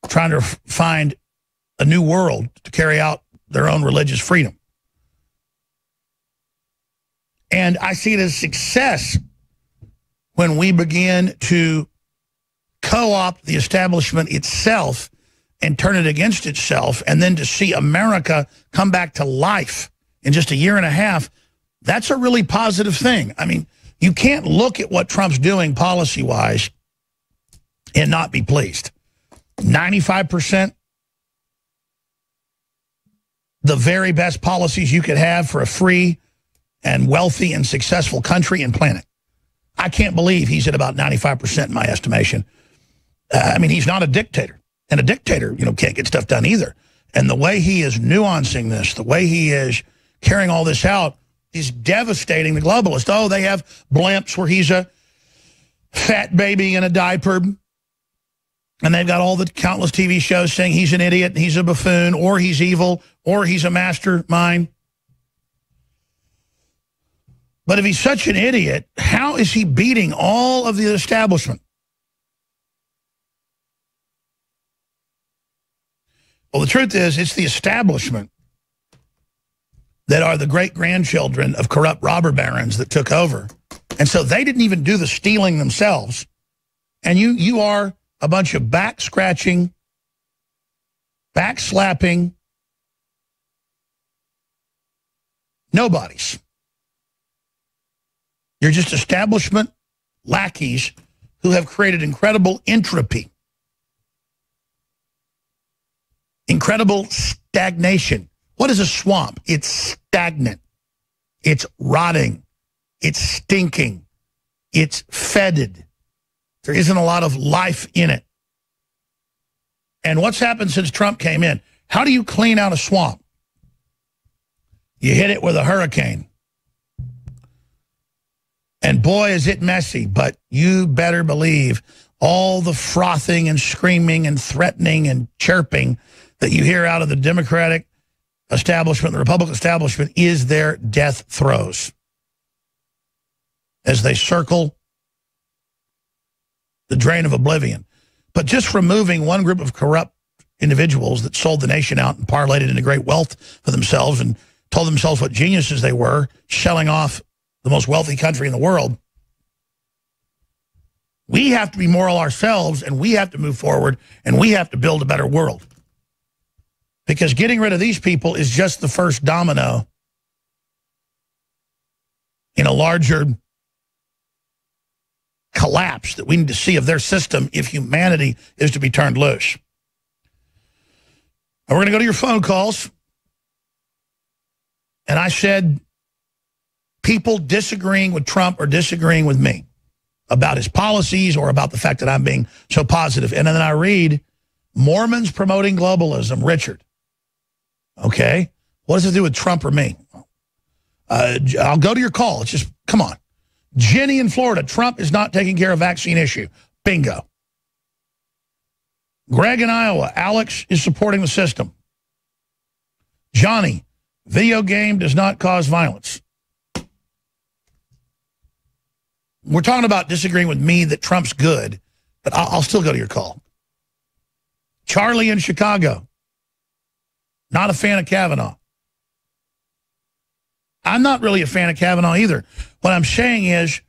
trying to find a new world to carry out their own religious freedom. And I see it as success when we begin to co-opt the establishment itself and turn it against itself, and then to see America come back to life in just a year and a half, that's a really positive thing. I mean, you can't look at what Trump's doing policy-wise and not be pleased. 95%, the very best policies you could have for a free and wealthy and successful country and planet. I can't believe he's at about 95% in my estimation. I mean, he's not a dictator. And a dictator, can't get stuff done either. And the way he is nuancing this, the way he is carrying all this out, is devastating the globalists. Oh, they have blimps where he's a fat baby in a diaper. And they've got all the countless TV shows saying he's an idiot, and he's a buffoon, or he's evil, or he's a mastermind. But if he's such an idiot, how is he beating all of the establishment? Well, the truth is, it's the establishment that are the great-grandchildren of corrupt robber barons that took over. And so they didn't even do the stealing themselves. And you are a bunch of back-scratching, back-slapping nobodies. You're just establishment lackeys who have created incredible entropy, incredible stagnation. What is a swamp? It's stagnant. It's rotting. It's stinking. It's fetid. There isn't a lot of life in it. And what's happened since Trump came in? How do you clean out a swamp? You hit it with a hurricane. And boy, is it messy, but you better believe all the frothing and screaming and threatening and chirping that you hear out of the Democratic establishment, the Republican establishment, is their death throes as they circle the drain of oblivion. But just removing one group of corrupt individuals that sold the nation out and parlayed it into great wealth for themselves and told themselves what geniuses they were, selling off the most wealthy country in the world. We have to be moral ourselves, and we have to move forward, and we have to build a better world. Because getting rid of these people is just the first domino in a larger collapse that we need to see of their system if humanity is to be turned loose. And we're going to go to your phone calls. And I said, people disagreeing with Trump or disagreeing with me about his policies or about the fact that I'm being so positive. And then I read, Mormons promoting globalism, Richard. Okay, what does it do with Trump or me? I'll go to your call. It's just, come on. Jenny in Florida, Trump is not taking care of vaccine issue. Bingo. Greg in Iowa, Alex is supporting the system. Johnny, video game does not cause violence. We're talking about disagreeing with me that Trump's good, but I'll still go to your call. Charlie in Chicago, not a fan of Kavanaugh. I'm not really a fan of Kavanaugh either. What I'm saying is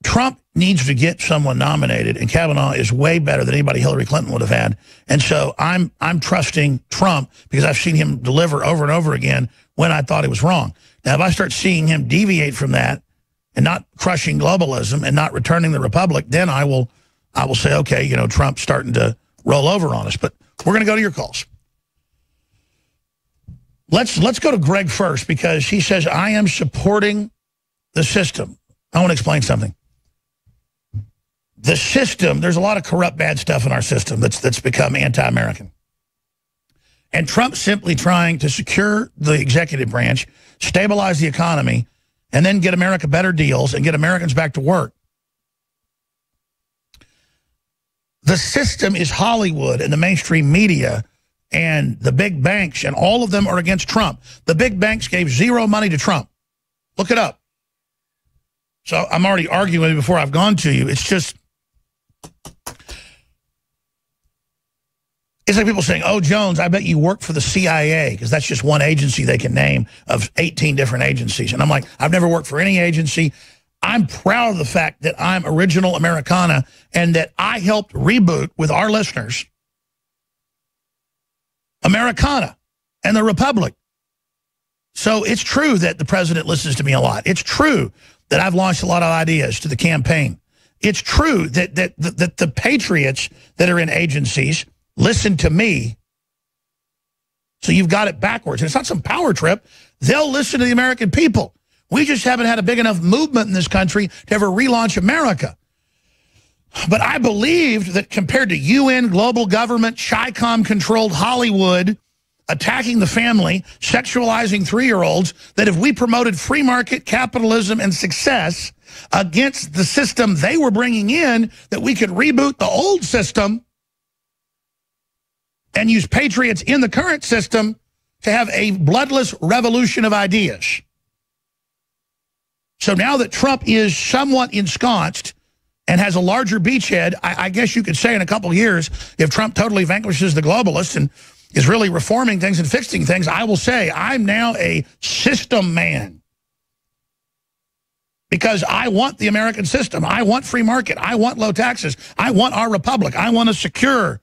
Trump needs to get someone nominated, and Kavanaugh is way better than anybody Hillary Clinton would have had. And so I'm trusting Trump because I've seen him deliver over and over again when I thought he was wrong. Now, if I start seeing him deviate from that and not crushing globalism and not returning the republic, then I will say, okay, Trump's starting to roll over on us. But we're going to go to your calls. Let's go to Greg first because he says, I am supporting the system. I want to explain something. The system, there's a lot of corrupt, bad stuff in our system that's become anti-American. And Trump's simply trying to secure the executive branch, stabilize the economy, and then get America better deals and get Americans back to work. The system is Hollywood and the mainstream media and the big banks, and all of them are against Trump. The big banks gave zero money to Trump. Look it up. So I'm already arguing before I've gone to you. It's just, it's like people saying, oh, Jones, I bet you work for the CIA, because that's just one agency they can name of 18 different agencies. And I'm like, I've never worked for any agency. I'm proud of the fact that I'm original Americana and that I helped reboot with our listeners Americana and the Republic. So it's true that the president listens to me a lot. It's true that I've launched a lot of ideas to the campaign. It's true that the patriots that are in agencies listen to me. So you've got it backwards. And it's not some power trip. They'll listen to the American people. We just haven't had a big enough movement in this country to ever relaunch America. But I believed that compared to UN, global government, Chi-Com-controlled Hollywood, attacking the family, sexualizing 3-year-olds, that if we promoted free market capitalism and success against the system they were bringing in, that we could reboot the old system and use patriots in the current system to have a bloodless revolution of ideas. So now that Trump is somewhat ensconced and has a larger beachhead, I guess you could say in a couple of years, if Trump totally vanquishes the globalists and is really reforming things and fixing things, I will say I'm now a system man. Because I want the American system. I want free market. I want low taxes. I want our republic. I want to secure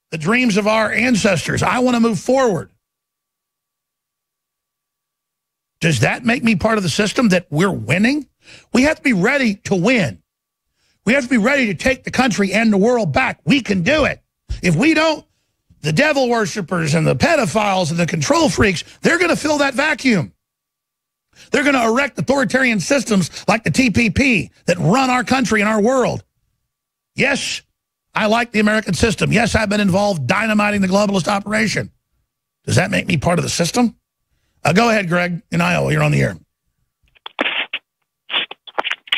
the dreams of our ancestors. I want to move forward. Does that make me part of the system that we're winning? We have to be ready to win. We have to be ready to take the country and the world back. We can do it. If we don't, the devil worshipers and the pedophiles and the control freaks, they're going to fill that vacuum. They're going to erect authoritarian systems like the TPP that run our country and our world. Yes, I like the American system. Yes, I've been involved dynamiting the globalist operation. Does that make me part of the system? Go ahead, Greg, in Iowa. You're on the air.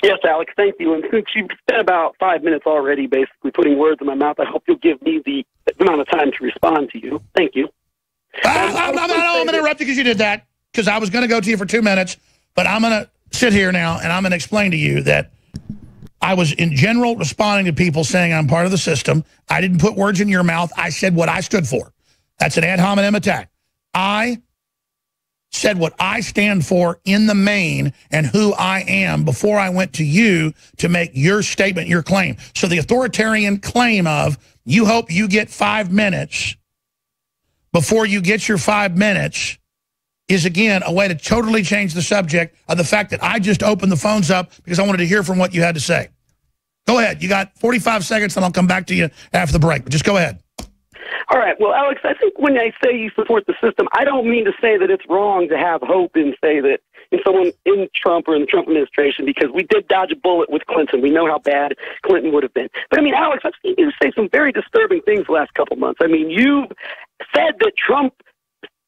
Yes, Alex, thank you. And since you've spent about 5 minutes already basically putting words in my mouth, I hope you'll give me the amount of time to respond to you. Thank you. I'm going to interrupt you because you did that, because I was going to go to you for 2 minutes, but I'm going to sit here now and I'm going to explain to you that I was in general responding to people saying I'm part of the system. I didn't put words in your mouth. I said what I stood for. That's an ad hominem attack. I said what I stand for in the main and who I am before I went to you to make your statement, your claim. So the authoritarian claim of you hope you get 5 minutes before you get your 5 minutes is, again, a way to totally change the subject of the fact that I just opened the phones up because I wanted to hear from what you had to say. Go ahead. You got 45 seconds, and I'll come back to you after the break. But just go ahead. All right. Well, Alex, I think when I say you support the system, I don't mean to say that it's wrong to have hope and say that in someone in Trump or in the Trump administration, because we did dodge a bullet with Clinton. We know how bad Clinton would have been. But, I mean, Alex, I've seen you say some very disturbing things the last couple months. I mean, you said that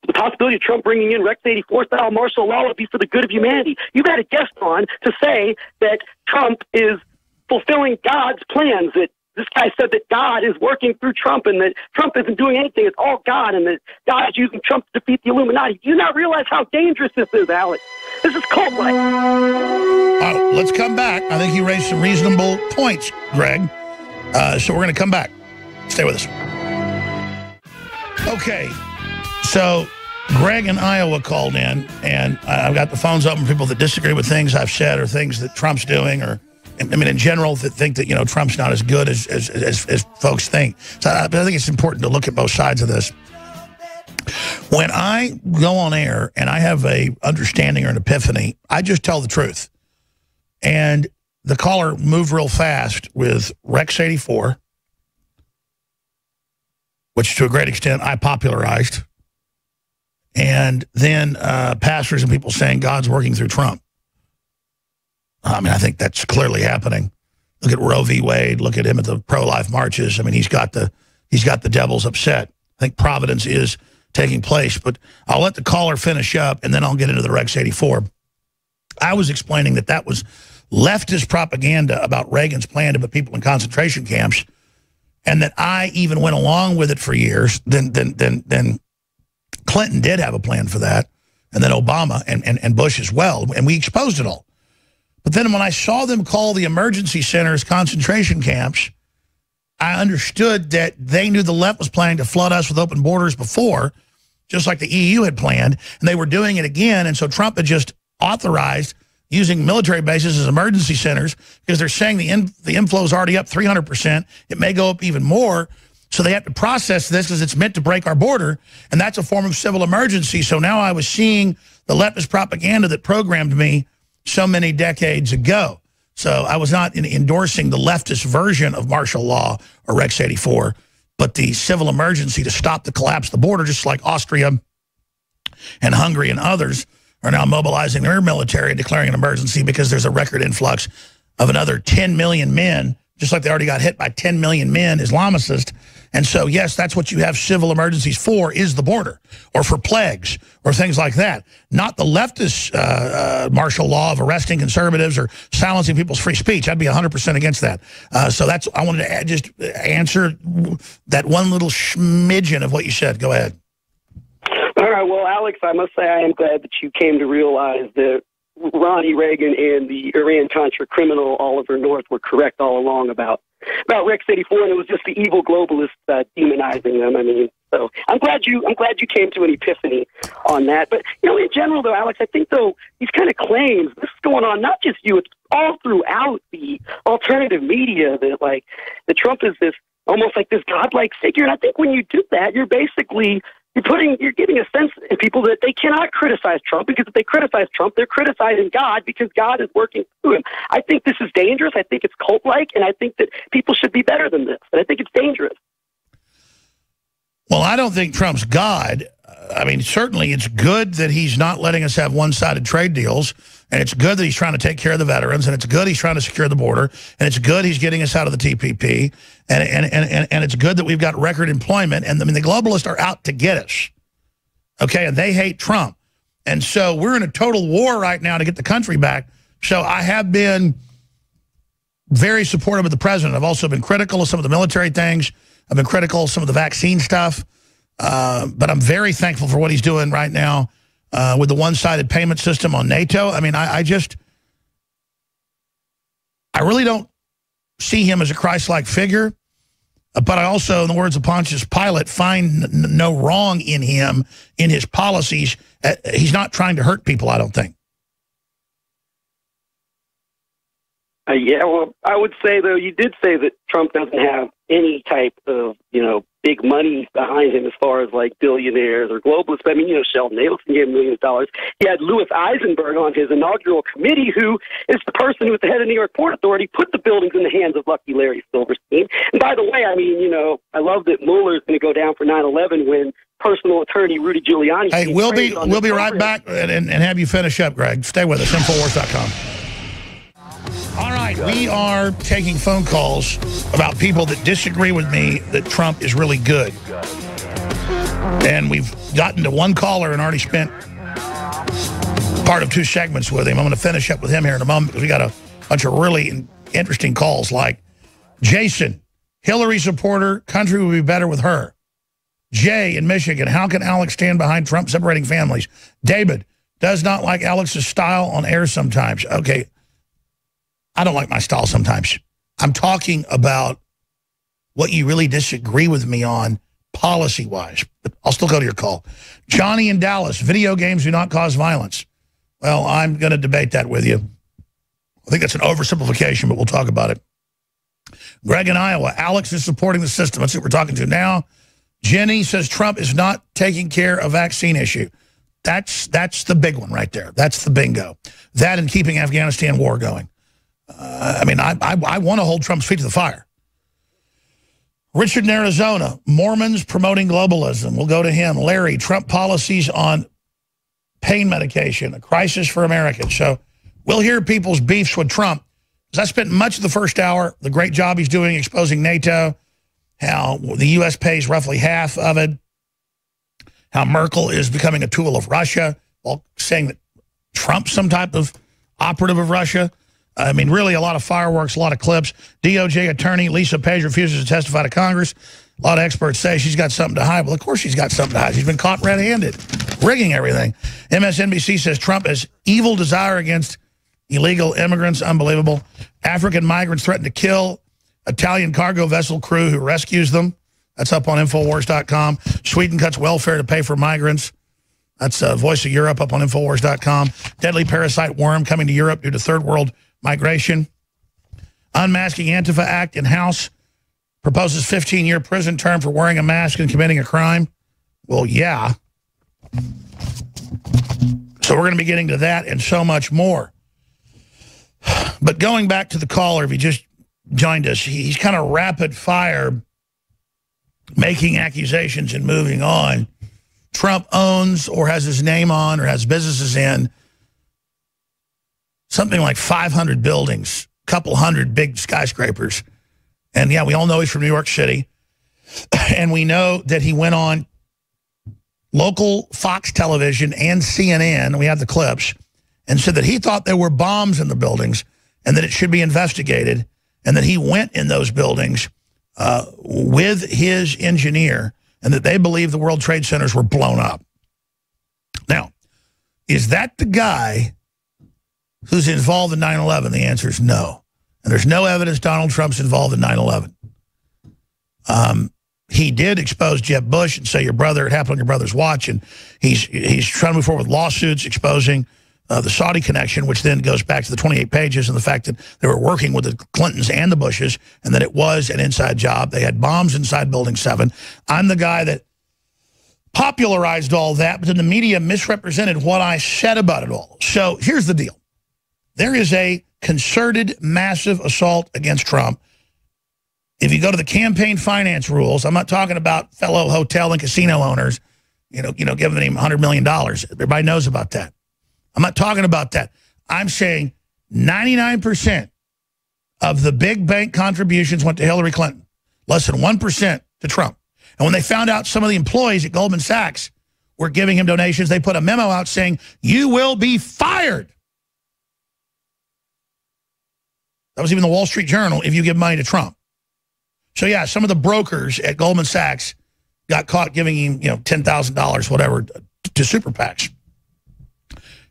the possibility of Trump bringing in Rex 84-style martial law would be for the good of humanity. You've had a guest on to say that Trump is fulfilling God's plans, that this guy said that God is working through Trump and that Trump isn't doing anything. It's all God, and that God is using Trump to defeat the Illuminati. Do you not realize how dangerous this is, Alex? This is cult-like. Let's come back. I think you raised some reasonable points, Greg. So we're going to come back. Stay with us. Okay. So Greg in Iowa called in, and I've got the phones open for people that disagree with things I've said or things that Trump's doing, or I mean, in general, that think that, Trump's not as good as folks think. So I think it's important to look at both sides of this. When I go on air and I have a understanding or an epiphany, I just tell the truth. And the caller moved real fast with Rex 84, which to a great extent I popularized. And then pastors and people saying God's working through Trump. I mean, I think that's clearly happening. Look at Roe v. Wade. Look at him at the pro-life marches. I mean, he's got the devils upset. I think Providence is taking place. But I'll let the caller finish up, and then I'll get into the Rex 84. I was explaining that that was leftist propaganda about Reagan's plan to put people in concentration camps, and that I even went along with it for years. Then Clinton did have a plan for that, and then Obama and Bush as well, and we exposed it all. But then when I saw them call the emergency centers concentration camps, I understood that they knew the left was planning to flood us with open borders before, just like the EU had planned, and they were doing it again. And so Trump had just authorized using military bases as emergency centers because they're saying the inflow is already up 300%. It may go up even more. So they have to process this because it's meant to break our border, and that's a form of civil emergency. So now I was seeing the leftist propaganda that programmed me so many decades ago. So I was not endorsing the leftist version of martial law or Rex 84, but the civil emergency to stop the collapse of the border, just like Austria and Hungary and others are now mobilizing their military and declaring an emergency because there's a record influx of another 10 million men, just like they already got hit by 10 million men, Islamicists. And so, yes, that's what you have civil emergencies for, is the border, or for plagues, or things like that. Not the leftist martial law of arresting conservatives or silencing people's free speech. I'd be 100% against that. So that's, I wanted to just answer that one little smidgen of what you said. Go ahead. All right. Well, Alex, I must say I am glad that you came to realize that Ronnie Reagan and the Iran-Contra criminal Oliver North were correct all along about Rex 84, and it was just the evil globalists demonizing them. I mean, so I'm glad you came to an epiphany on that. But in general, though, Alex, I think these kind of claims, this is going on not just you, it's all throughout the alternative media that Trump is this almost like this godlike figure. And I think when you do that, you're giving a sense in people that they cannot criticize Trump, because if they criticize Trump, they're criticizing God because God is working through him. I think this is dangerous. I think it's cult-like, and I think that people should be better than this. And I think it's dangerous. Well, I don't think Trump's God. I mean, certainly it's good that he's not letting us have one-sided trade deals, and it's good that he's trying to take care of the veterans, and it's good he's trying to secure the border, and it's good he's getting us out of the TPP, and it's good that we've got record employment. And I mean, the globalists are out to get us, okay, and they hate Trump. And so we're in a total war right now to get the country back. So I have been very supportive of the president. I've also been critical of some of the military things. I've been critical of some of the vaccine stuff. But I'm very thankful for what he's doing right now with the one-sided payment system on NATO. I mean, I really don't see him as a Christ-like figure. But I also, in the words of Pontius Pilate, find no wrong in him, in his policies. He's not trying to hurt people, I don't think. Yeah, well, I would say, though, you did say that Trump doesn't have any type of, big money behind him as far as, billionaires or globalists. I mean, Sheldon Adelson gave him millions of dollars. He had Louis Eisenberg on his inaugural committee, who is the person who was the head of the New York Port Authority, put the buildings in the hands of Lucky Larry Silverstein. And by the way, I mean, I love that Mueller's going to go down for 9/11 when personal attorney Rudy Giuliani... Hey, we'll be right back and have you finish up, Greg. Stay with us, Infowars.com. All right, we are taking phone calls about people that disagree with me that Trump is really good. And we've gotten to one caller and already spent part of 2 segments with him. I'm going to finish up with him here in a moment because we got a bunch of really interesting calls, like Jason, Hillary supporter, country would be better with her. Jay in Michigan, how can Alex stand behind Trump separating families? David, does not like Alex's style on air sometimes. Okay. I don't like my style sometimes. I'm talking about what you really disagree with me on policy-wise. But I'll still go to your call. Johnny in Dallas, video games do not cause violence. Well, I'm going to debate that with you. I think that's an oversimplification, but we'll talk about it. Greg in Iowa, Alex is supporting the system. That's what we're talking to now. Jenny says Trump is not taking care of vaccine issue. That's the big one right there. That's the bingo. That and keeping Afghanistan war going. I mean, I want to hold Trump's feet to the fire. Richard in Arizona, Mormons promoting globalism. We'll go to him. Larry, Trump policies on pain medication, a crisis for Americans. So we'll hear people's beefs with Trump. Because I spent much of the first hour, the great job he's doing exposing NATO, how the U.S. pays roughly half of it, how Merkel is becoming a tool of Russia, while saying that Trump's some type of operative of Russia. I mean, really a lot of fireworks, a lot of clips. DOJ attorney Lisa Page refuses to testify to Congress. A lot of experts say she's got something to hide. Well, of course she's got something to hide. She's been caught red-handed, rigging everything. MSNBC says Trump has evil desire against illegal immigrants. Unbelievable. African migrants threaten to kill Italian cargo vessel crew who rescues them. That's up on Infowars.com. Sweden cuts welfare to pay for migrants. That's Voice of Europe up on Infowars.com. Deadly parasite worm coming to Europe due to third world migration. Unmasking Antifa Act in House. Proposes 15-year prison term for wearing a mask and committing a crime. Well, yeah. So we're going to be getting to that and so much more. But going back to the caller, if he just joined us, he's kind of rapid fire making accusations and moving on. Trump owns or has his name on or has businesses in something like 500 buildings, a couple hundred big skyscrapers. And, yeah, we all know he's from New York City. And we know that he went on local Fox television and CNN, we have the clips, and said that he thought there were bombs in the buildings and that it should be investigated, and that he went in those buildings with his engineer, and that they believe the World Trade Centers were blown up. Now, is that the guy who's involved in 9/11? The answer is no. And there's no evidence Donald Trump's involved in 9/11. He did expose Jeb Bush and say it happened on your brother's watch, and he's trying to move forward with lawsuits exposing the Saudi connection, which then goes back to the 28 pages and the fact that they were working with the Clintons and the Bushes and that it was an inside job. They had bombs inside Building 7. I'm the guy that popularized all that, but then the media misrepresented what I said about it all. So here's the deal. There is a concerted, massive assault against Trump. If you go to the campaign finance rules, I'm not talking about fellow hotel and casino owners, giving him $100 million. Everybody knows about that. I'm not talking about that. I'm saying 99% of the big bank contributions went to Hillary Clinton, less than 1% to Trump. And when they found out some of the employees at Goldman Sachs were giving him donations, they put a memo out saying, "You will be fired." That was even the Wall Street Journal, if you give money to Trump. So, yeah, some of the brokers at Goldman Sachs got caught giving him, $10,000, whatever, to super PACs.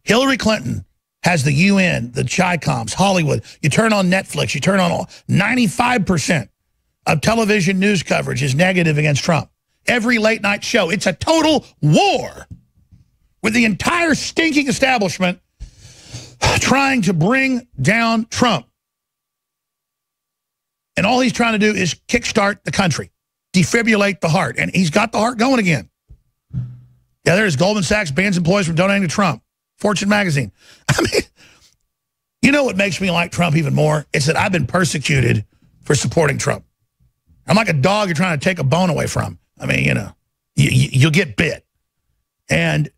Hillary Clinton has the UN, the Chi-Coms, Hollywood. You turn on Netflix, you turn on 95% of television news coverage is negative against Trump. Every late night show, it's a total war with the entire stinking establishment trying to bring down Trump. And all he's trying to do is kickstart the country, defibrillate the heart. And he's got the heart going again. Yeah, there's Goldman Sachs bans employees from donating to Trump. Fortune magazine. I mean, you know what makes me like Trump even more? It's that I've been persecuted for supporting Trump. I'm like a dog you're trying to take a bone away from. I mean, you'll get bit. And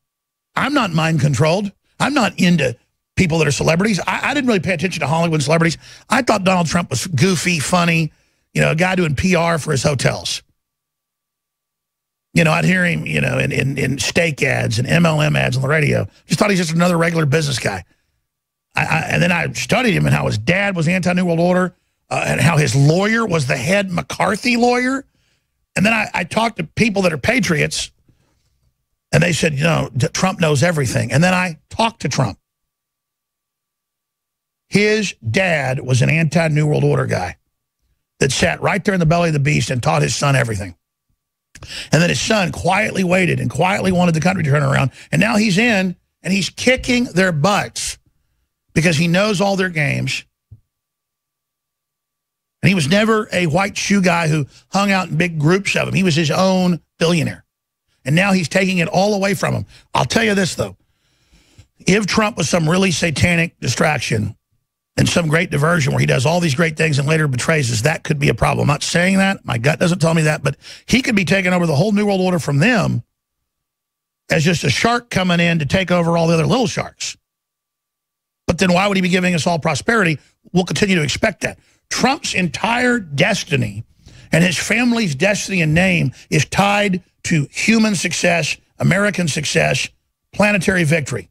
I'm not mind controlled. I'm not into people that are celebrities. I didn't really pay attention to Hollywood celebrities. I thought Donald Trump was goofy, funny, a guy doing PR for his hotels. I'd hear him, in steak ads and MLM ads on the radio. Just thought he's just another regular business guy. And then I studied him and how his dad was anti-New World Order and how his lawyer was the head McCarthy lawyer. And then I talked to people that are patriots, and they said, Trump knows everything. And then I talked to Trump. His dad was an anti-New World Order guy that sat right there in the belly of the beast and taught his son everything. And then his son quietly waited and quietly wanted the country to turn around. And now he's in, and he's kicking their butts because he knows all their games. And he was never a white shoe guy who hung out in big groups of them. He was his own billionaire. And now he's taking it all away from him. I'll tell you this, though. If Trump was some really satanic distraction and some great diversion where he does all these great things and later betrays us, that could be a problem. I'm not saying that. My gut doesn't tell me that. But he could be taking over the whole New World Order from them as just a shark coming in to take over all the other little sharks. But then why would he be giving us all prosperity? We'll continue to expect that. Trump's entire destiny and his family's destiny and name is tied to human success American success, planetary victory.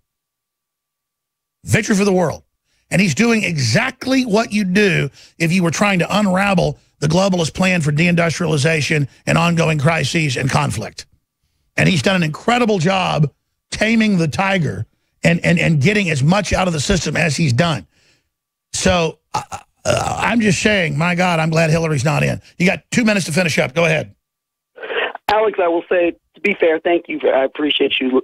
Victory for the world. And he's doing exactly what you'd do if you were trying to unravel the globalist plan for deindustrialization and ongoing crises and conflict. And he's done an incredible job taming the tiger and getting as much out of the system as he's done. So I'm just saying, my God, I'm glad Hillary's not in. You got 2 minutes to finish up. Go ahead. Alex, I will say, to be fair, thank you. I appreciate you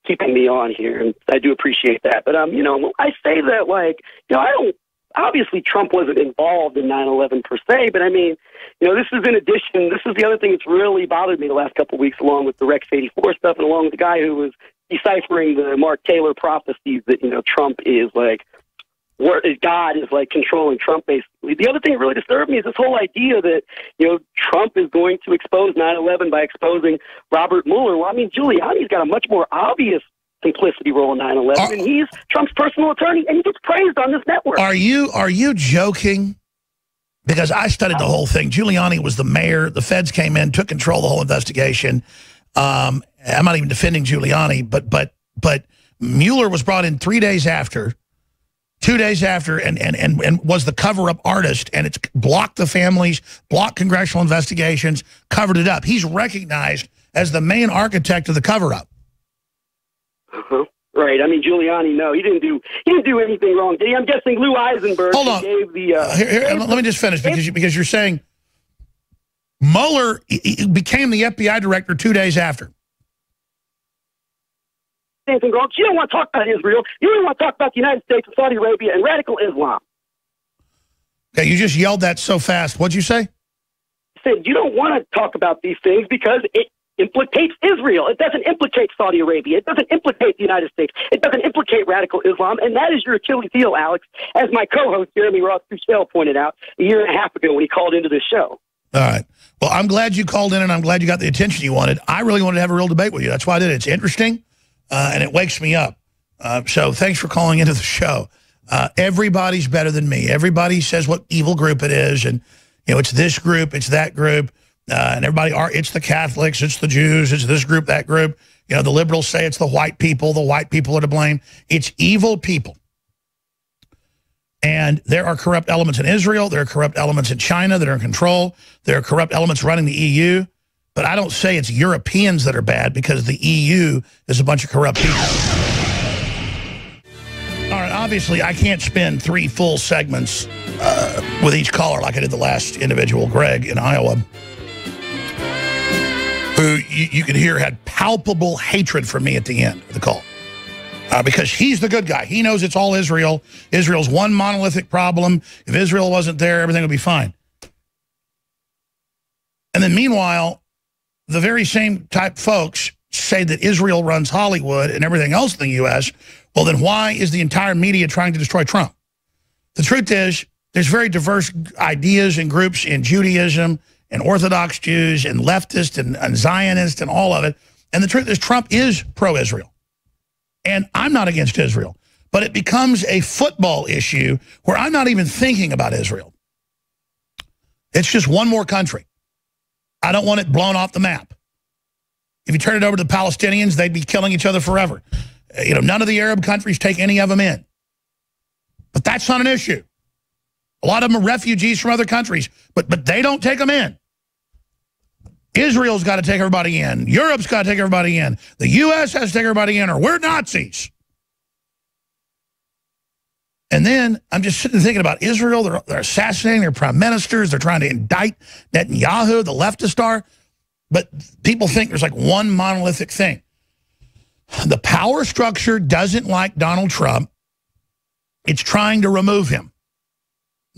keeping me on here, and I do appreciate that. But, you know, I say that, like, you know, I don't, obviously Trump wasn't involved in 9/11 per se, but I mean, you know, this is in addition, this is the other thing that's really bothered me the last couple of weeks, along with the Rex 84 stuff and along with the guy who was deciphering the Mark Taylor prophecies that, you know, Trump is like, God is like controlling Trump, basically. The other thing that really disturbed me is this whole idea that, you know, Trump is going to expose 9/11 by exposing Robert Mueller. Well, I mean, Giuliani's got a much more obvious complicity role in 9/11, and he's Trump's personal attorney, and he gets praised on this network. Are you joking? Because I studied the whole thing. Giuliani was the mayor. The feds came in, took control of the whole investigation. I'm not even defending Giuliani, but Mueller was brought in 3 days after. 2 days after, and was the cover-up artist, and it's blocked the families, blocked congressional investigations, covered it up. He's recognized as the main architect of the cover-up. Right. I mean, Giuliani, no, he didn't do anything wrong, did he? I'm guessing Lou Eisenberg gave the... let me just finish, because you're saying Mueller became the FBI director 2 days after. Anything wrong. You don't want to talk about Israel. You don't want to talk about the United States and Saudi Arabia and radical Islam. Okay, you just yelled that so fast. What'd you say? I said you don't want to talk about these things because it implicates Israel. It doesn't implicate Saudi Arabia. It doesn't implicate the United States. It doesn't implicate radical Islam. And that is your Achilles heel, Alex, as my co-host Jeremy Ross Trussell pointed out a year and a half ago when he called into this show. All right. Well, I'm glad you called in, and I'm glad you got the attention you wanted. I really wanted to have a real debate with you. That's why I did it. It's interesting. And it wakes me up. So thanks for calling into the show. Everybody's better than me. Everybody says what evil group it is. And, you know, it's this group, it's that group. And everybody, it's the Catholics, it's the Jews, it's this group, that group. You know, the liberals say it's the white people are to blame. It's evil people. And there are corrupt elements in Israel. There are corrupt elements in China that are in control. There are corrupt elements running the EU. But I don't say it's Europeans that are bad, because the EU is a bunch of corrupt people. All right, obviously, I can't spend 3 full segments with each caller like I did the last individual, Greg, in Iowa, who you could hear had palpable hatred for me at the end of the call. Because he's the good guy. He knows it's all Israel. Israel's one monolithic problem. If Israel wasn't there, everything would be fine. And then meanwhile, the very same type folks say that Israel runs Hollywood and everything else in the U.S., well, then why is the entire media trying to destroy Trump? The truth is, there's very diverse ideas and groups in Judaism and Orthodox Jews and leftists and Zionists and all of it. And the truth is, Trump is pro-Israel. And I'm not against Israel. But it becomes a football issue where I'm not even thinking about Israel. It's just one more country. I don't want it blown off the map. If you turn it over to the Palestinians, they'd be killing each other forever. You know, none of the Arab countries take any of them in. But that's not an issue. A lot of them are refugees from other countries, but they don't take them in. Israel's got to take everybody in. Europe's got to take everybody in. The U.S. has to take everybody in, or we're Nazis. And then I'm just sitting thinking about Israel. They're assassinating their prime ministers. They're trying to indict Netanyahu, the leftist are. But people think there's like one monolithic thing. The power structure doesn't like Donald Trump. It's trying to remove him.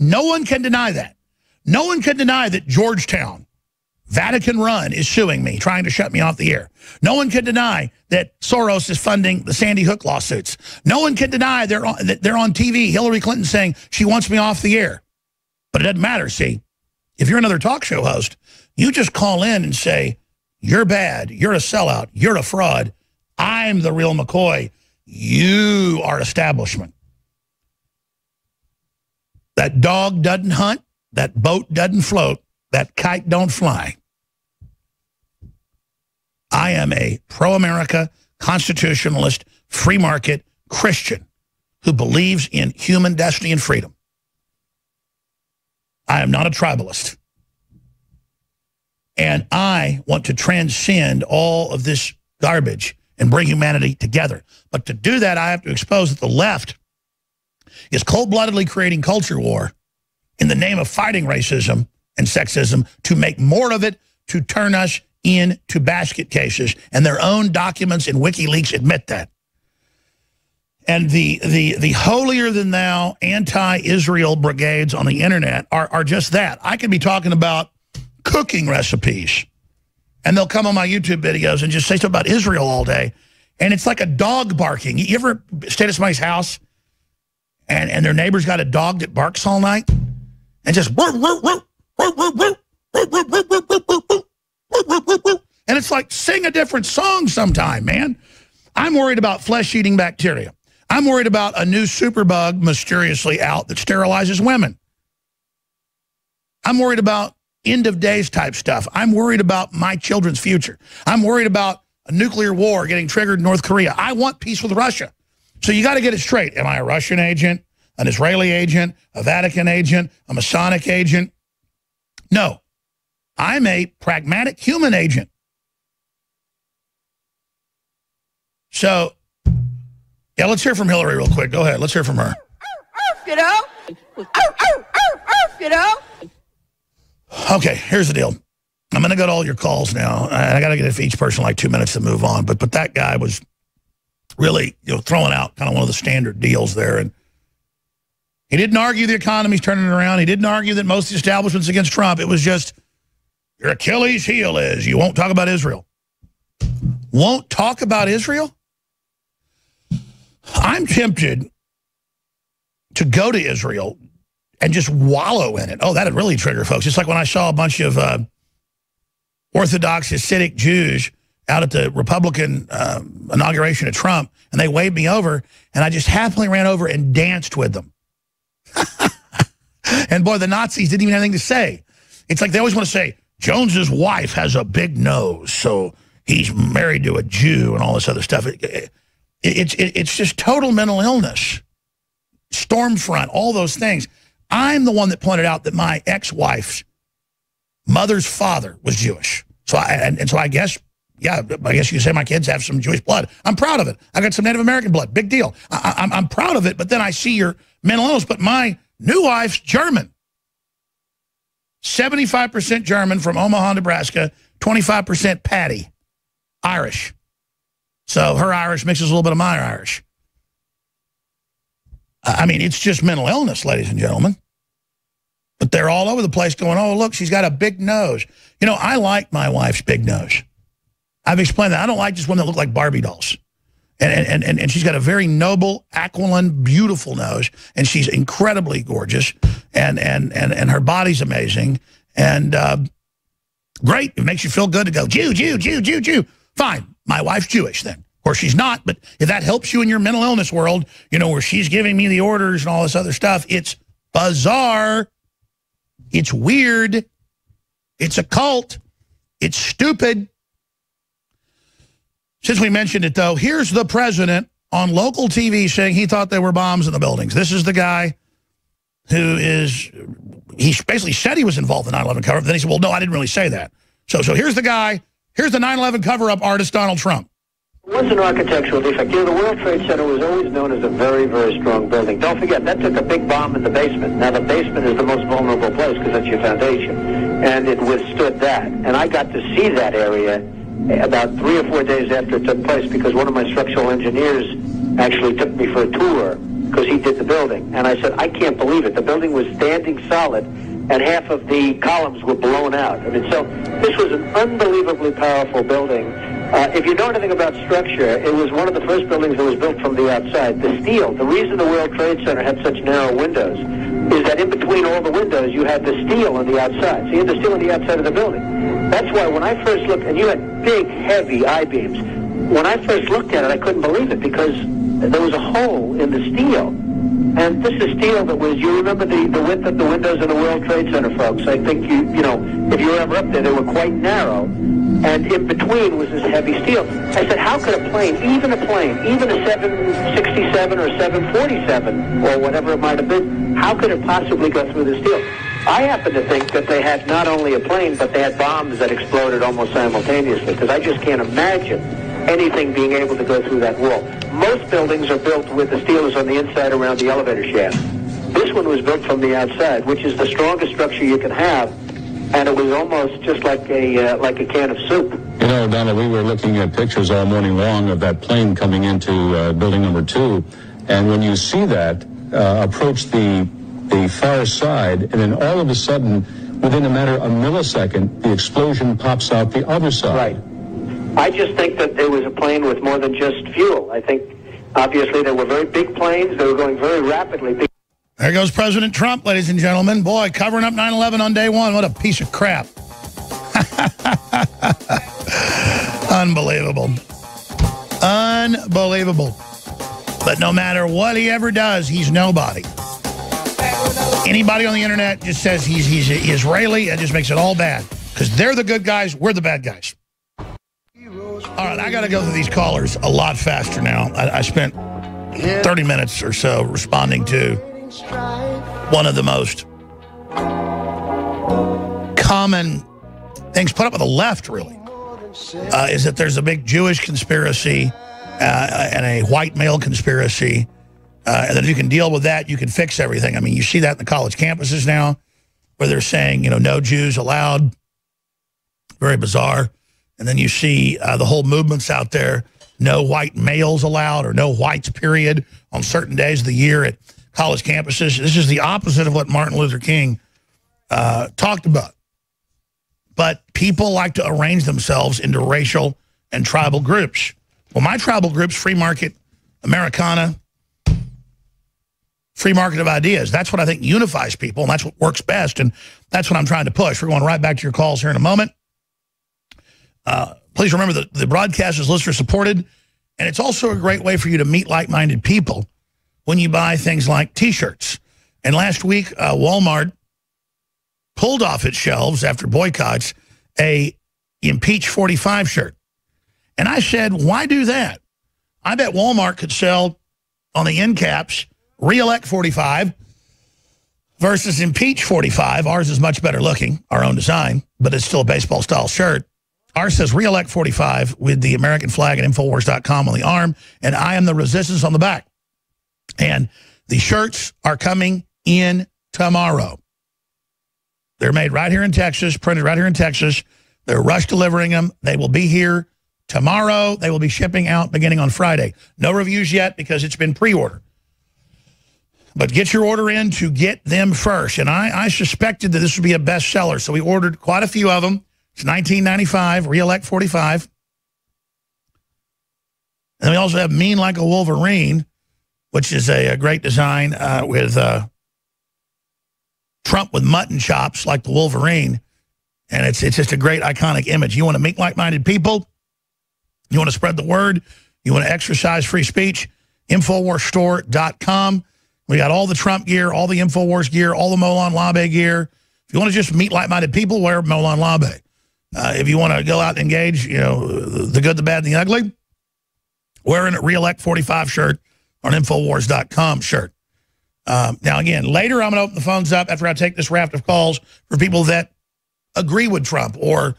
No one can deny that. No one can deny that Georgetown, Vatican Run, is suing me, trying to shut me off the air. No one can deny that Soros is funding the Sandy Hook lawsuits. No one can deny that they're on TV, Hillary Clinton saying she wants me off the air. But it doesn't matter, see. If you're another talk show host, you just call in and say, you're bad, you're a sellout, you're a fraud, I'm the real McCoy, you are establishment. That dog doesn't hunt, that boat doesn't float, that kite don't fly. I am a pro-America, constitutionalist, free market Christian who believes in human destiny and freedom. I am not a tribalist. And I want to transcend all of this garbage and bring humanity together. But to do that, I have to expose that the left is cold-bloodedly creating culture war in the name of fighting racism and sexism to make more of it, to turn us into basket cases. And their own documents in WikiLeaks admit that. And the holier-than-thou anti-Israel brigades on the internet are just that. I could be talking about cooking recipes, and they'll come on my YouTube videos and just say stuff about Israel all day. And it's like a dog barking. You ever stayed at somebody's house and their neighbor's got a dog that barks all night? And just... And it's like, sing a different song sometime, man. I'm worried about flesh-eating bacteria. I'm worried about a new superbug mysteriously out that sterilizes women. I'm worried about end of days type stuff. I'm worried about my children's future. I'm worried about a nuclear war getting triggered in North Korea. I want peace with Russia. So you got to get it straight. Am I a Russian agent, an Israeli agent, a Vatican agent, a Masonic agent? No. I'm a pragmatic human agent. So, yeah, let's hear from Hillary real quick. Go ahead. Let's hear from her. You know? You know? Okay, here's the deal. I'm going to go to all your calls now. I got to get each person like 2 minutes to move on. But that guy was really, throwing out kind of one of the standard deals there. And he didn't argue the economy's turning around. He didn't argue that most of the establishment's against Trump. It was just, your Achilles heel is you won't talk about Israel. Won't talk about Israel? I'm tempted to go to Israel and just wallow in it. Oh, that'd really trigger folks. It's like when I saw a bunch of Orthodox Hasidic Jews out at the Republican inauguration of Trump, and they waved me over, and I just happily ran over and danced with them. And boy, the Nazis didn't even have anything to say. It's like they always want to say, Jones's wife has a big nose, so he's married to a Jew and all this other stuff. It's just total mental illness. Stormfront, all those things. I'm the one that pointed out that my ex-wife's mother's father was Jewish. So I guess, yeah, I guess you could say my kids have some Jewish blood. I'm proud of it. I got some Native American blood. Big deal. I'm proud of it, but then I see your mental illness. But my new wife's German. 75% German from Omaha, Nebraska, 25% Patty, Irish. So her Irish mixes a little bit of my Irish. I mean, it's just mental illness, ladies and gentlemen. But they're all over the place going, oh, look, she's got a big nose. You know, I like my wife's big nose. I've explained that. I don't like just one that look like Barbie dolls. And she's got a very noble, aquiline, beautiful nose. And she's incredibly gorgeous. And her body's amazing. And great. It makes you feel good to go, Jew, Jew, Jew, Jew, Jew. Fine. My wife's Jewish then. Of course, she's not, but if that helps you in your mental illness world, where she's giving me the orders and all this other stuff, it's bizarre. It's weird. It's a cult. It's stupid. Since we mentioned it, though, here's the president on local TV saying he thought there were bombs in the buildings. This is the guy who he basically said he was involved in the 9/11 cover-up. Then he said, well, no, I didn't really say that. So here's the guy. Here's the 9/11 cover-up artist, Donald Trump. It was an architectural defect. The World Trade Center was always known as a very, very strong building. Don't forget, that took a big bomb in the basement. Now, the basement is the most vulnerable place because that's your foundation. And it withstood that. And I got to see that area about 3 or 4 days after it took place because one of my structural engineers actually took me for a tour because he did the building. And I said, I can't believe it. The building was standing solid and half of the columns were blown out. I mean, so this was an unbelievably powerful building. If you know anything about structure, it was one of the first buildings that was built from the outside. The steel, the reason the World Trade Center had such narrow windows is that in between all the windows, you had the steel on the outside. So you had the steel on the outside of the building. That's why when I first looked, and you had big, heavy I-beams, when I first looked at it, I couldn't believe it because there was a hole in the steel. And this is steel that was, you remember the width of the windows in the World Trade Center, folks. I think, if you were ever up there, they were quite narrow. and in between was this heavy steel. I said, how could a plane, even a 767 or 747 or whatever it might have been, how could it possibly go through the steel? I happen to think that they had not only a plane, but they had bombs that exploded almost simultaneously, because I just can't imagine anything being able to go through that wall. Most buildings are built with the steel is on the inside around the elevator shaft. This one was built from the outside, which is the strongest structure you can have, and it was almost just like a can of soup. You know, Donna, we were looking at pictures all morning long of that plane coming into building number 2, and when you see that approach the far side, and then all of a sudden, within a matter of a millisecond, the explosion pops out the other side. Right. I just think that it was a plane with more than just fuel. I think, obviously, they were very big planes. They were going very rapidly. There goes President Trump, ladies and gentlemen. Boy, covering up 9/11 on day one. What a piece of crap. Unbelievable. Unbelievable. But no matter what he ever does, he's nobody. Anybody on the internet just says he's Israeli, it just makes it all bad. Because they're the good guys, we're the bad guys. All right, I got to go through these callers a lot faster now. I spent 30 minutes or so responding to one of the most common things put up by the left, really, is that there's a big Jewish conspiracy and a white male conspiracy, and that if you can deal with that, you can fix everything. I mean, you see that in the college campuses now, where they're saying, you know, no Jews allowed. Very bizarre. And then you see the whole movements out there, no white males allowed, or no whites, period, on certain days of the year at college campuses. This is the opposite of what Martin Luther King talked about. But people like to arrange themselves into racial and tribal groups. Well, my tribal group's free market, Americana, free market of ideas. That's what I think unifies people, and that's what works best, and that's what I'm trying to push. We're going right back to your calls here in a moment. Please remember that the broadcast is listener-supported, and it's also a great way for you to meet like-minded people when you buy things like T-shirts. And last week, Walmart pulled off its shelves after boycotts a Impeach 45 shirt. And I said, why do that? I bet Walmart could sell on the end caps Re-elect 45 versus Impeach 45. Ours is much better looking, our own design, but it's still a baseball-style shirt. Ours says Re-elect 45 with the American flag and Infowars.com on the arm, and I am the resistance on the back. And the shirts are coming in tomorrow. They're made right here in Texas, printed right here in Texas. They're rush delivering them. They will be here tomorrow. They will be shipping out beginning on Friday. No reviews yet because it's been pre-order. But get your order in to get them first. And I suspected that this would be a bestseller, so we ordered quite a few of them. It's $19.95, Re-elect 45. And we also have Mean Like a Wolverine, which is a great design with Trump with mutton chops like the Wolverine. And it's just a great iconic image. You want to meet like-minded people? You want to spread the word? You want to exercise free speech? Infowarsstore.com. We got all the Trump gear, all the Infowars gear, all the Molon Labe gear. If you want to just meet like-minded people, wear Molon Labe. If you want to go out and engage, you know, the good, the bad, and the ugly, wearing a Re-elect 45 shirt or an Infowars.com shirt. Now, again, later I'm going to open the phones up after I take this raft of calls for people that agree with Trump or,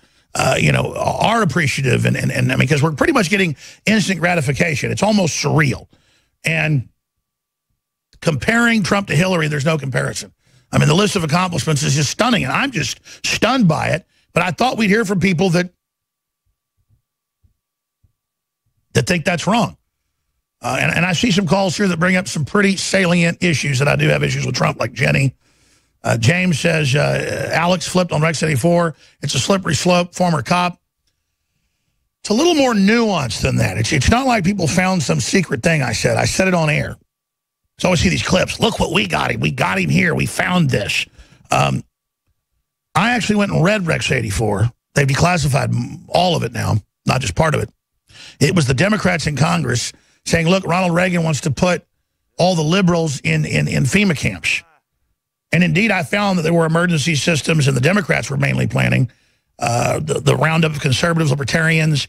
you know, are appreciative. And I mean, because we're pretty much getting instant gratification. It's almost surreal. And comparing Trump to Hillary, there's no comparison. I mean, the list of accomplishments is just stunning, and I'm just stunned by it. But I thought we'd hear from people that think that's wrong. And I see some calls here that bring up some pretty salient issues that I do have issues with Trump, like Jenny. James says, Alex flipped on Rex 84. It's a slippery slope, former cop. It's a little more nuanced than that. It's not like people found some secret thing I said. I said it on air. So I always see these clips. Look what we got him. We got him here. We found this. I actually went and read Rex 84. They've declassified all of it now, not just part of it. It was the Democrats in Congress saying, look, Ronald Reagan wants to put all the liberals in FEMA camps. And indeed, I found that there were emergency systems, and the Democrats were mainly planning the roundup of conservatives, libertarians.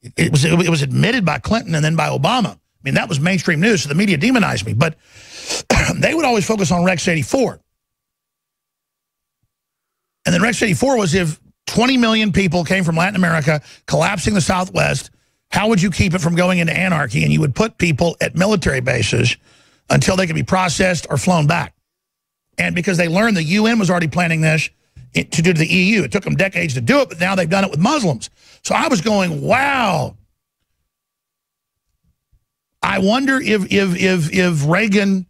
It was admitted by Clinton and then by Obama. I mean, that was mainstream news, so the media demonized me. But they would always focus on Rex 84. And then Rex 84 was if 20 million people came from Latin America, collapsing the Southwest, how would you keep it from going into anarchy? And you would put people at military bases until they could be processed or flown back. And because they learned the UN was already planning this to do to the EU. It took them decades to do it, but now they've done it with Muslims. So I was going, wow. I wonder if Reagan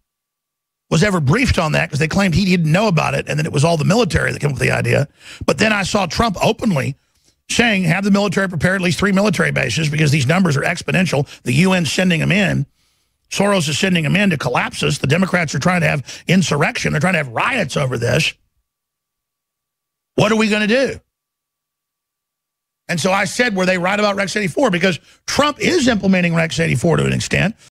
was ever briefed on that, because they claimed he didn't know about it, and then it was all the military that came up with the idea. But then I saw Trump openly saying, have the military prepare at least 3 military bases because these numbers are exponential. The UN's sending them in. Soros is sending them in to collapse us. The Democrats are trying to have insurrection. They're trying to have riots over this. What are we going to do? And so I said, were they right about Rex 84? Because Trump is implementing Rex 84 to an extent.